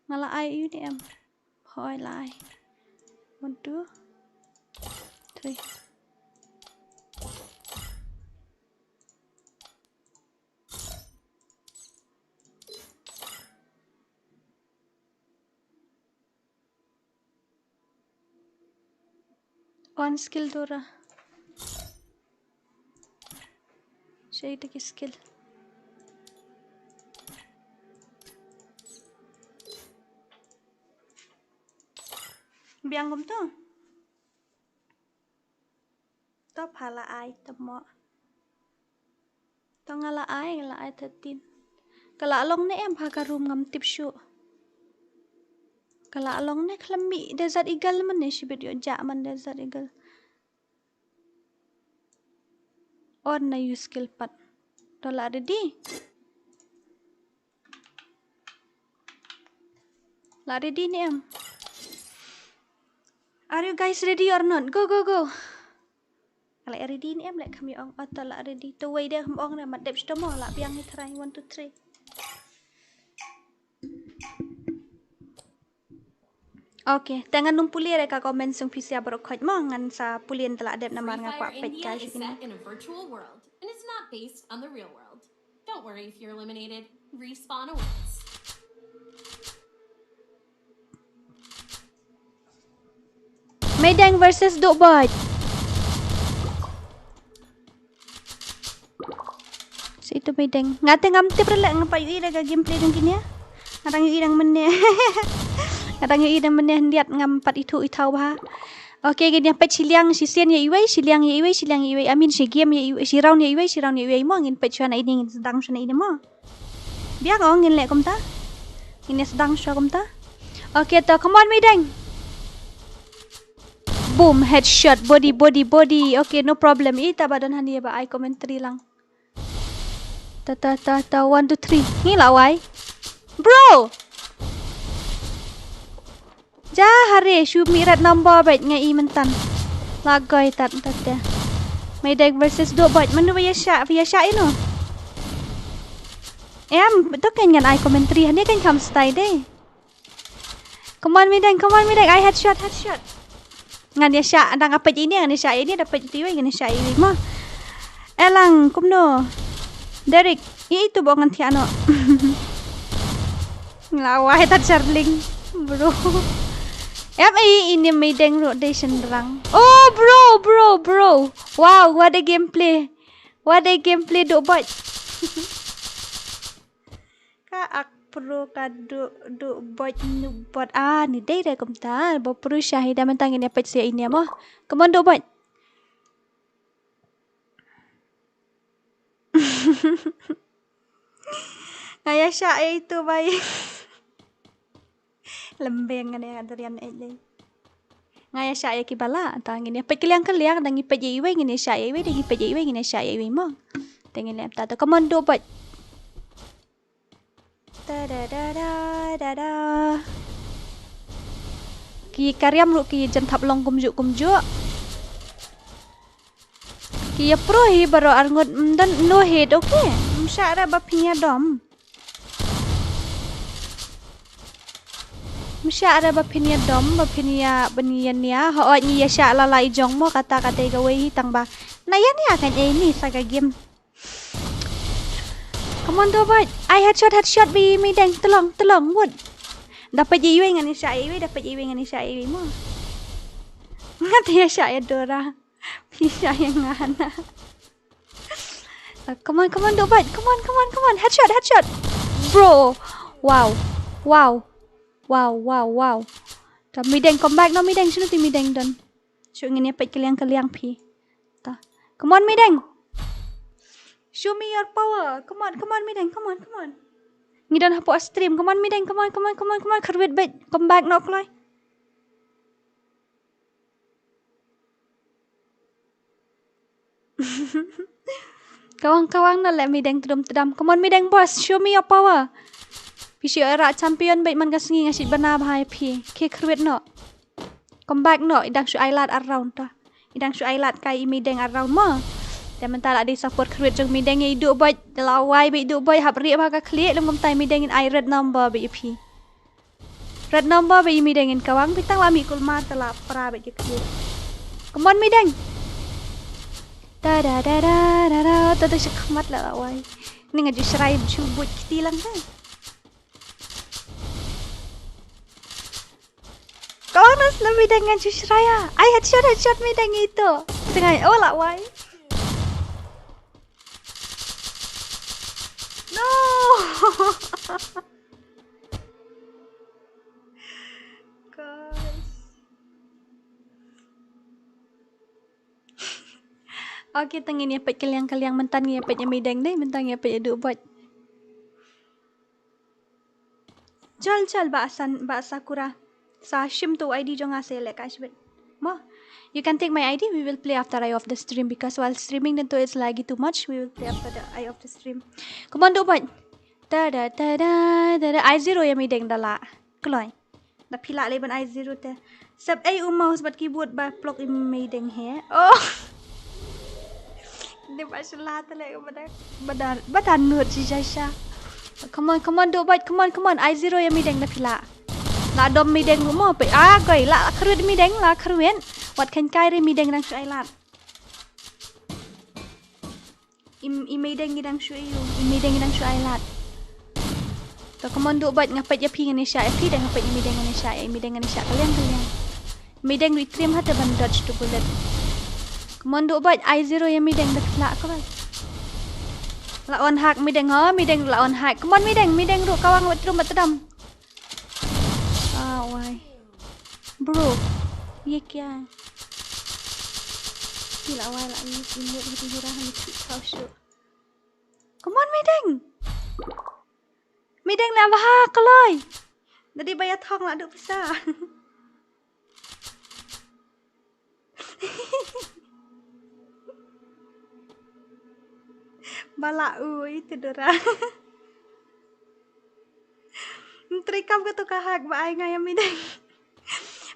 S2: ngala ai yu ni em hoi lai 1 2 3 on skill DORA Shay take skill biang kum tu top hala ai tamo tong ngala ai 13 kala long ne em ha ka room ngam tip shu kala long ne khlami desert eagle man ne shibit yo ja man desert eagle on na use skill pat dola ready la ready ne em are you guys ready or not go go go ala ready ni em lek kami ong atau la ready to way dia ong na mat dep sto mo la biang ni try 1 2 3 Okay, tangan nung puli reka komen sung pisia berokot mo ngan sa pulien tela dep na mar nga kwa
S3: FreeFire
S2: pet
S3: India
S2: guys
S3: is
S2: ini.
S3: set in a virtual world, and it's not based on the real world. Don't worry if you're eliminated. Respawn awaits.
S2: Medang versus Dokbot. So itu Medang. Ngate ngamtip relak ngapa yu ira ga gameplay dong kini ya. Ngarang yu irang meneh. Ngarang yu irang meneh ndiat ngampat itu itau ba. Okay, gini pet siliang sisian ya iwai, siliang ya iwai, siliang ya iwai. Amin si game ya iwai, si round ya iwai, si round ya iwai mo ngin pet chuan ini ngin sedang chuan ini mo. Biar kau ngin lek kom ta. Ini sedang chuan kom ta. Okay, to come on Medang. Boom, headshot, body. Okay, no problem. Ita badan hani ba I commentary lang. Ta 1 2 3. Ni lawai. Bro. Jahare shoot mirat number bet ngai mentan. Lagoy tat ya. Medek versus Dobot. Manu via shot ino. Betul kan dengan I commentary hani kan kam style deh. Come on Medek. I headshot. Ngan dia syak andang apa ini ngan dia syak ini dapat tiwai ngan dia syak ini mah. Elang kumno. Derek, itu bongan tiano. Lawai tat charling, bro. Ini Medang rotation rang. Oh, bro. Wow, what a gameplay. Dobot. Ka pro kado do bot ni dai dah kumta bo pro syahida mentang ini apa sia ini mo come on do bot ngaya sya itu baik lembeng ngane adrian ele ngaya sya ki bala tang ini apa kaliang dang ipa iwe ngine sya iwe dang ipa iwe ngine sya iwe mo tengin lem ta come on do bot da. Ki karyam lu ki jentap long kumjuk. Ki pro hi baro arngot dan no head okay. Msyara bapinya dom. Bapinya benian ya. Ho ni ya sya la lai jong mo kata-kata gawe hi tang ba. Na yan ya kan ini saga game. Come on Dobot. I headshot bi Medang telong wood. Dapat jiwe dengan ni syak mo. Ngat ya syak ya Dora. Bisa yang ngana. Come on Dobot. Come on. Headshot. Bro. Wow. Ta Medang come back no Medang sino ti Medang don. So ngini pet kaliang pi. Ta. Come on Medang. Show me your power. Come on, Medang. Come on. Ngidan hapo stream. Come on, Medang. Come on. Kerwit bet. Come back no kloy. Kawang na let Medang tedam. Come on, Medang boss. Show me your power. Pisi era champion bet man kasengi ngasit bana bahai pi. Ke kerwit no. Come back no, idang shu ailat around ta. Idang shu ailat kai mideng around mo.แต่มันตาละได้ support ครีเอทจงมีแดงไงดูบ่อยลาวายไปดูบ่อยหับเรียบก็เคลียร์แล้วก็ตายมีแดงไอ red number ไปพี red number ไปมีแดงกวางไปตั้งลามีกุลมาตลาดปลาไปจะเคลียร์กมอนมีแดงดาดาดาดาดาดาตัวตัวชักมัดละลาวายนี่ไงจะใช้ชูบุตรตีลังได้กวางนั้นแล้วมีแดงไงจะใช้ไอheadshot มีแดงituเป็นไงโอ้ละวายNo! Guys. Okay, tangin niya pat kaliang mentan niya pat niya midang deh, mentan niya pat duk buat. Jal bahasa kura. Sashim tu ID jong asal lek kasbet. Mo. You can take my ID. We will play after I off the stream because while streaming then it's lagi too much. We will play after the I off the stream. Come on, do buat. Da I0 yang mideng dala. Keloy. Da pila le ban I0 te. Sab ai mouse bat keyboard ba plug im mideng he. Oh. Dia masalah te le badan nut si Jaisha. Come on do buat. Come on. I0 yang mideng da pila. La dom mideng mo pe goi la khrut mideng la khruen. Wat kan kai re mideng nang shu ai lat. Mideng ngidang shu ayu. Mideng ngidang shu ai lat. To come on do buat ngapat ya pi ngani sha pi dan ngapat ya mideng ngani sha mideng ngani sha kalian. Mideng wi trim hat ban dodge to bullet. Come on do buat I0 ya mideng dak la ko bai. La on hak mideng mideng la on hak. Come on mideng ru kawang wat trum matadam. Why? Bro, ये क्या है? Gila why lah ni imut hati hurah ni kau show. Come on mideng nak bahak keloi. Jadi bayar thong lah duk pisah. Balak itu DORA. Trikam ke tu kahak ba ai ngai mideng.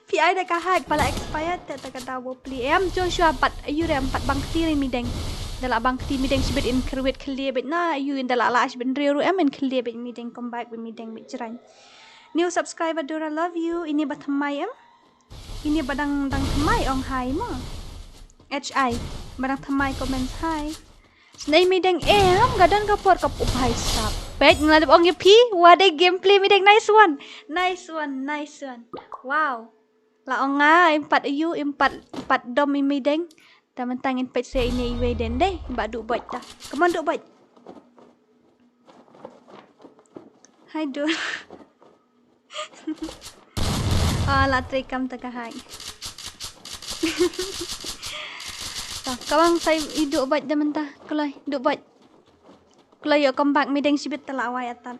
S2: PI dah kahak pala expired tak kata wo pli em jong shua pat ayu rem pat bang tiri mideng. Dala bang ti mideng sibet in kerwet clear bet na ayu in dala la sibet reru em in clear bet mideng come back with mideng bet cerai. New subscriber DORA love you. Ini batamai em. Ini badang thamai ong hai mo. HI badang thamai comments hai. Snai mideng em gadan kapor kap upai sap. Pet ngadap ong pi wade gameplay mideng nice one. Wow. La ong nga empat ayu empat dom mideng. Taman tangin pet saya ini iwe den deh. Mbak duk buat dah. Come on duk buat. Hai DORA. La trikam tagahai. Kawang saya duk buat dah mentah. Kelai duk buat. Kalau you come back mideng sibit talawai atan.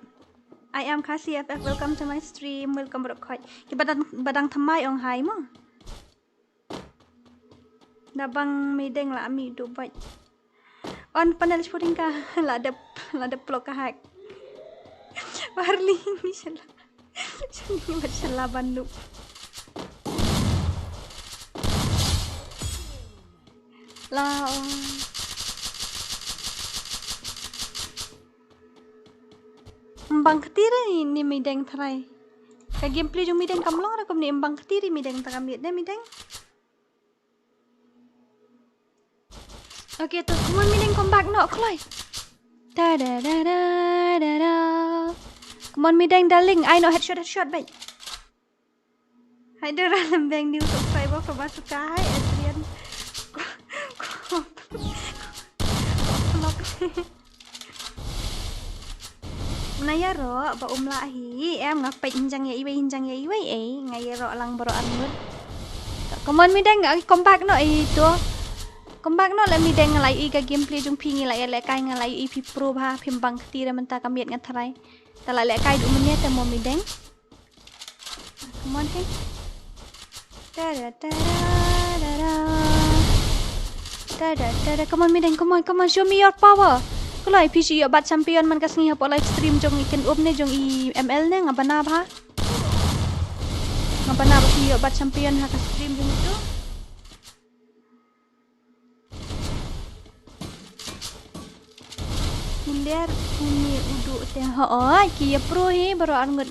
S2: I am KHASI FF. Welcome to my stream. Welcome berkoi. Ki badang thamai ong hai mo. Dabang mideng la ami do buat. On panel shooting ka la de plok ka hack. Barli inshallah. Mashallah bandu. La Mbang ketiri ni mideng tharai. Ka gameplay jong mideng kamlong ra kom ni mbang ketiri mideng ta kamit de mideng. Okay tu kumon mideng come back no kloi. Da. Come on mideng darling, I know headshot baik. Hai DORA lembeng new subscriber for suka hai Adrian. Naya ro ba umlahi em ngapai hinjang ya iwe ngaya ro lang bro anut. Come on mideng come back no itu. Come back no la mideng ngalai i ka gameplay jong pingi la ya le kai ngalai i pi pro ba pimbang tira menta kamiet ngatrai. Tala le kai du menit te mo mideng. Come on hey. Come on mideng, come on show me your power. Kalau PC yo bat champion man kasngi hap live stream jong ikan ne jong i ML ne ngabana ba. Ngapa nak berpihak bat champion hak stream jeng itu? Hilir uni uduk teh. Oh, kia pro baru angut.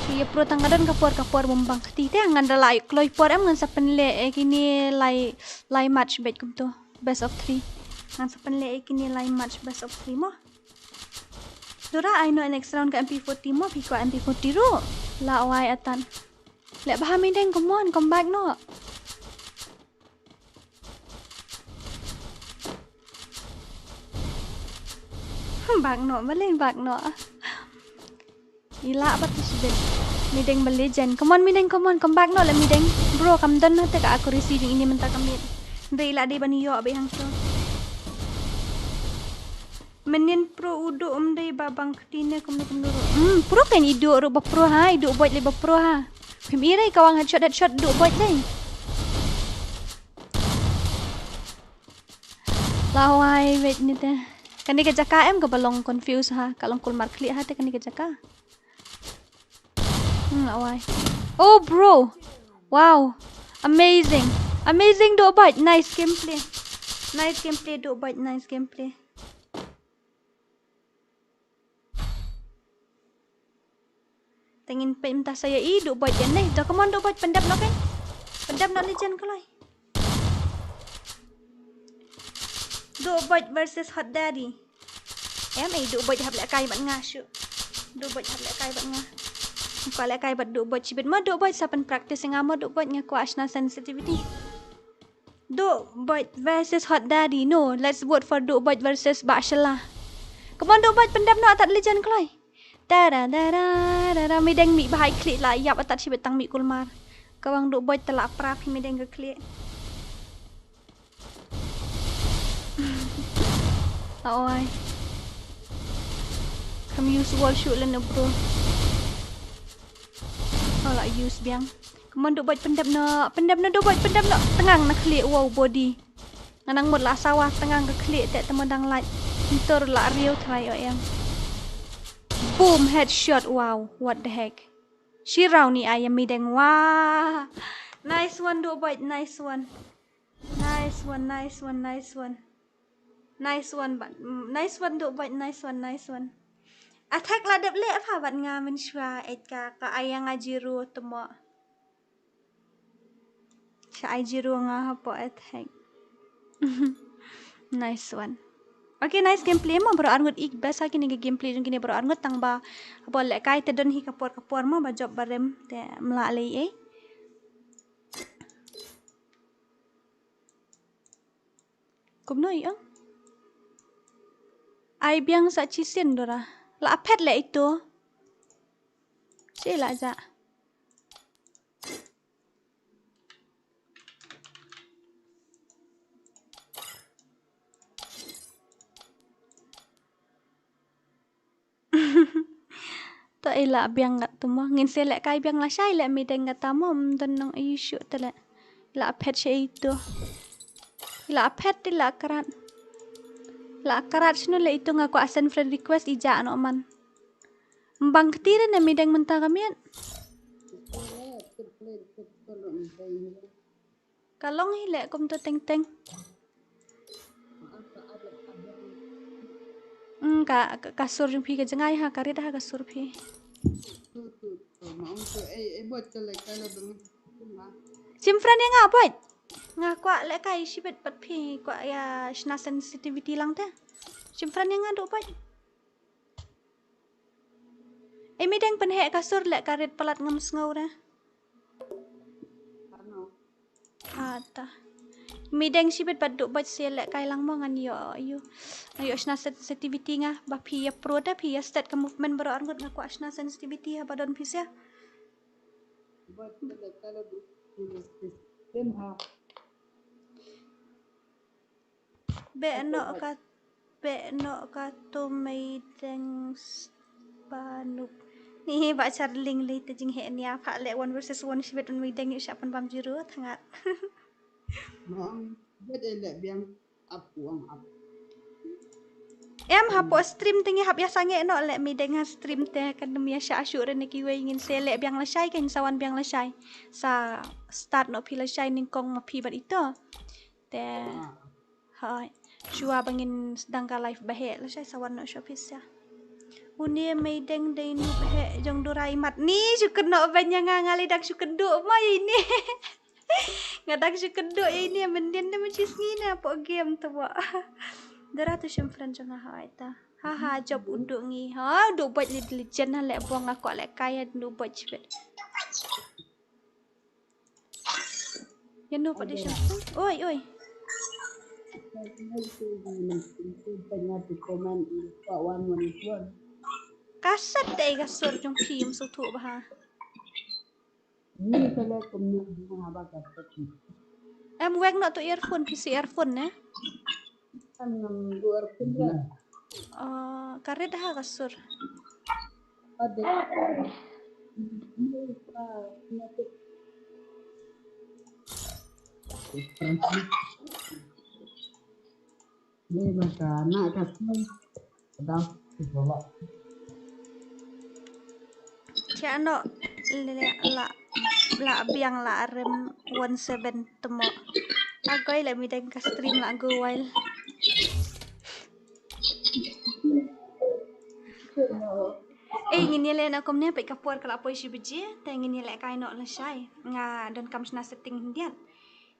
S2: Kia pro tangadan kapur bombang keti teh ngan dah lai kloi por am ngan sapen le kini lai match bet kum tu. Best of 3. Ngan sapen le kini lai match best of 3 mo. Dora I know next round ke MP40 mo pi ko MP40 ru. La wai atan. Lek paham deng, come on, come back no. Back no, balik back no. Gila apa tu sudah. Mideng berlegend. Come on mideng, come on, come back no lah mideng. Bro, kam dan nanti ke aku receiving ini mentah kami. Dari lah di bani yo abe hang tu. Menin pro udu dari babang ketina kum dulu. Pro kan iduk ru pro ha, iduk buat le pro ha. Pemirai kawang headshot duk buat deh. Lawai wait ni teh. Kan dia jaka em ke balong confuse ha. Kalau kulmar klik ha teh kan dia jaka. Lawai. Oh bro. Wow. Amazing. Amazing duk buat. Nice gameplay. Nice gameplay duk buat. Nice gameplay. Tengin minta saya duk buat je ni. Dah come on duk buat pendap nak kan? Pendap nak legend kalau. Duk buat versus Hot Daddy. Duk buat hab lek kai bat ngah syuk. Duk buat hab lek kai bat ngah. Ko lek kai bat duk buat cibit ma duk buat sapan practice ngamo duk buat ngaku asna sensitivity. Duk buat versus Hot Daddy. No, let's vote for duk buat versus Bashalah. Come on duk buat pendap nak tak legend kalau. Dara mideng mi bahai klik lah yap atat si betang mi kulmar. Kawang duk boy telak prap mideng ke klik. Awai. Kam use wall shoot lena bro. Kalau use biang. Kamu duk boy pendap nak duk boy pendap nak tengang nak klik wow body. Nganang mud lah sawah tengang ke klik tak temandang light. Intor lah real try yang. Boom, headshot. Wow, what the heck. Shirau ni ayam mideng. Wah. Nice one, duk boy. Nice one. Nice one, nice one, nice one. Nice one, but nice one, duk boy. Nice one, nice one. Attack ladap le apa bat ngamen shwa etka ka ayang ajiru temo. Sha ajiru nga hapo attack. Nice one. Okay, nice gameplay mo bro arngut ik best ha kini gameplay jung kini bro arngut tang ba bol lek kai te don hi kapor mo ba job barem te mla lei kumno i ai biang sa chisin dora la pet le itu cila ja to ila biang gat tu mo ngin se lek kai biang la shai lek mi deng gat mo don nang issue te le la pet she itu la pet ti la karat sino le itu ngaku send friend request ija no man mbang ketira na mi deng mentah kamian kalong hi lek kum to teng teng kasur jung pi ke jengai ha karit ha kasur pi simfran yang ngapot ngakwa lek kai sibet pat pi kwa ya shna sensitivity lang ta simfran yang ngado pat mideng penhe kasur lek karit pelat ngam sngau na ata mideng sibet pat duk bat se lek kai lang mo ngan yo shna sensitivity nga ba pi ya pro da pi ya stat ka movement bro arngut ngakwa shna sensitivity ha badon pi se be no ka to mideng panup ni ba charling le te jing he ni apa le 1 versus 1 sibet on mideng yu siapan bam juru thangat
S6: Noang bet elek biang up uang up.
S2: Em hapo stream tingi hap ya sange no lek mi dengan stream teh kan demi sya asyur ni ki we ingin selek biang lasai kan sawan biang lasai. Sa start no pi lasai ning kong ma pi bat itu. Teh hai. Shua bangin sedang ka live bahe lasai sawan no shopis ya. Uni mai deng dei nu bahe jong durai mat ni syukur no banya ngali dak syukur do ma ini. Ngadak syukur do ini mendin de mencis ngina po game tu ba. Dara tu syam friend jong ha ita. Ha job uduk ngi. Ha uduk buat legend ha lek buang aku lek kaya uduk buat cepet. Ya no pada syam. Oi. Kasat deh kasur jong film sutu bah. Wek nak tu earphone PC earphone ne. Karet dah kasur.
S6: Ni masa nak kasih dah bolak.
S2: Cak no la biang la rem 17 temo. Agoi la mi deng ka stream la go while. Ingin nilai nak komnya pe kapur kalau apa isi biji, te ingin nilai kai no la syai. Nga dan kam sna setting hindian.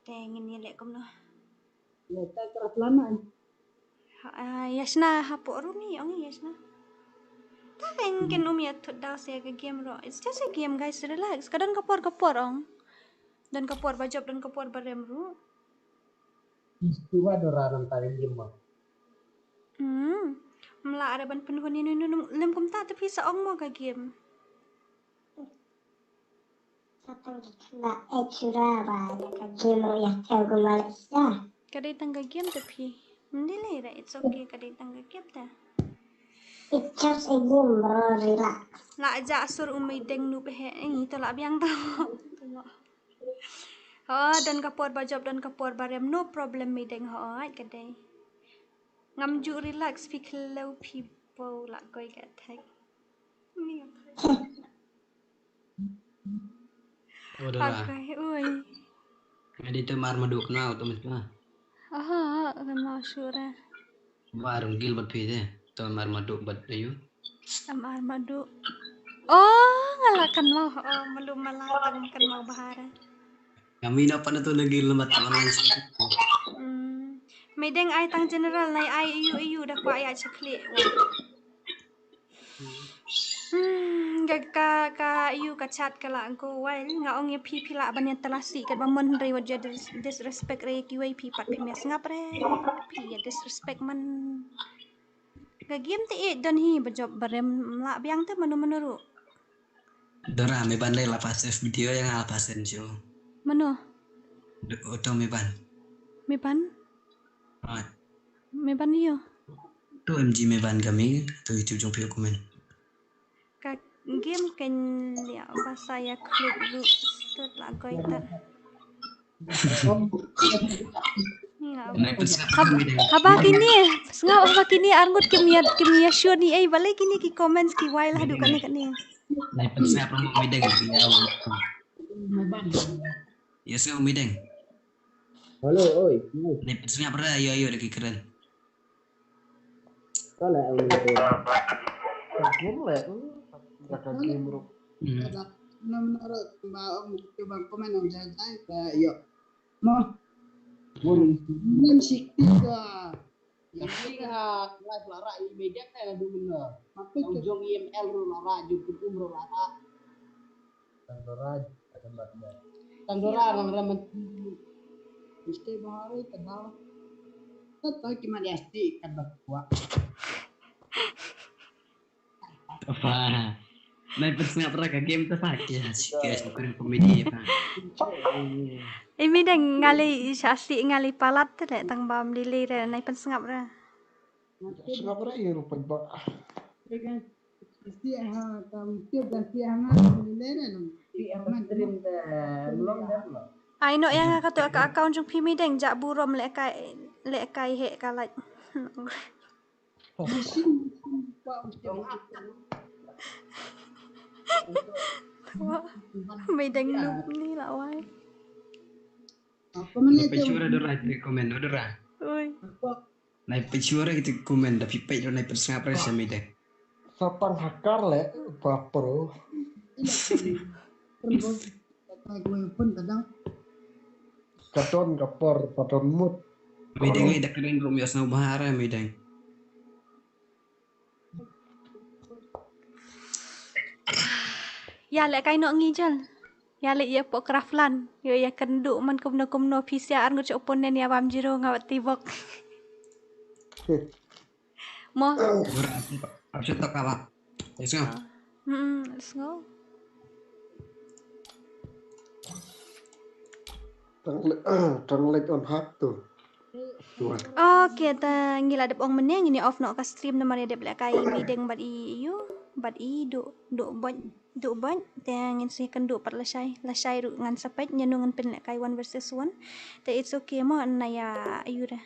S2: Te ingin nilai komno.
S6: Letak keras lama.
S2: Yasna hapo rumi ongi yasna. Tak ingin umia tu dah saya ke game ro. It's just a game guys, relax. Kadang kapur ong. Dan kapur bajop dan kapur barem ro.
S5: Istiwa Dora nanti game mah.
S2: Mela ada ban penuh ni lem kum tak tapi saong mo ka game.
S7: Satang kita ecura ba ka game ya tau ke Malaysia.
S2: Kadai tangga game tapi mendile ra it's okay kadai tangga game ta.
S7: It's just a game bro, relax.
S2: La aja asur umai deng nu behe ni to la biang tau. Dan kapur bajop dan kapur barem no problem mi deng kadai. Ngamju relax fik low people la koi ka tag. Ni apa? Okay, oi.
S4: Jadi tu mar madu kenal tu mesti.
S2: Kan masyura.
S4: Baru gil bat pide. Tu mar madu bat ayu.
S2: Amar madu. Oh, ngalakan mau. Belum malatang makan mau bahara.
S4: Kami nak pada tu lagi lembat online.
S2: Medeng ai tang general nai ai iu dah ku ai ceklik. Ka iu ka chat kala angko wai nga ong ye pi la ban telasi kat bamon rei wajah disrespect rei ki wai pi pat pi mes ngap re pi ya disrespect man. Ga game ti don hi bajob barem la biang te manu ru.
S4: Dora me ban le la pas video yang apa sensio.
S2: Manu?
S4: Oto me ban.
S2: Me ban? Me ban yo.
S4: Tu MG me ban kami tu YouTube jong pio komen.
S2: Ka game kan ya bahasa ya klik ru start la koi ta. Ni la. Haba kini sengau haba kini arngut kimia show ni balik kini ki comments ki wai lah du kan ni.
S4: Nai pensap romo mideng ya. Ya sengau mideng.
S5: Halo, oi.
S4: Nai pensap ra yo deki keren.
S5: Kala ang game le. Kaka game bro.
S6: Menurut mbak coba komen om saya yuk mau belum sih juga yang lihat live lara ini media kayak dulu tapi ujung IML ru lara juput umro lara Tandora orang mesti bahari kenal tahu gimana SD kan bakwa
S4: Apa? Nai pensap ra ka game tu fakir. Guys, bukan komedi apa.
S2: Imi deng ngali syasi ngali palat tu lek tang bam dili re nai pensengap ra.
S5: Sengap ra ya rupa ba.
S6: kan pasti kamu tiap ganti hangat lele di aman
S5: Stream dah belum dah.
S2: Ai no yang ka tu ka account jung pimi deng jak burom lek kai he kalat.
S6: Mesin Pak mesti begitu.
S2: Mày đang noob ni lah why.
S6: Apa mana
S4: Nai pechura dora itu komen dora.
S2: Ui.
S6: Apa
S4: Nai pechura itu komen tapi pay do nai persengah presa mide.
S5: Sapang hakar le bapro.
S6: perempuan kata gue pun kadang
S5: Kadon kapor padon mut.
S4: Mide ngai dak keren rum yasna bahara mide.
S2: Ya lek kai nok ngi jal. Ya lek ya pok kraflan. Yo ya kenduk man kumno PCR ngut oponen ya bam jiro ngawat tibok. Mo.
S4: Dora apa tak kalah. Let's go.
S2: Let's go.
S5: Tang lek on hak tu. Tua.
S2: Okay, ta ngila dep ong meneng ini off nok ka stream na mari dep lek kai mideng bat i you bat i do ban tengin si kenduk pat lasai ru ngan sapet nyenungan pen lek kai 1 versus 1. Te it's okay mo na ya ayu dah.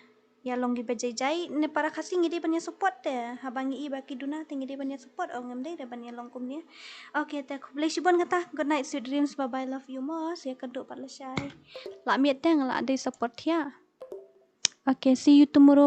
S2: Ya longi bajai ne para khasi ngidi banya support te habangi i baki duna tinggi banya support ong ngamdai da banya longkum ni. Okay, ta kublai shibon kata good night sweet dreams bye bye love you mo si kenduk pat lasai. La miet teng la ada support ya. Okay, see you tomorrow.